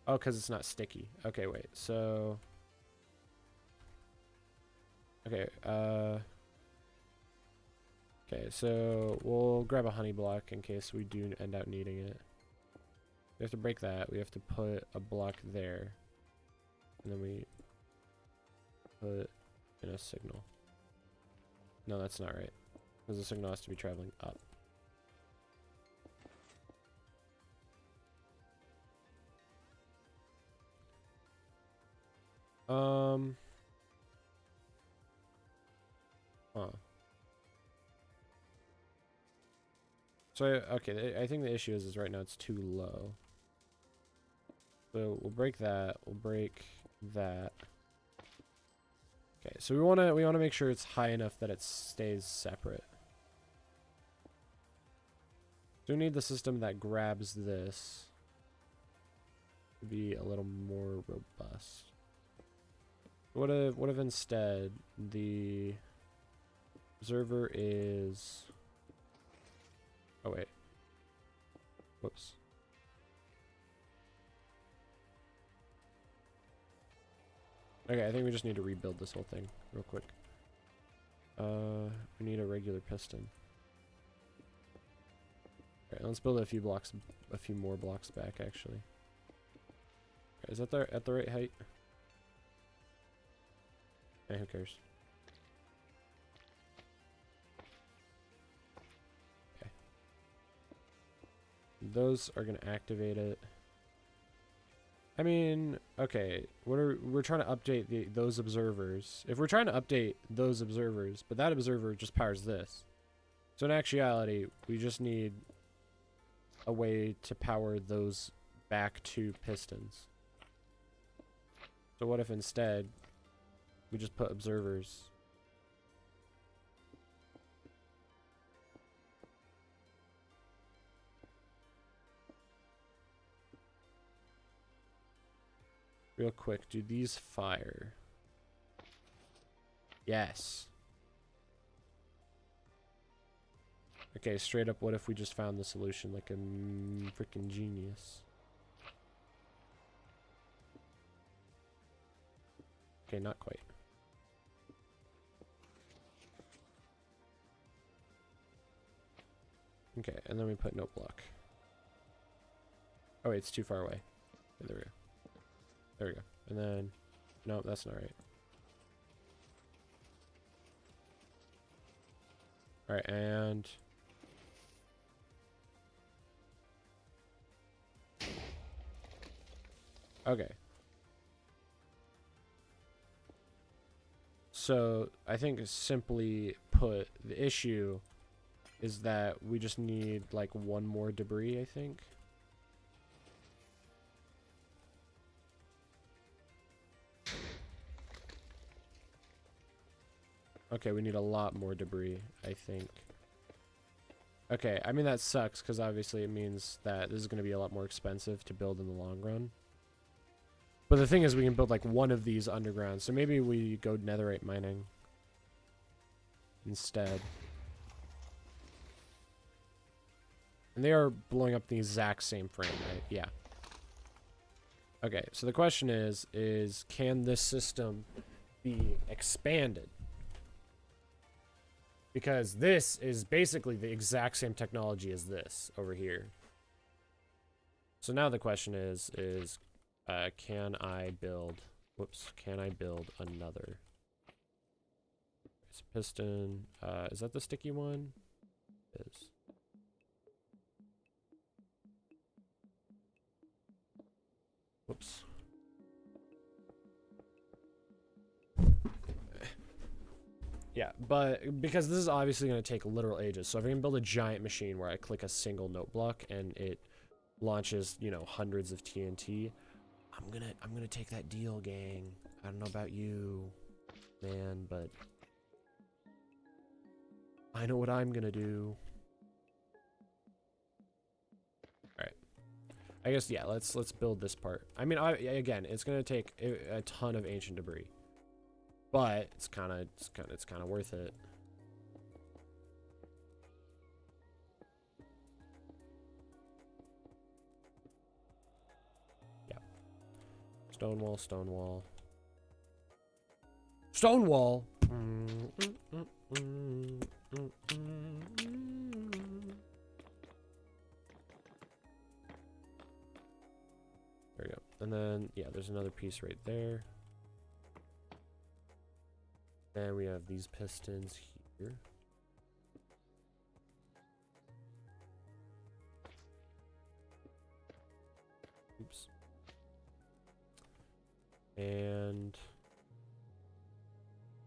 [SPEAKER 1] Oh, because it's not sticky. Okay, wait. So, okay. Okay, so we'll grab a honey block in case we do end up needing it. We have to break that. We have to put a block there, and then we put in a signal. No, that's not right, because the signal has to be traveling up. Huh. So, okay, I think the issue is right now it's too low. So we'll break that. We'll break that. Okay, so we wanna make sure it's high enough that it stays separate. So we need the system that grabs this to be a little more robust. What if instead the observer is... Oh wait. Whoops. Okay, I think we just need to rebuild this whole thing real quick. We need a regular piston. Okay, let's build a few more blocks back actually. Okay, is that at the right height? Eh, who cares? Okay. Those are gonna activate it. I mean, okay, we're trying to update those observers. If we're trying to update those observers, but that observer just powers this. So in actuality, we just need a way to power those back to pistons. So what if instead we just put observers? Real quick, do these fire? Yes. Okay, straight up, what if we just found the solution like a freaking genius? Okay, not quite. Okay, and then we put note block. Oh wait, it's too far away. Okay, there we go. There we go. And then, no, that's not right. Alright, and... Okay. So, I think simply put, the issue is that we just need, like, one more debris, I think. Okay, we need a lot more debris, I think. Okay, I mean, that sucks, because obviously it means that this is going to be a lot more expensive to build in the long run. But the thing is, we can build, like, one of these underground, so maybe we go netherite mining instead. And they are blowing up the exact same frame, right? Yeah. Okay, so the question is can this system be expanded? Because this is basically the exact same technology as this over here. So now the question is can I build another? It's a piston. Is that the sticky one? It is. Whoops. Yeah, but because this is obviously going to take literal ages, so if I can build a giant machine where I click a single note block and it launches, you know, hundreds of TNT, I'm gonna take that deal, gang. I don't know about you, man, but I know what I'm gonna do. Alright. I guess, yeah, let's build this part. I mean, again, it's gonna take a ton of ancient debris. But it's kind of worth it. Yeah. Stone wall, stone wall. Stone wall. There we go. And then, yeah, there's another piece right there. And we have these pistons here. Oops. And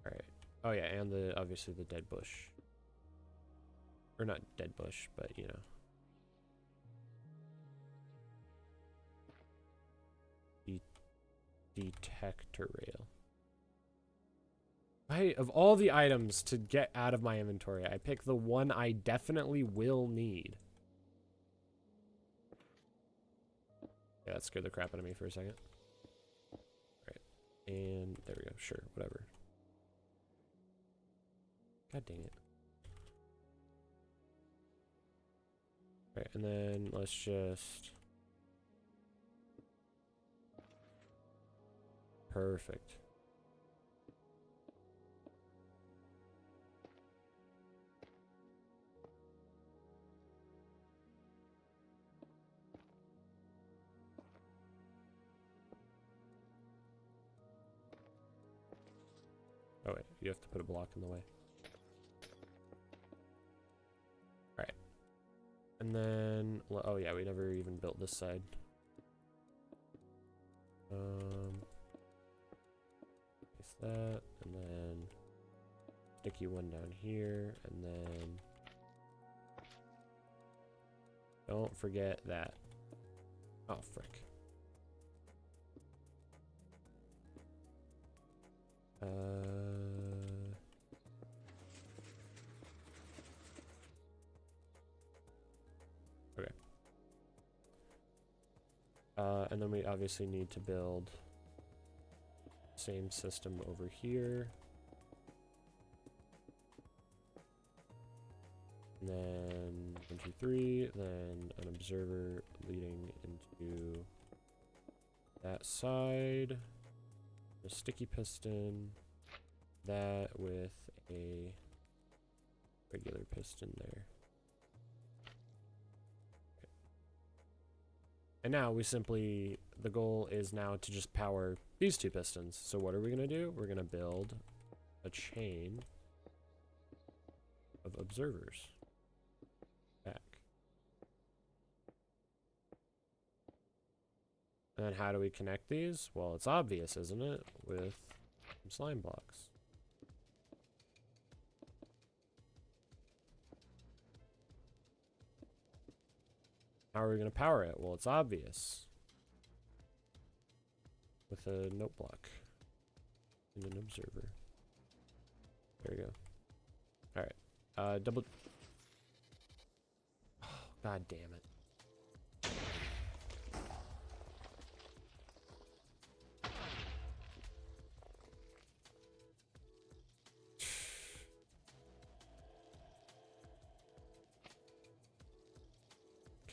[SPEAKER 1] all right. Oh yeah, and obviously the dead bush. Or not dead bush, but you know. Detector rail. Of all the items to get out of my inventory, I pick the one I definitely will need. Yeah, that scared the crap out of me for a second. Alright. And there we go. Sure, whatever. God dang it. Alright, and then let's just... Perfect. Oh wait, you have to put a block in the way. Alright. And then, oh yeah, we never even built this side. Place that, and then sticky one down here, and then don't forget that. Oh, frick. Okay. And then we obviously need to build same system over here. And then 1, 2, 3, then an observer leading into that side. A sticky piston. That with a regular piston there. Okay. And now we simply, the goal is now to just power these two pistons. So what are we going to do? We're going to build a chain of observers. Back. And then how do we connect these? Well, it's obvious, isn't it? With some slime blocks. How are we going to power it? Well, it's obvious. With a note block and an observer. There we go. Alright. Double... Oh, God damn it.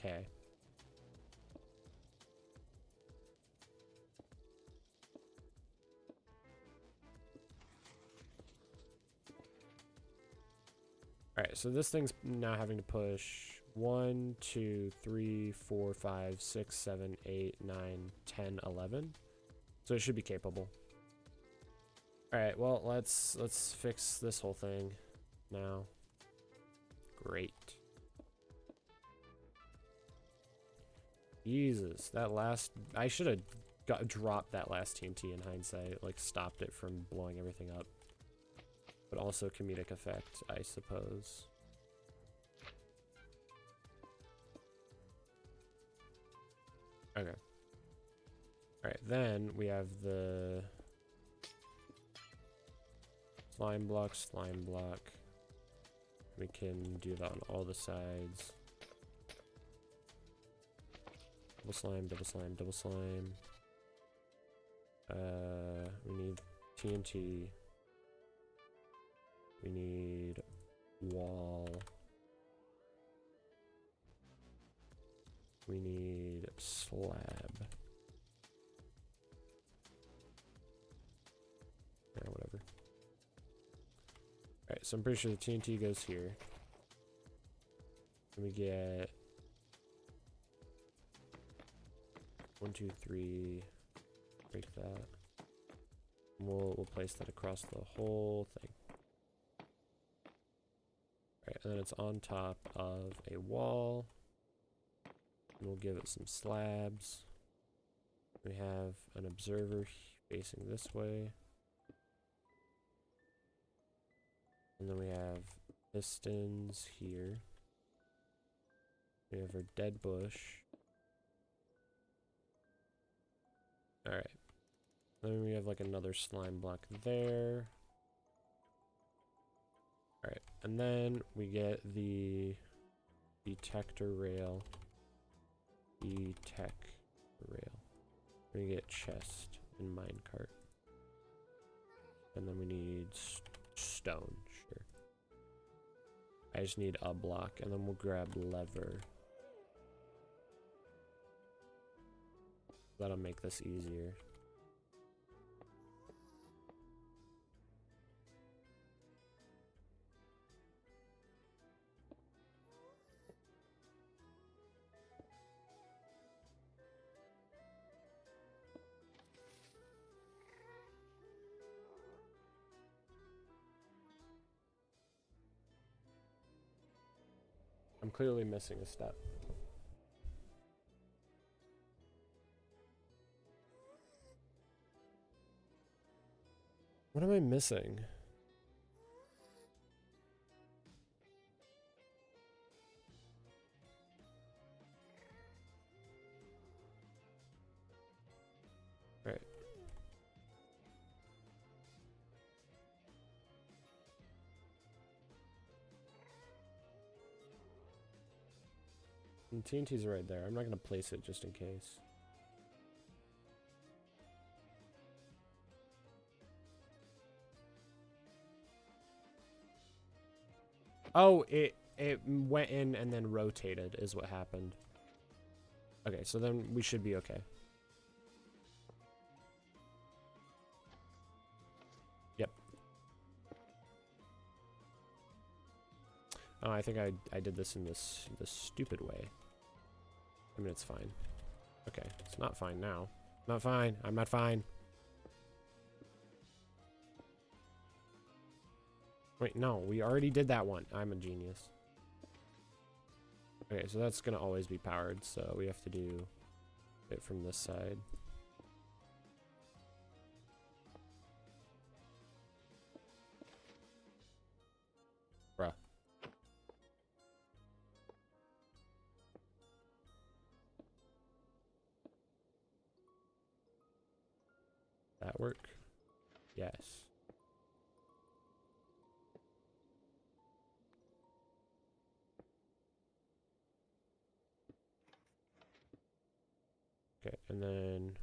[SPEAKER 1] Okay. Alright, so this thing's now having to push 1, 2, 3, 4, 5, 6, 7, 8, 9, 10, 11. So it should be capable. Alright, well, let's fix this whole thing now. Great. Jesus, that last... I should have dropped that last TNT in hindsight. Like, stopped it from blowing everything up. But also comedic effect, I suppose. Okay. Alright, then we have the... slime block, We can do that on all the sides. Double slime, double slime, double slime. We need TNT. We need wall. We need slab. Yeah, whatever. Alright, so I'm pretty sure the TNT goes here. And we get 1, 2, 3. Break that. And we'll place that across the whole thing. Alright, and then it's on top of a wall. And we'll give it some slabs. We have an observer facing this way. And then we have pistons here. We have our dead bush. Alright. Then we have like another slime block there. Alright, and then we get the detector rail. Detect rail. We get chest and minecart. And then we need stone, sure. I just need a block, and then we'll grab lever. That'll make this easier. I'm clearly missing a step. What am I missing? Right. And TNT's right there. I'm not gonna place it just in case. Oh, it went in and then rotated is what happened. Okay, so then we should be okay. Yep. Oh, I think I did this in this stupid way. I mean, it's fine. Okay, it's not fine now. Not fine. I'm not fine. Wait, no, we already did that one. I'm a genius. Okay, so that's gonna always be powered, so we have to do it from this side. Bruh. That work? Yes. Okay, and then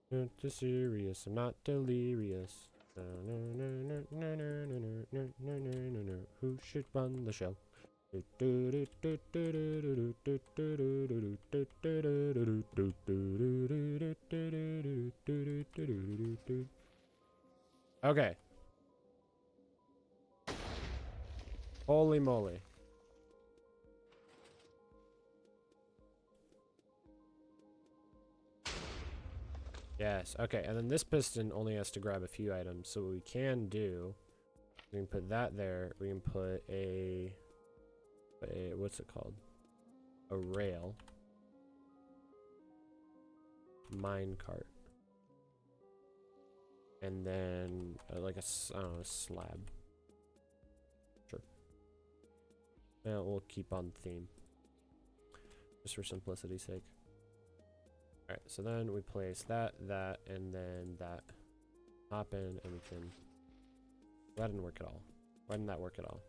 [SPEAKER 1] not too serious, I'm not delirious. Who should run the show? Okay. Holy moly. Yes, okay, and then this piston only has to grab a few items, so what we can do, we can put that there, we can put a what's it called? A rail. Minecart. And then, like I don't know, a slab. Sure. Yeah, we'll keep on theme. Just for simplicity's sake. Alright, so then we place that, and then that. Hop in, and we can... That didn't work at all. Why didn't that work at all?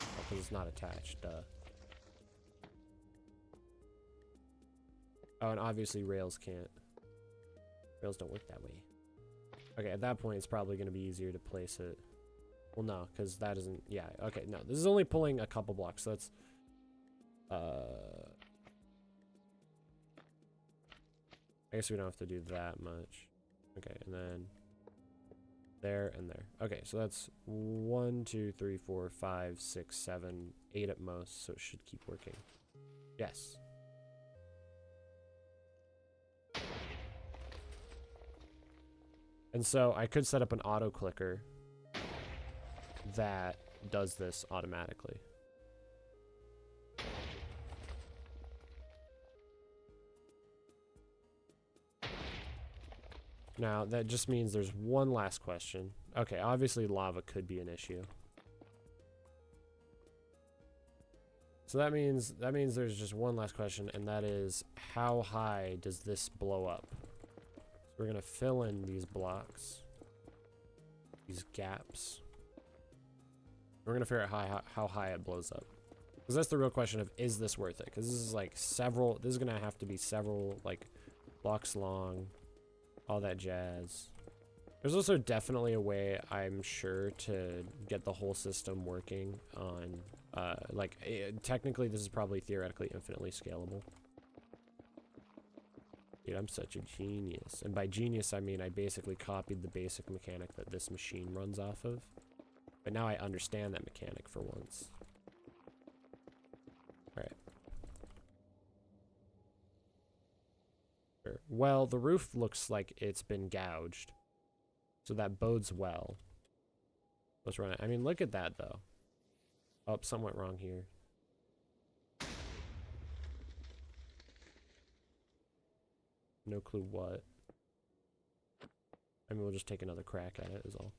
[SPEAKER 1] Oh, because it's not attached, duh. Oh, and obviously rails can't. Rails don't work that way. Okay, at that point, it's probably going to be easier to place it. Well, no, because that isn't... Yeah, okay, no. This is only pulling a couple blocks, so that's... I guess we don't have to do that much. Okay, and then... There and there. Okay, so that's 1, 2, 3, 4, 5, 6, 7, 8 at most, so it should keep working. Yes. And so I could set up an auto clicker that does this automatically. Now, that just means there's one last question. Okay, obviously lava could be an issue. So that means there's just one last question, and that is, how high does this blow up? So we're gonna fill in these blocks, these gaps. We're gonna figure out how high it blows up. Because that's the real question of, is this worth it? Because this is like this is gonna have to be several, like, blocks long. All that jazz. There's also definitely a way, I'm sure, to get the whole system working on, technically this is probably theoretically infinitely scalable. Dude, I'm such a genius. And by genius, I mean I basically copied the basic mechanic that this machine runs off of. But now I understand that mechanic for once. Alright. Well, the roof looks like it's been gouged. So that bodes well. Let's run it. I mean, look at that, though. Oh, something went wrong here. No clue what. I mean, we'll just take another crack at it, is all.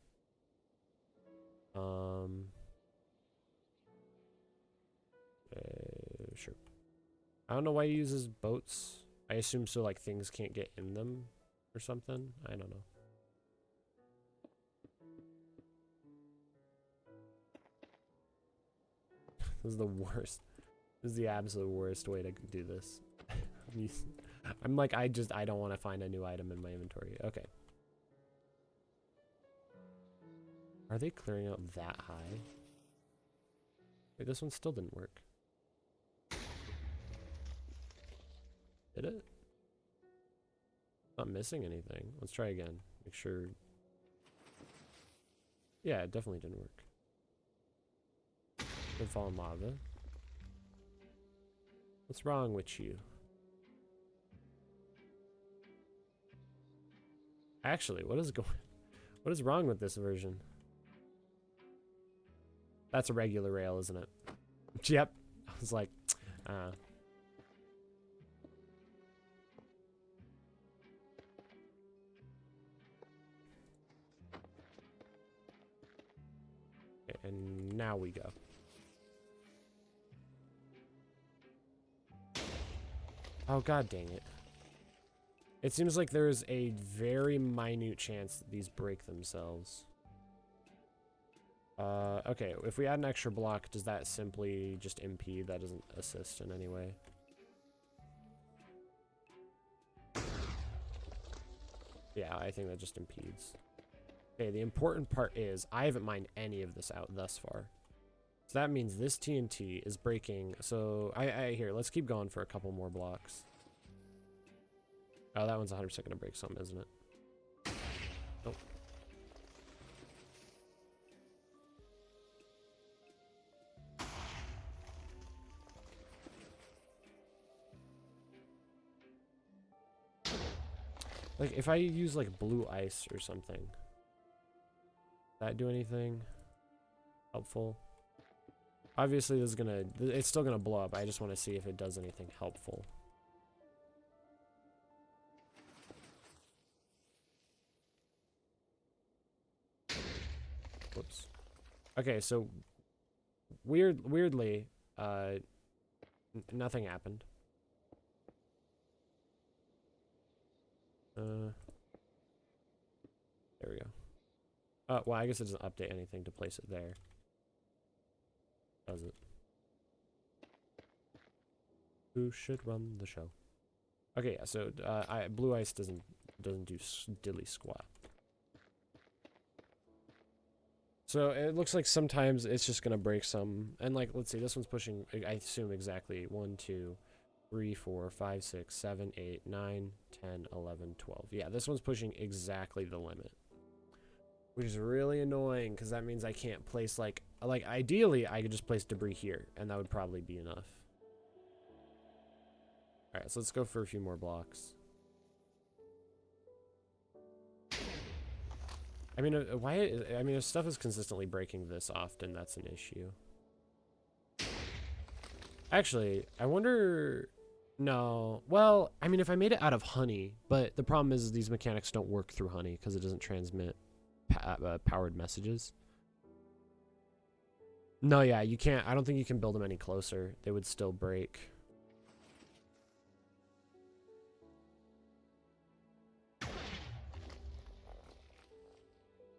[SPEAKER 1] Sure. I don't know why he uses boats. I assume so, like, things can't get in them or something. I don't know. This is the worst. This is the absolute worst way to do this. I'm like, I don't want to find a new item in my inventory. Okay. Are they clearing out that high? Wait, this one still didn't work. Did it? Not missing anything. Let's try again. Make sure. Yeah, it definitely didn't work. Did fall in lava. What's wrong with you? Actually, what is wrong with this version? That's a regular rail, isn't it? Yep. I was like, and now we go. Oh, god dang it. It seems like there's a very minute chance that these break themselves. Okay, if we add an extra block, does that simply just impede? That doesn't assist in any way. Yeah, I think that just impedes. Okay, the important part is I haven't mined any of this out thus far. So that means this TNT is breaking. So here, let's keep going for a couple more blocks. Oh, that one's 100% gonna break some, isn't it? Nope. Like, if I use, like, blue ice or something, that do anything helpful? Obviously, this is gonna, it's still gonna blow up. I just want to see if it does anything helpful. Whoops. Okay, so weirdly, nothing happened. There we go. Well, I guess it doesn't update anything to place it there. Does it? Who should run the show? Okay, yeah, so blue ice doesn't do dilly squat. So it looks like sometimes it's just gonna break some, and like let's see, this one's pushing, I assume exactly 1, 2, 3, 4, 5, 6, 7, 8, 9, 10, 11, 12. Yeah, this one's pushing exactly the limit, which is really annoying because that means I can't place like ideally I could just place debris here, and that would probably be enough. All right, so let's go for a few more blocks. I mean, if stuff is consistently breaking this often, that's an issue. Actually, I wonder... No. Well, I mean, if I made it out of honey, but the problem is these mechanics don't work through honey because it doesn't transmit powered messages. No, yeah, you can't. I don't think you can build them any closer. They would still break.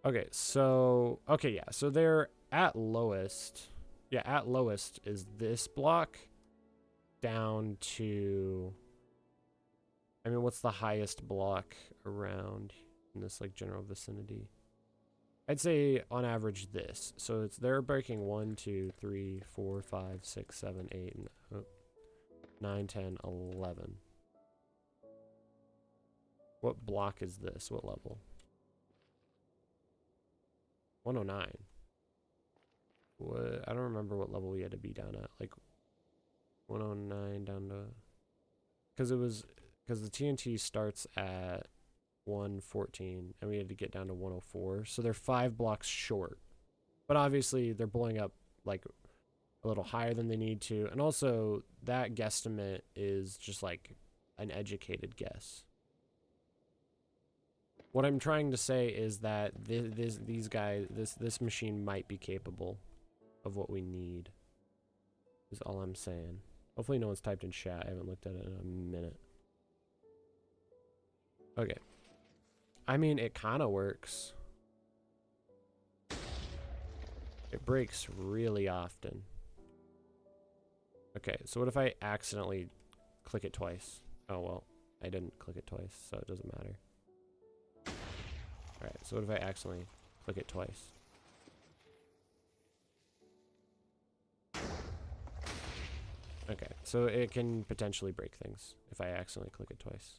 [SPEAKER 1] Okay, so... Okay, yeah, so they're at lowest. Yeah, at lowest is this block down to... I mean, what's the highest block around in this, like, general vicinity? I'd say, on average, this. So they're breaking 1, 2, 3, 4, 5, 6, 7, 8, 9, 10, 11. What block is this? What level? 109. What? I don't remember what level we had to be down at. Like 109 down to... Because the TNT starts at 114 and we had to get down to 104. So they're 5 blocks short. But obviously they're blowing up like a little higher than they need to. And also that guesstimate is just like an educated guess. What I'm trying to say is that this machine might be capable of what we need. Is all I'm saying. Hopefully no one's typed in chat. I haven't looked at it in a minute. Okay. I mean, it kind of works. It breaks really often. Okay, so what if I accidentally click it twice? Oh, well, I didn't click it twice, so it doesn't matter. Alright, so what if I accidentally click it twice? Okay, so it can potentially break things if I accidentally click it twice,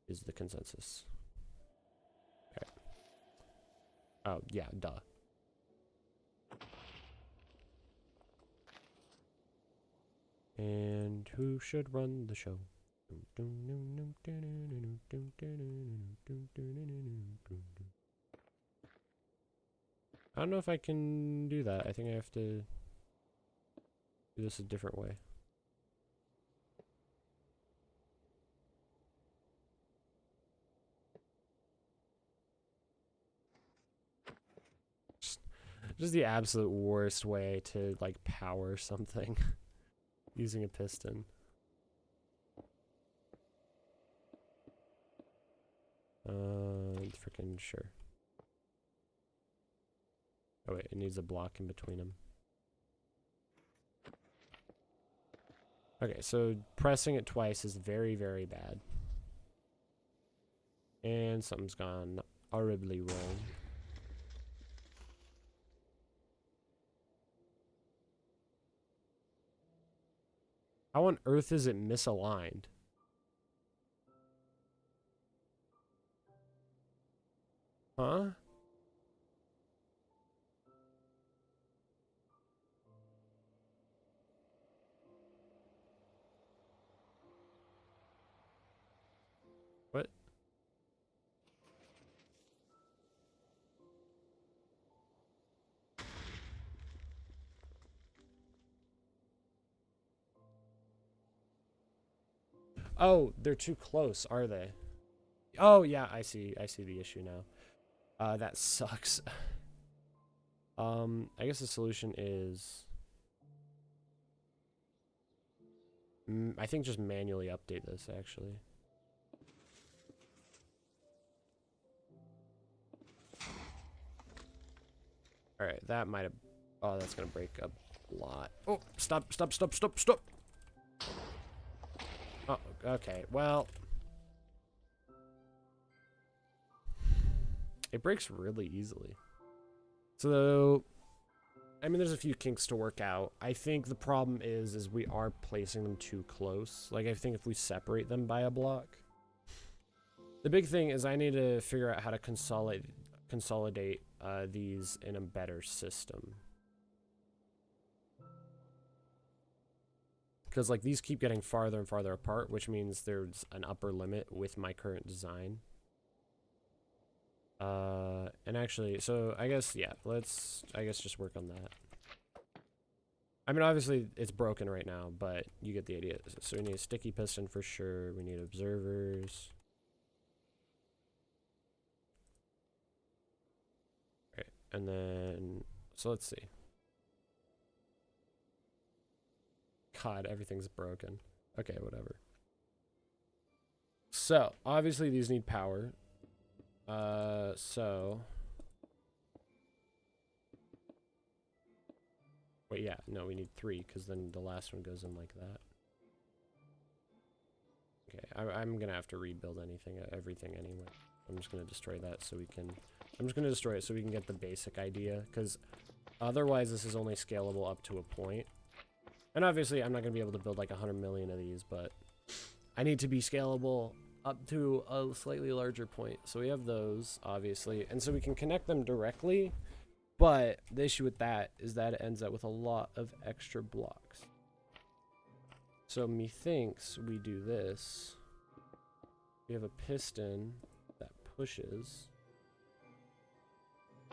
[SPEAKER 1] is the consensus. Okay. Oh, yeah, duh. And who should run the show? I don't know if I can do that. I think I have to do this a different way. Just the absolute worst way to like power something using a piston. Freaking sure. Oh wait, it needs a block in between them. Okay, so pressing it twice is very, very bad. And something's gone horribly wrong. How on earth is it misaligned? Huh? What? Oh, they're too close, are they? Oh, yeah, I see the issue now. That sucks. I guess the solution is... I think just manually update this, actually. All right, that might have. Oh, that's gonna break a lot. Oh, stop, stop, stop, stop, stop. Oh, okay. Well, it breaks really easily. So, I mean, there's a few kinks to work out. I think the problem is we are placing them too close. Like, I think if we separate them by a block. The big thing is I need to figure out how to consolidate these in a better system. Because, like, these keep getting farther and farther apart, which means there's an upper limit with my current design. And actually, so I guess, yeah, let's, I guess, just work on that. I mean, obviously, it's broken right now, but you get the idea. So we need a sticky piston for sure. We need observers. Right, and then, so let's see. God, everything's broken. Okay, whatever. So, obviously, these need power. So... Wait, yeah, no, we need 3, because then the last one goes in like that. Okay, I'm gonna have to rebuild everything anyway. I'm just gonna destroy that so we can... I'm just gonna destroy it so we can get the basic idea, because otherwise this is only scalable up to a point. And obviously I'm not gonna be able to build like 100 million of these, but I need to be scalable up to a slightly larger point. So we have those, obviously, and so we can connect them directly. But the issue with that is that it ends up with a lot of extra blocks. So methinks we do this. We have a piston that pushes.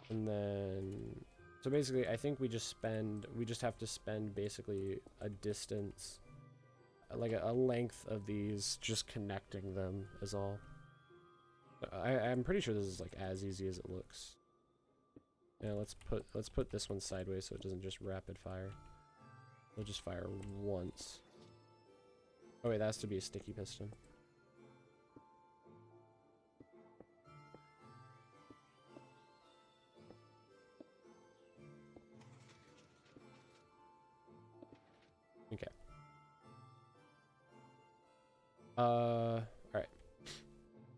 [SPEAKER 1] And then, so basically I think we just have to spend basically a distance, like a length of these, just connecting them is all. I'm pretty sure this is like as easy as it looks. Yeah, let's put this one sideways so it doesn't just rapid fire. It'll just fire once. Oh wait, that has to be a sticky piston. Okay. Alright.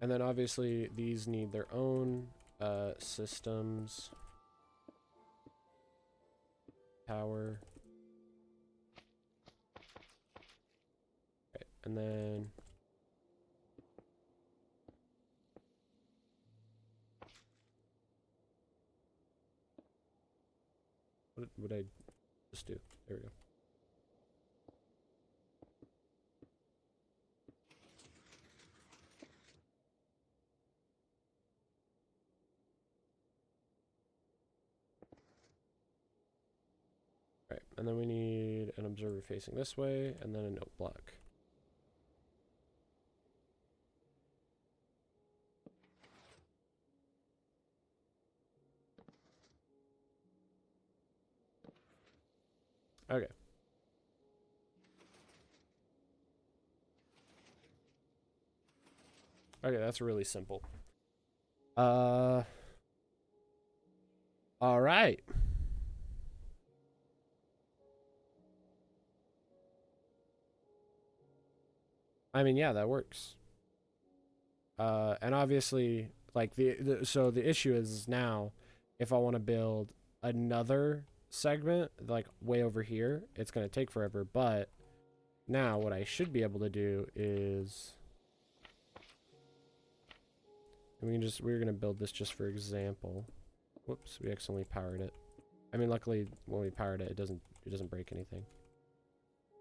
[SPEAKER 1] And then obviously these need their own systems. Power. Right, and then what would I just do? There we go. Right, and then we need an observer facing this way, and then a note block. Okay. Okay, that's really simple. All right. I mean, yeah, that works. And obviously, like so the issue is now, if I want to build another segment, like way over here, it's gonna take forever. But now what I should be able to do is, we're gonna build this just for example. Whoops, we accidentally powered it. I mean, luckily when we powered it, it doesn't break anything.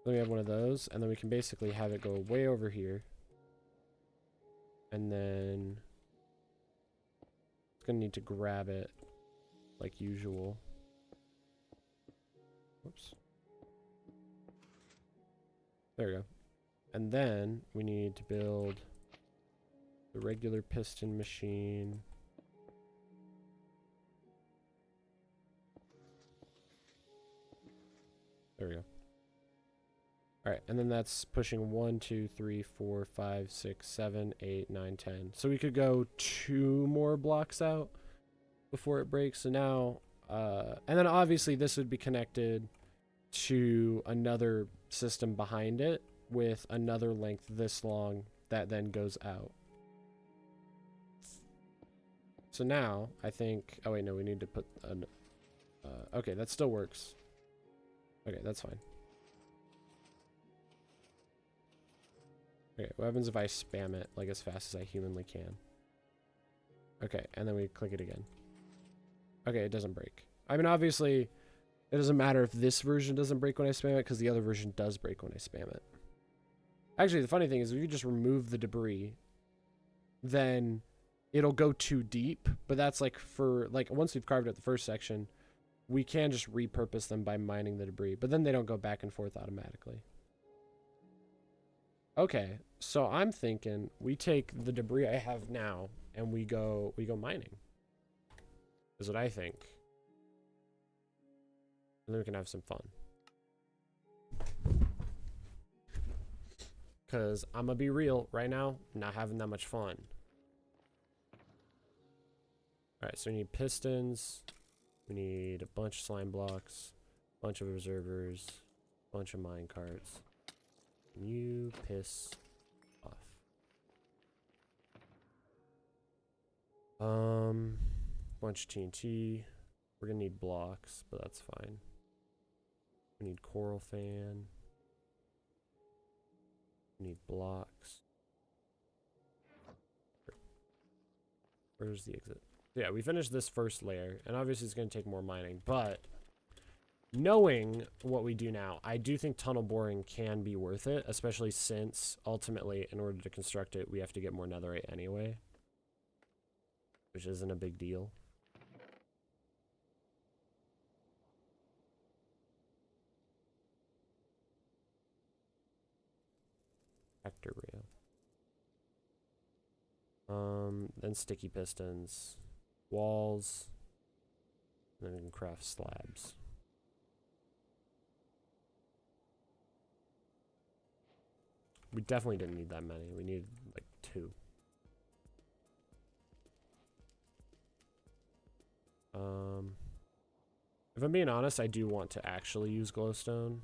[SPEAKER 1] Then we have one of those, and then we can basically have it go way over here. And then it's gonna need to grab it like usual. Whoops. There we go. And then we need to build the regular piston machine. There we go. Alright, and then that's pushing 1, 2, 3, 4, 5, 6, 7, 8, 9, 10. So we could go 2 more blocks out before it breaks. So now And then obviously this would be connected to another system behind it with another length this long that then goes out. So now I think, oh wait, no, we need to put an, okay, that still works. Okay, that's fine. Okay, what happens if I spam it like as fast as I humanly can? Okay, and then we click it again. Okay, it doesn't break. I mean, obviously, it doesn't matter if this version doesn't break when I spam it, because the other version does break when I spam it. Actually, the funny thing is, if you just remove the debris, then it'll go too deep. But that's like for, like, once we've carved out the first section, we can just repurpose them by mining the debris. But then they don't go back and forth automatically. Okay, so I'm thinking we take the debris I have now and we go mining. Is what I think. And then we can have some fun. Cause I'm gonna be real right now, not having that much fun. Alright, so we need pistons. We need a bunch of slime blocks, a bunch of observers, a bunch of mine carts. You piss off. Bunch of TNT. We're gonna need blocks, but that's fine. We need coral fan. We need blocks. Where's the exit? Yeah, we finished this first layer, and obviously it's gonna take more mining, but knowing what we do now, I do think tunnel boring can be worth it, especially since ultimately, in order to construct it, we have to get more netherite anyway, which isn't a big deal. Tractor rail. Then sticky pistons, walls, and then we can craft slabs. We definitely didn't need that many. We needed like 2. If I'm being honest, I do want to actually use glowstone.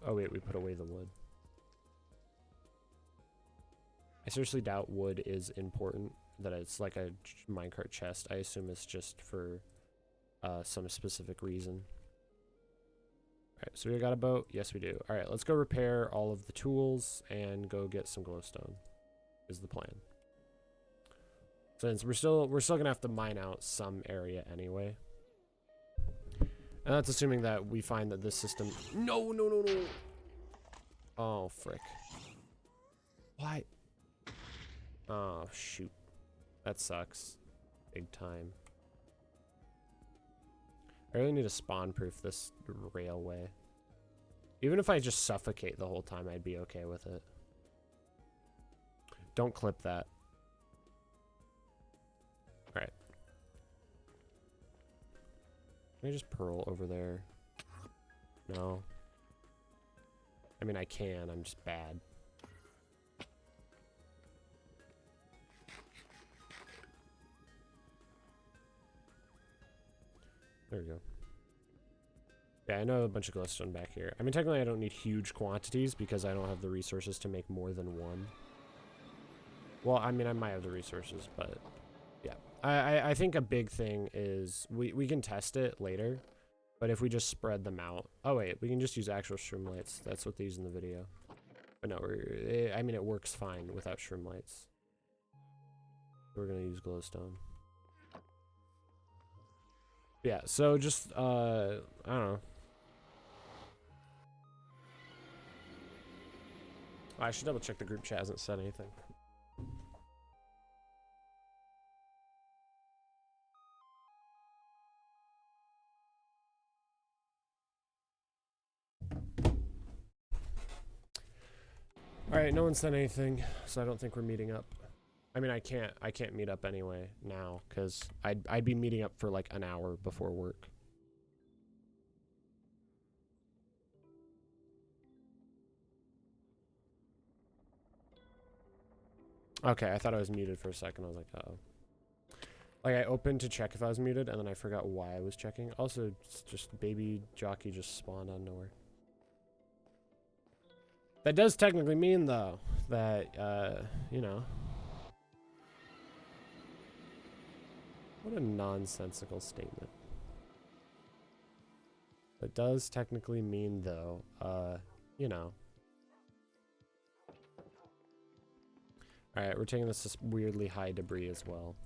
[SPEAKER 1] Oh wait, we put away the wood. I seriously doubt wood is important, that it's like a minecart chest. I assume it's just for some specific reason. Alright, so we got a boat? Yes, we do. Alright, let's go repair all of the tools and go get some glowstone, is the plan. Since we're still gonna have to mine out some area anyway. And that's assuming that we find that this system... No! Oh, frick. Why? Oh, shoot. That sucks. Big time. I really need to spawn-proof this railway. Even if I just suffocate the whole time, I'd be okay with it. Don't clip that. Alright. Can I just pearl over there? No. I mean, I can. I'm just bad. There we go. Yeah, I know a bunch of glowstone back here. I mean, technically I don't need huge quantities because I don't have the resources to make more than one. Well, I mean, I might have the resources, but yeah. I think a big thing is we can test it later, but if we just spread them out. Oh, wait, we can just use actual shroomlights. That's what they use in the video. But no, I mean, it works fine without shroomlights. We're going to use glowstone. Yeah, so just, I don't know. I should double check the group chat hasn't said anything. Alright, no one said anything, so I don't think we're meeting up. I mean, I can't meet up anyway now, because I'd be meeting up for like an hour before work. Okay, I thought I was muted for a second. I was like, uh-oh. Like, I opened to check if I was muted, and then I forgot why I was checking. Also, it's just baby jockey just spawned out of nowhere. That does technically mean, though, that, you know. What a nonsensical statement. That does technically mean, though, you know. Alright, we're taking this weirdly high debris as well.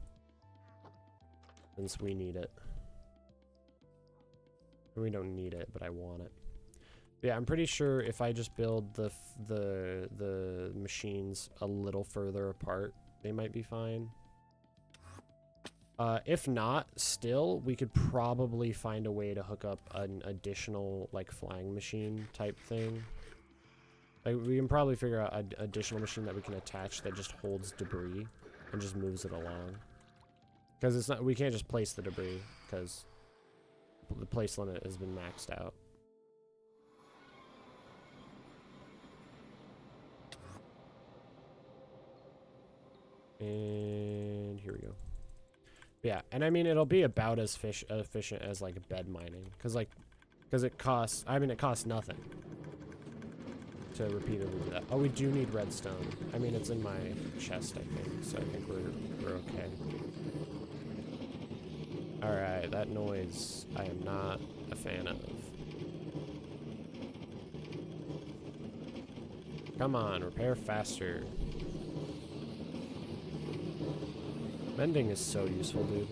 [SPEAKER 1] Since we need it. We don't need it, but I want it. But yeah, I'm pretty sure if I just build the machines a little further apart, they might be fine. If not, still, we could probably find a way to hook up an additional, like, flying machine type thing. Like, we can probably figure out an additional machine that we can attach that just holds debris and just moves it along. Because it's not, we can't just place the debris, because the place limit has been maxed out. And here we go. Yeah, and I mean, it'll be about as efficient as, like, bed mining. Because it costs, I mean, it costs nothing to repeatedly do that. Oh, we do need redstone. I mean, it's in my chest, I think, so I think we're okay. Alright, that noise I am not a fan of. Come on, repair faster. Mending is so useful, dude.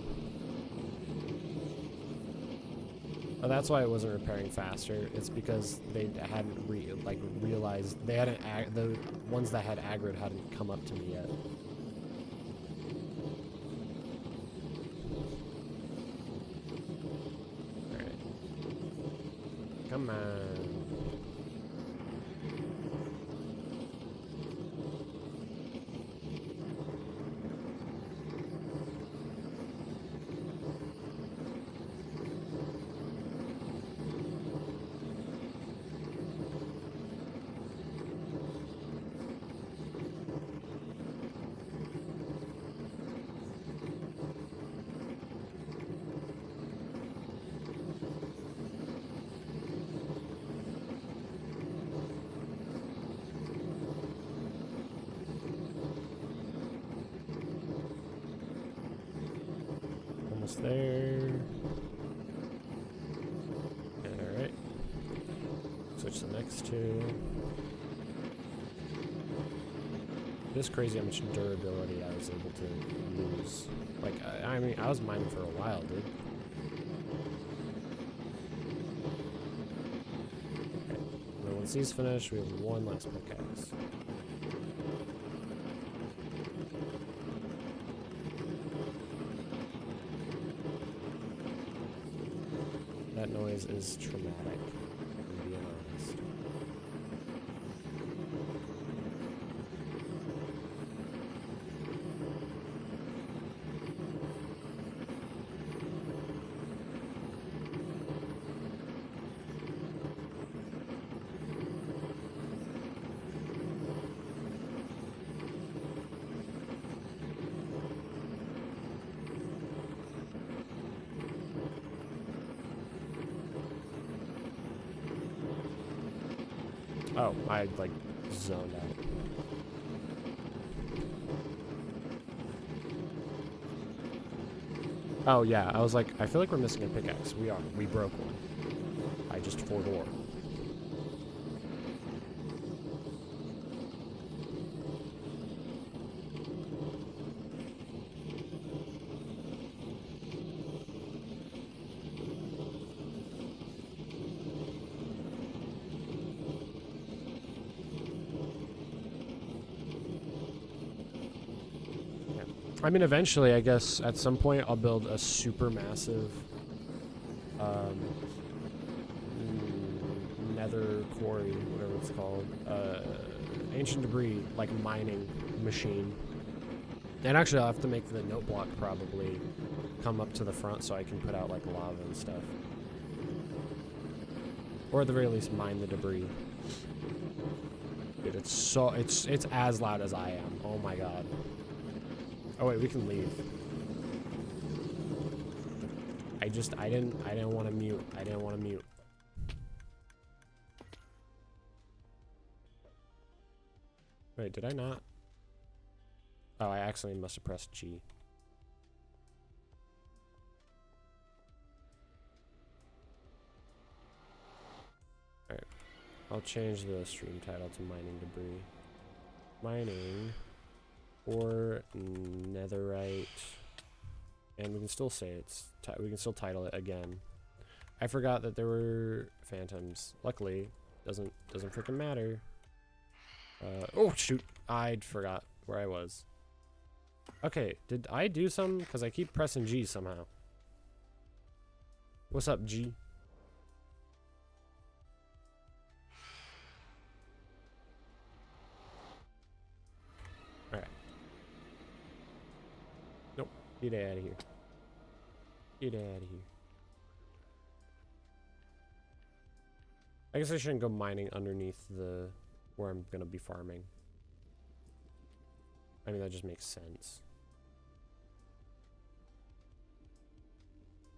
[SPEAKER 1] Oh, that's why it wasn't repairing faster. It's because they hadn't realized they hadn't the ones that had aggro hadn't come up to me yet. All right, come on. Almost there. Alright. Switch the next two. It is crazy how much durability I was able to lose. Like, I mean, I was mining for a while, dude. Okay. And then once these finish, we have one last pickaxe. That noise is traumatic, I'm being honest. Oh, I like zoned out. Oh yeah, I was like, I feel like we're missing a pickaxe. We are. We broke one. I just forgot. I mean, eventually, I guess, at some point, I'll build a super massive nether quarry, whatever it's called, ancient debris, like, mining machine. And actually, I'll have to make the note block probably come up to the front so I can put out, like, lava and stuff. Or at the very least, mine the debris. Dude, it's so, it's as loud as I am. Oh my god. Oh wait, we can leave. I didn't want to mute. I didn't want to mute. Wait, did I not? Oh, I accidentally must have pressed G. Alright. I'll change the stream title to Mining Debris. Mining or netherite. And we can still say it's we can still title it again. I forgot that there were phantoms. Luckily, doesn't freaking matter. Oh shoot! I forgot where I was. Okay, did I do something? Because I keep pressing G somehow. What's up, G? Alright. Nope. Get out of here. Get out of here. I guess I shouldn't go mining underneath the where I'm gonna be farming. I mean, that just makes sense.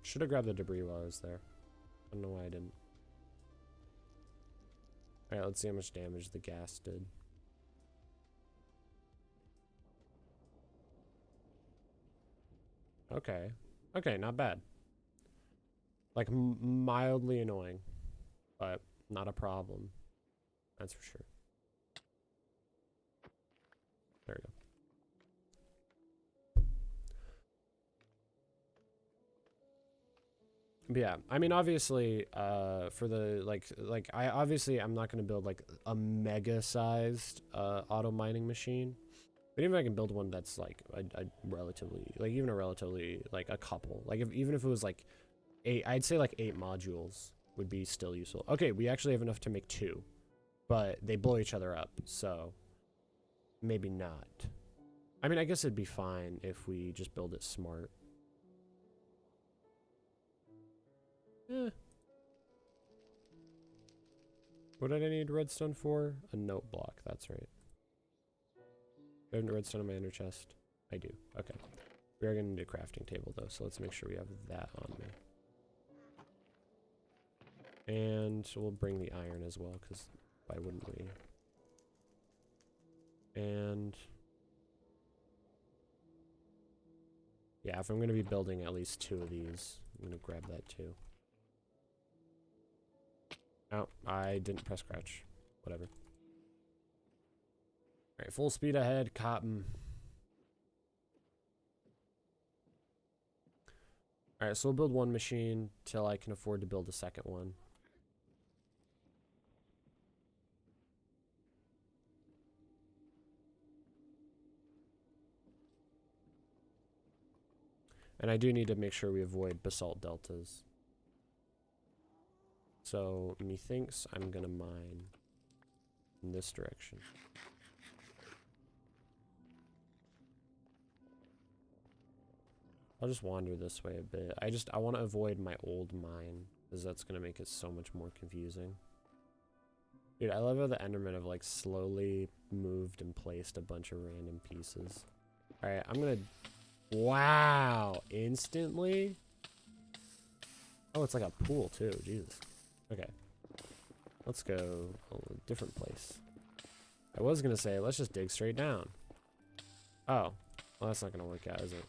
[SPEAKER 1] Should have grabbed the debris while I was there. I don't know why I didn't. Alright, let's see how much damage the gas did. Okay. Okay, not bad. Like, mildly annoying. But not a problem. That's for sure. There we go. But yeah, I mean, obviously, for the, I'm not going to build, like, a mega-sized, auto mining machine. But even if I can build one that's, like, a relatively, like, even a relatively, like, a couple. Like, even if it was, like, 8, I'd say, like, 8 modules would be still useful. Okay, we actually have enough to make 2. But they blow each other up, so maybe not. I mean, I guess it'd be fine if we just build it smart. Eh. What did I need redstone for? A note block, that's right. Do I have redstone in my inner chest? I do. Okay. We are going to need a crafting table, though, so let's make sure we have that on me. And we'll bring the iron as well, because why wouldn't we? And yeah, if I'm going to be building at least 2 of these, I'm going to grab that too. Oh, I didn't press crouch. Whatever. Alright, full speed ahead, cotton. Alright, so we'll build 1 machine till I can afford to build a second one. And I do need to make sure we avoid basalt deltas. So, methinks I'm gonna mine in this direction. I'll just wander this way a bit. I want to avoid my old mine, because that's gonna make it so much more confusing. Dude, I love how the Endermen have, like, slowly moved and placed a bunch of random pieces. Alright, I'm gonna... Wow! Instantly? Oh, it's like a pool, too. Jesus. Okay. Let's go a different place. I was gonna say, let's just dig straight down. Oh. Well, that's not gonna work out, is it?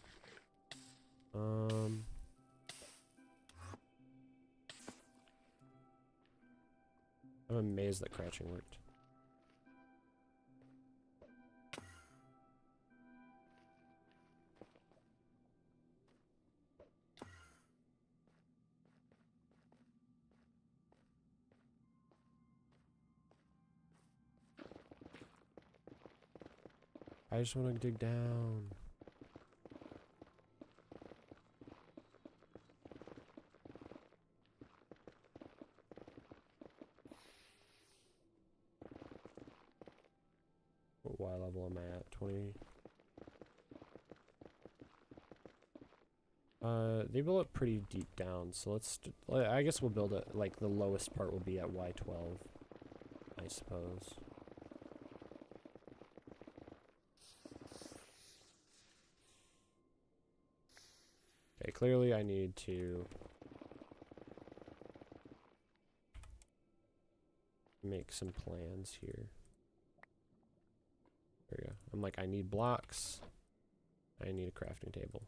[SPEAKER 1] I'm amazed that crouching worked. I just want to dig down. What Y level am I at? 20? They build it pretty deep down, so I guess we'll build it, like, the lowest part will be at Y12, I suppose. Okay, clearly I need to make some plans here. There we go. I'm like, I need blocks. I need a crafting table.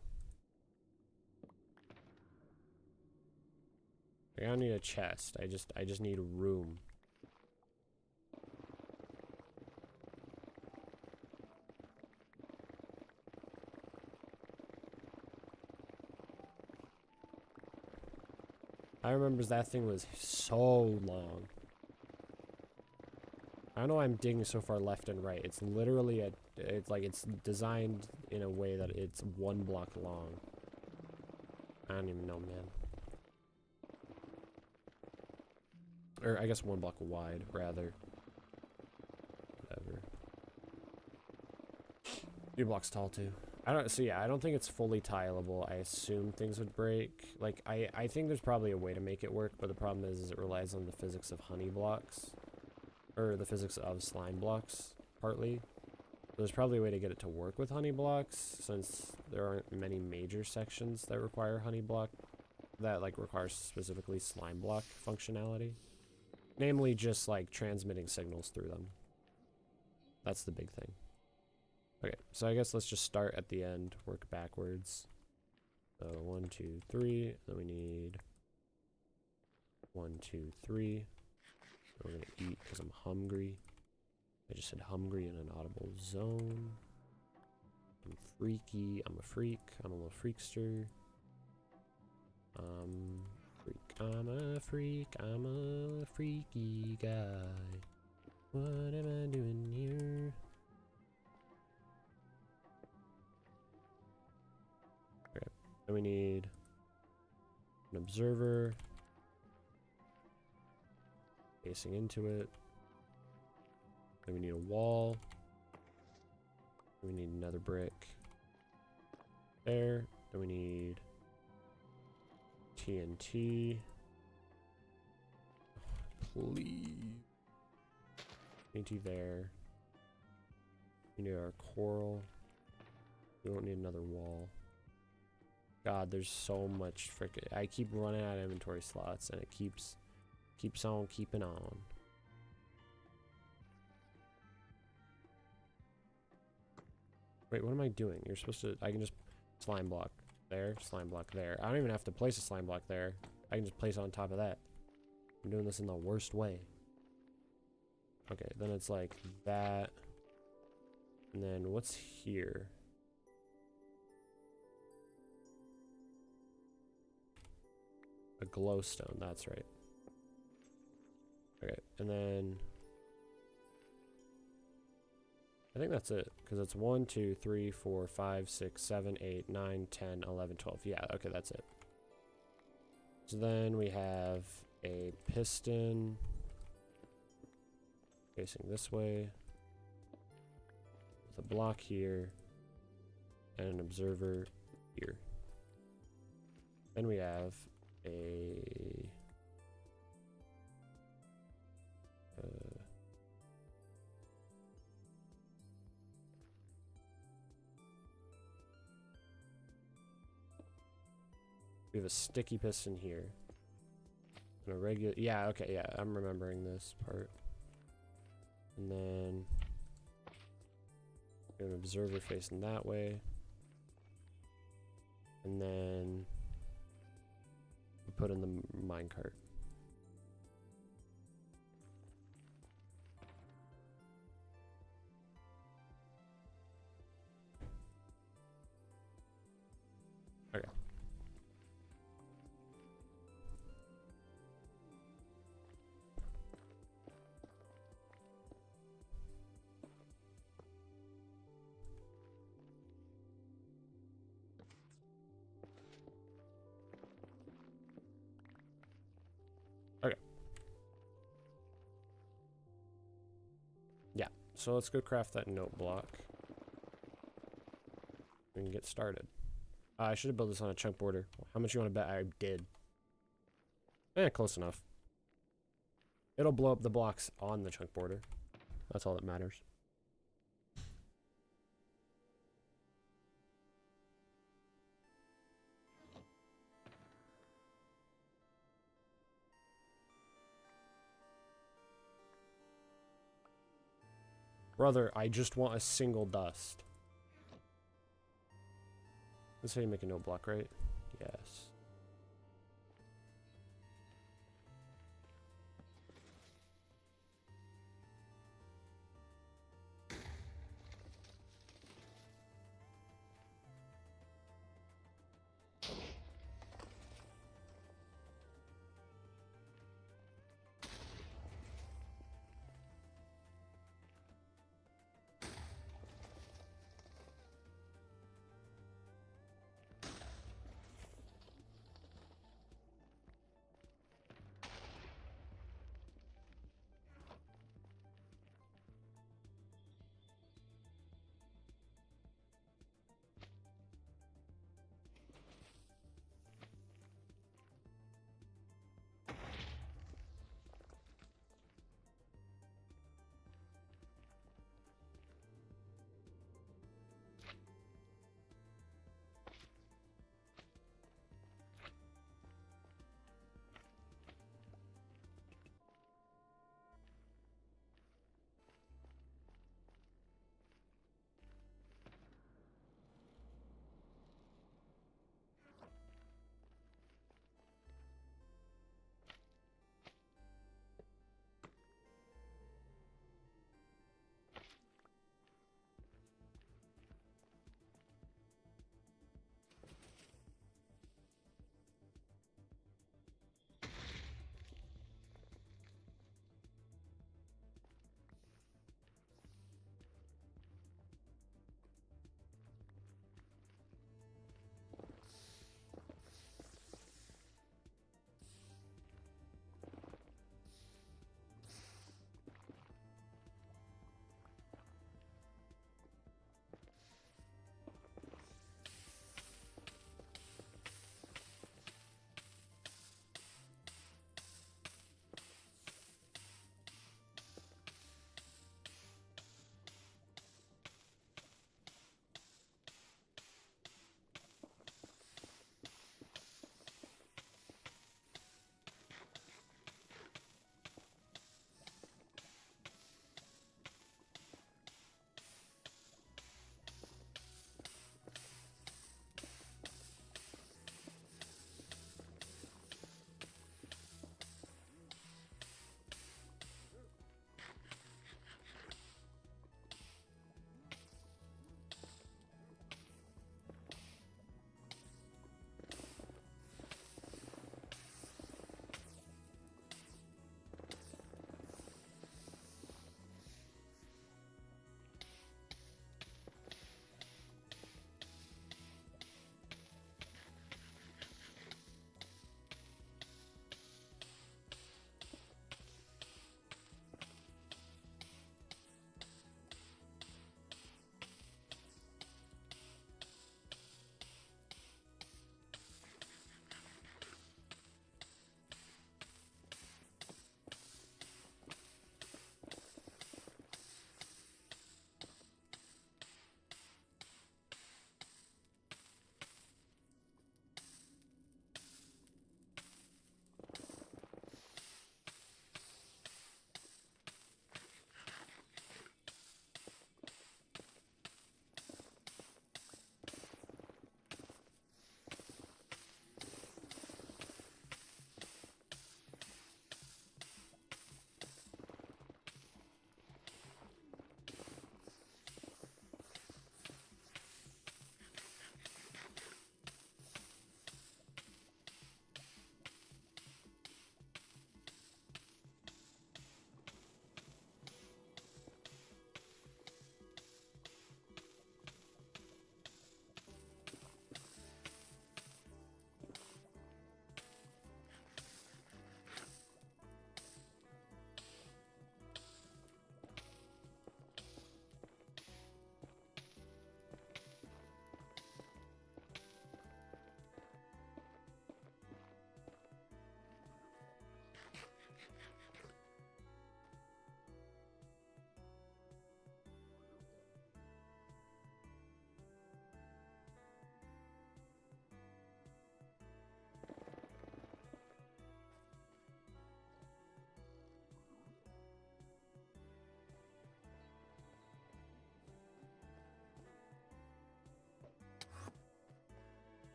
[SPEAKER 1] I don't need a chest. I just need room. I remember that thing was so long. I don't know why I'm digging so far left and right. It's literally it's like it's designed in a way that it's 1 block long. I don't even know, man. Or I guess 1 block wide, rather. Whatever. 2 blocks tall too. I don't think it's fully tileable. I assume things would break. Like, I think there's probably a way to make it work, but the problem is it relies on the physics of honey blocks. Or the physics of slime blocks, partly. There's probably a way to get it to work with honey blocks, since there aren't many major sections that require honey block, that, like, requires specifically slime block functionality. Namely, just, like, transmitting signals through them. That's the big thing. Okay, so I guess let's just start at the end, work backwards. So 1, 2, 3, then we need 1, 2, 3. We're gonna eat because I'm hungry. I just said hungry in an audible zone. I'm freaky. I'm a freak. I'm a little freakster. Freak. I'm a freak. I'm a freaky guy. What am I doing here? Okay. Then we need an observer. Facing into it. Then we need a wall. Then we need another brick. There. Then we need TNT. Oh, please. TNT there. We need our coral. We don't need another wall. God, there's so much frickin'. I keep running out of inventory slots and it keeps on keeping on. Wait, what am I doing? You're supposed to... I can just slime block there, slime block there. I don't even have to place a slime block there. I can just place it on top of that. I'm doing this in the worst way. Okay, then it's like that. And then what's here? A glowstone, that's right. Okay, and then... I think that's it, because it's 1, 2, 3, 4, 5, 6, 7, 8, 9, 10, 11, 12. Yeah, okay, that's it. So then we have a piston facing this way with a block here and an observer here. Then we have a we have a sticky piston here. And a regular... Yeah, okay, yeah, I'm remembering this part. And then... an observer facing that way. And then... we put in the minecart. Okay. Okay. Yeah, so let's go craft that note block. We can get started. I should have built this on a chunk border. How much you want to bet I did? Close enough. It'll blow up the blocks on the chunk border. That's all that matters. Brother, I just want a single dust. That's how you make a note block, right? Yes.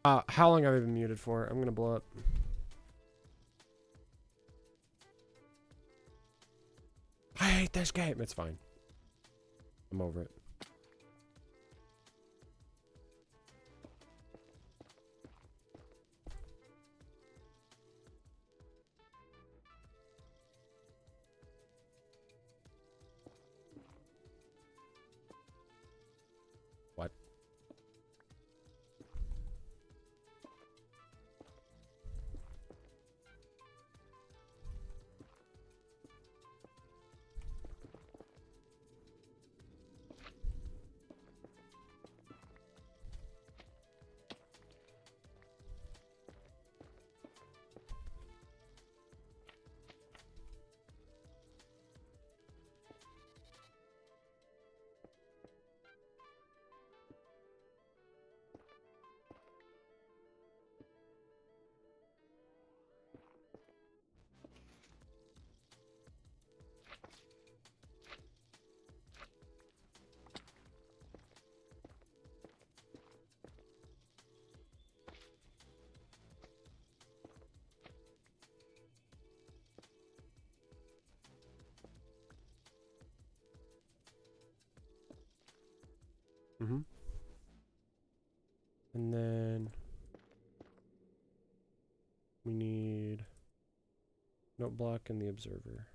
[SPEAKER 1] How long have I been muted for? I'm gonna blow up. I hate this game. It's fine. I'm over it. What? Mm-hmm. And then we need note block and the observer.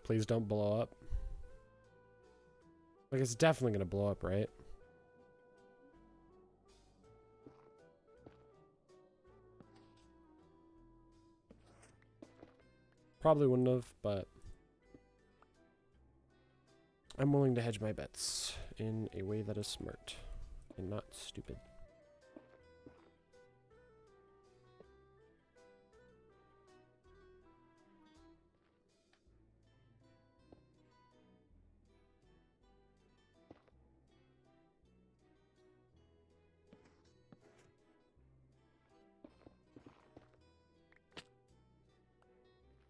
[SPEAKER 1] Please don't blow up. Like, it's definitely gonna blow up, right? Probably wouldn't have, but I'm willing to hedge my bets in a way that is smart and not stupid.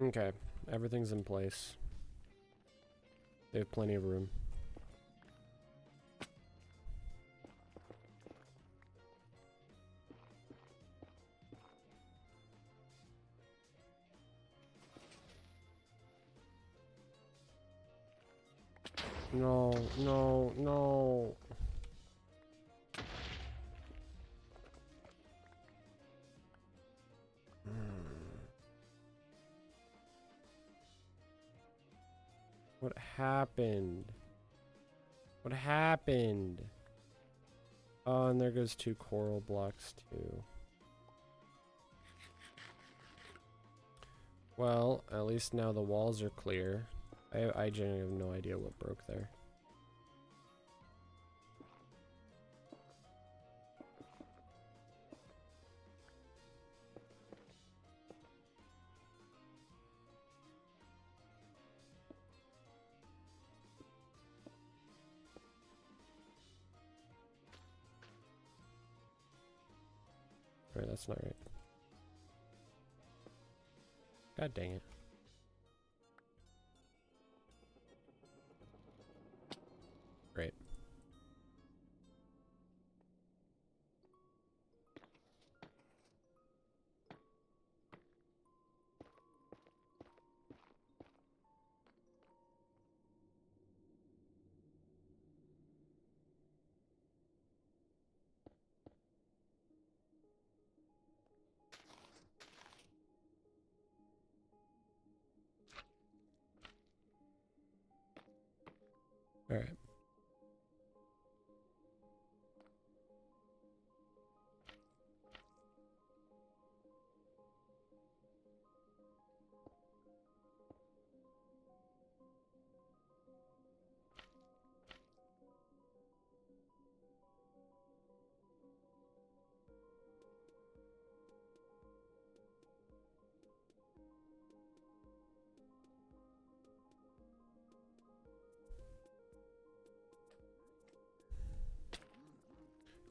[SPEAKER 1] Okay, everything's in place. They have plenty of room. No, no, no. What happened? What happened? Oh, and there goes 2 coral blocks too. Well, at least now the walls are clear. I genuinely have no idea what broke there. Alright, that's not right. God dang it. Great. Alright.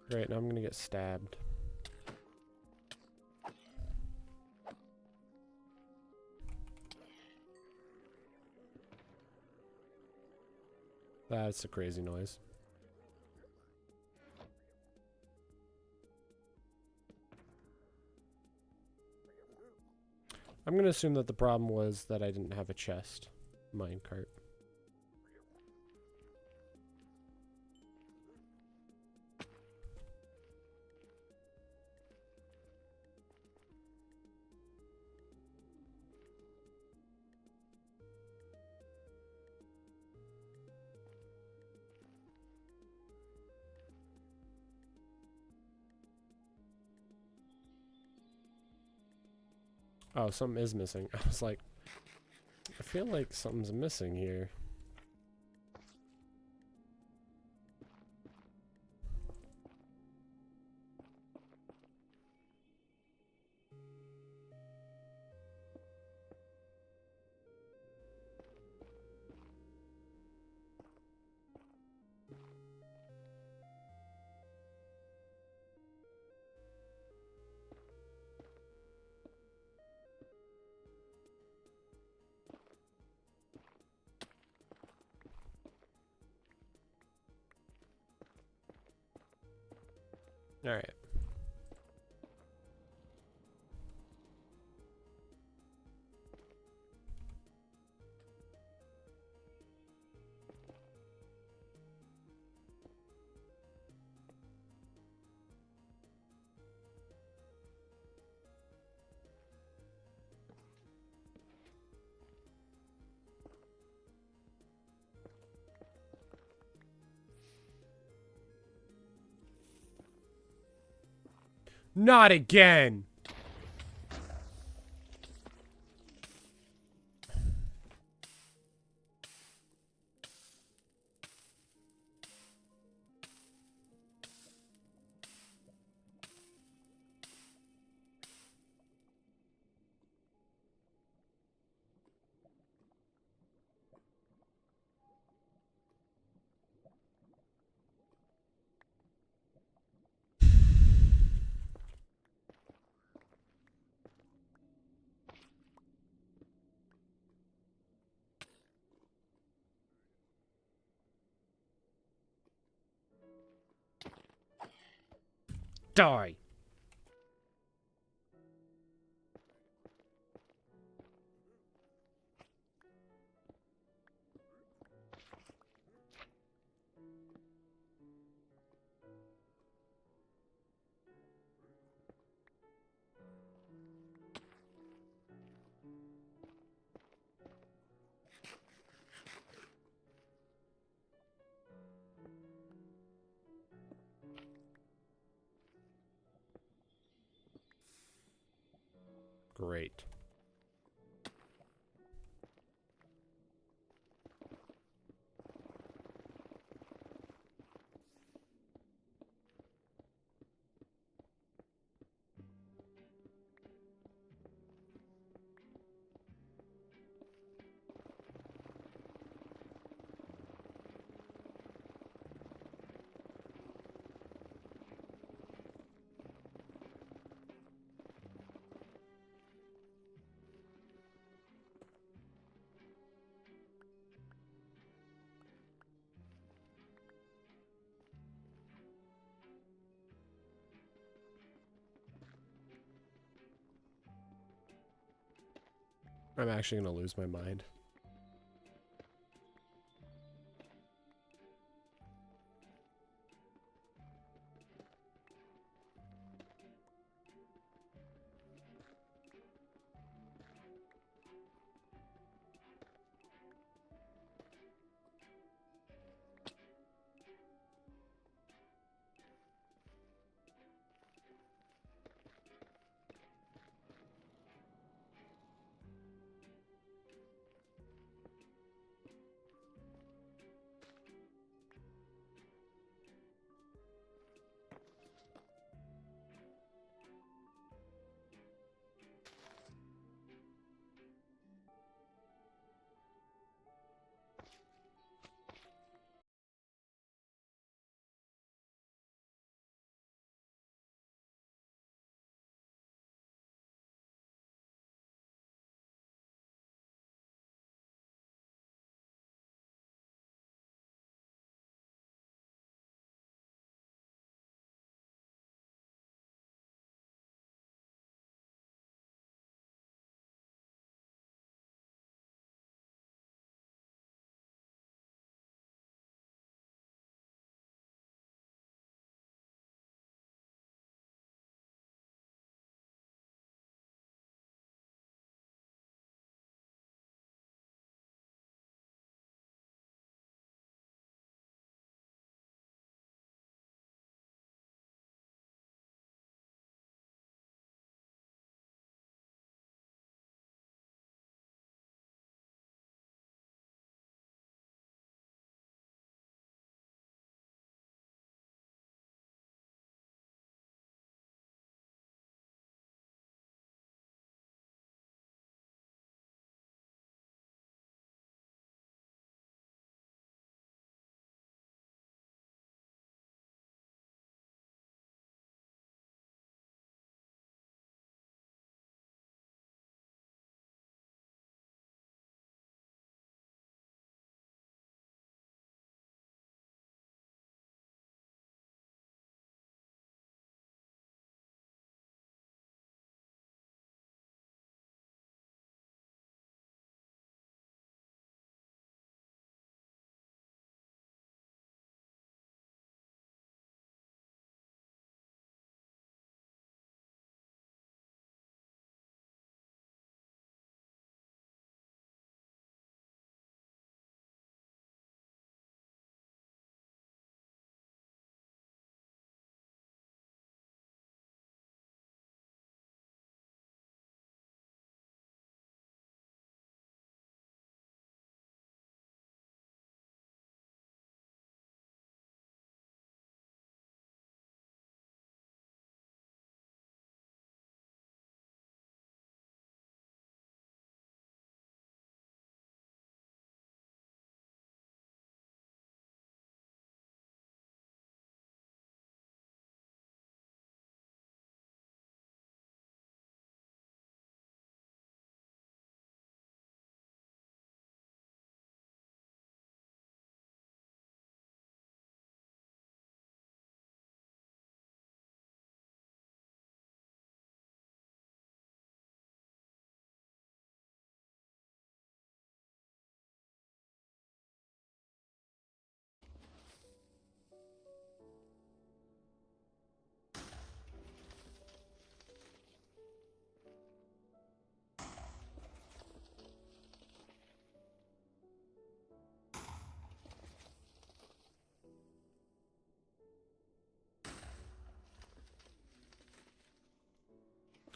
[SPEAKER 1] Great, now I'm gonna get stabbed. That's a crazy noise. I'm gonna assume that the problem was that I didn't have a chest minecart. Oh, something is missing. I was like, I feel like something's missing here. All right. Not again! Die! Great. I'm actually gonna lose my mind.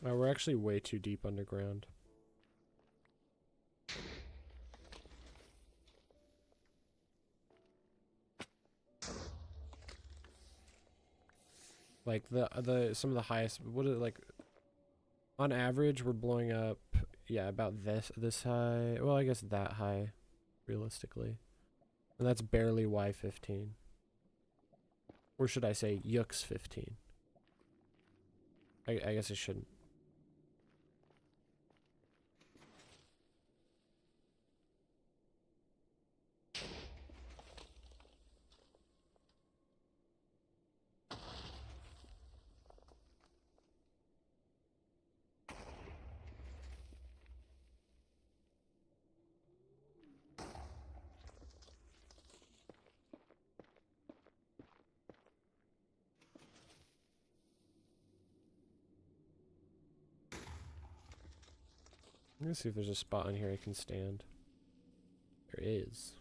[SPEAKER 1] We're actually way too deep underground. Like some of the highest, what is it, like on average we're blowing up, yeah, about this high. Well, I guess that high realistically. And that's barely Y15. Or should I say Yux 15? I guess I shouldn't. Let me see if there's a spot on here I can stand. There is.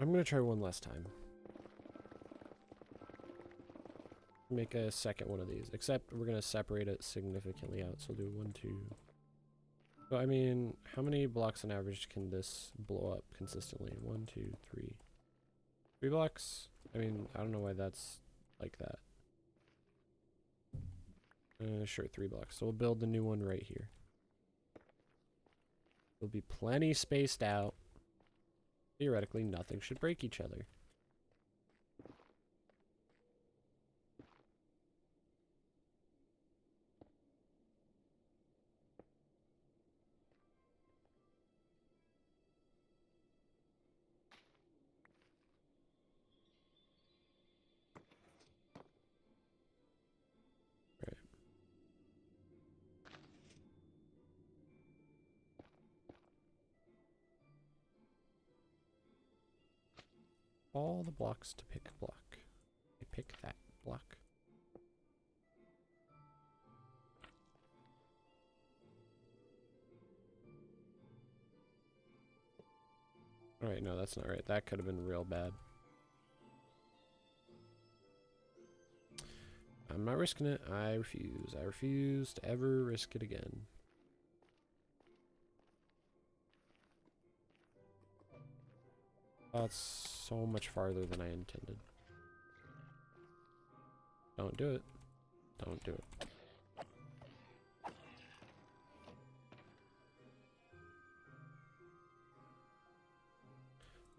[SPEAKER 1] I'm gonna try one last time. Make a second one of these, except we're gonna separate it significantly out. So we'll do 1, 2. So I mean, how many blocks on average can this blow up consistently? 1, 2, 3. 3 blocks? I mean, I don't know why that's like that. Sure, 3 blocks. So we'll build the new one right here. It'll be plenty spaced out. Theoretically, nothing should break each other. Right. All the blocks to pick a block. I pick that block. Alright, no, that's not right. That could have been real bad. I'm not risking it. I refuse. I refuse to ever risk it again. That's so much farther than I intended. Don't do it. Don't do it.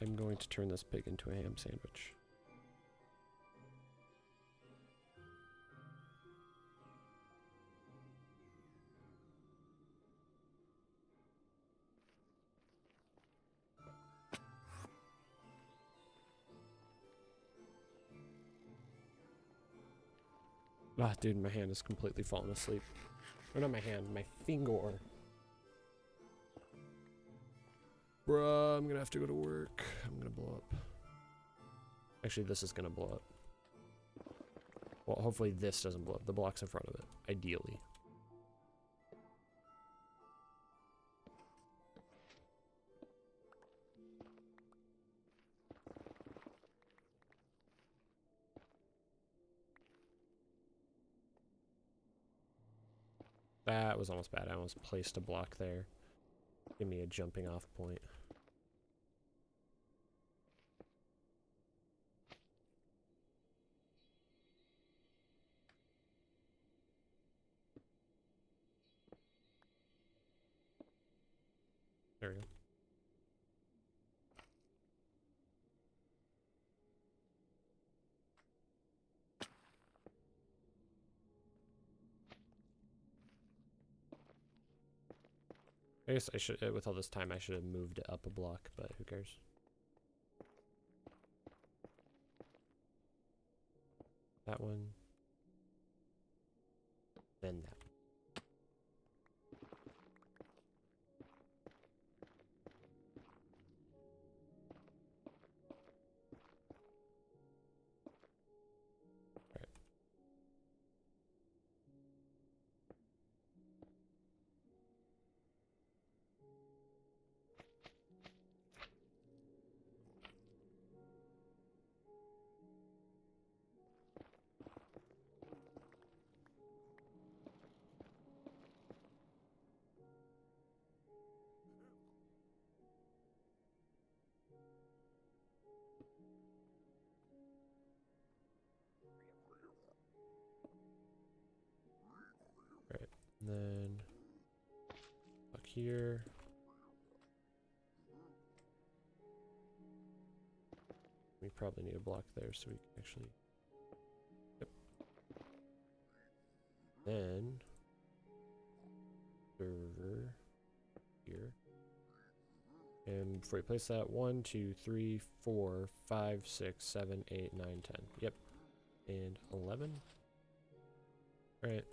[SPEAKER 1] I'm going to turn this pig into a ham sandwich. Ah, dude, my hand is completely falling asleep. Or not my hand, my finger. Bruh, I'm gonna have to go to work. I'm gonna blow up. Actually, this is gonna blow up. Well, hopefully this doesn't blow up. The block's in front of it, ideally. That was almost bad. I almost placed a block there. Give me a jumping off point. There we go. I guess I should, with all this time, I should have moved it up a block, but who cares? That one. Then that one. Then up here. We probably need a block there so we can actually. Yep. Then server here. And before we place that, 1, 2, 3, 4, 5, 6, 7, 8, 9, 10. Yep. And 11. All right.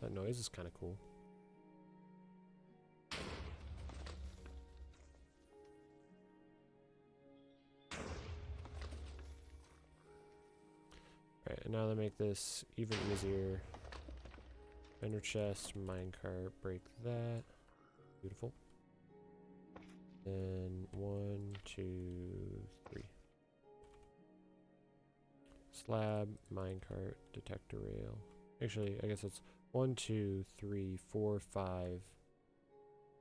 [SPEAKER 1] That noise is kind of cool. Alright, and now to make this even easier. Ender chest, minecart, break that. Beautiful. Then 1, 2, 3. Slab, minecart, detector rail. Actually, I guess it's 1, 2, 3, 4, 5,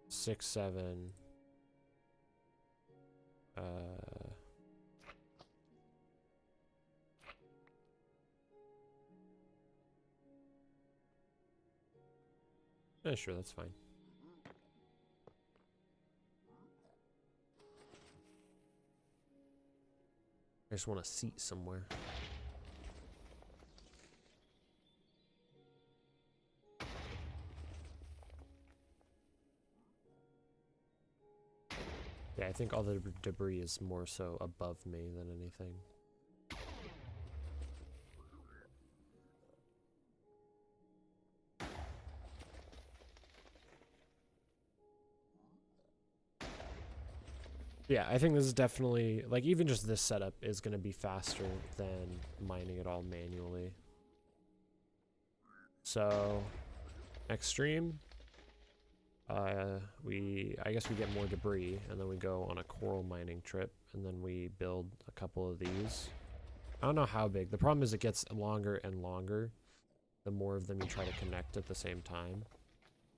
[SPEAKER 1] 6, 7. Sure, that's fine. I just want a seat somewhere. Yeah, I think all the debris is more so above me than anything. Yeah, I think this is definitely, like, even just this setup is going to be faster than mining it all manually. So, next stream, I guess we get more debris, and then we go on a coral mining trip, and then we build a couple of these. I don't know how big. The problem is it gets longer and longer the more of them you try to connect at the same time,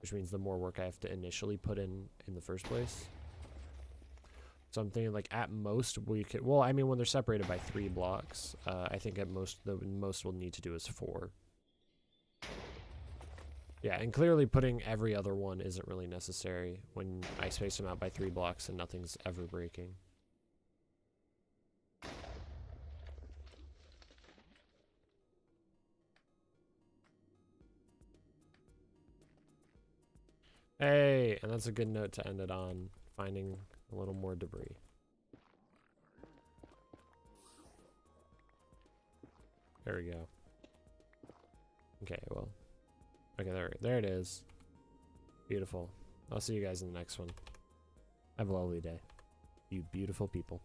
[SPEAKER 1] which means the more work I have to initially put in the first place. So I'm thinking, like, at most we could, well, I mean, when they're separated by 3 blocks, I think at most the most we'll need to do is 4. Yeah, and clearly putting every other one isn't really necessary when I space them out by 3 blocks and nothing's ever breaking. Hey, and that's a good note to end it on, finding a little more debris. There we go. Okay, well. Okay, there it is. Beautiful. I'll see you guys in the next one. Have a lovely day. You beautiful people.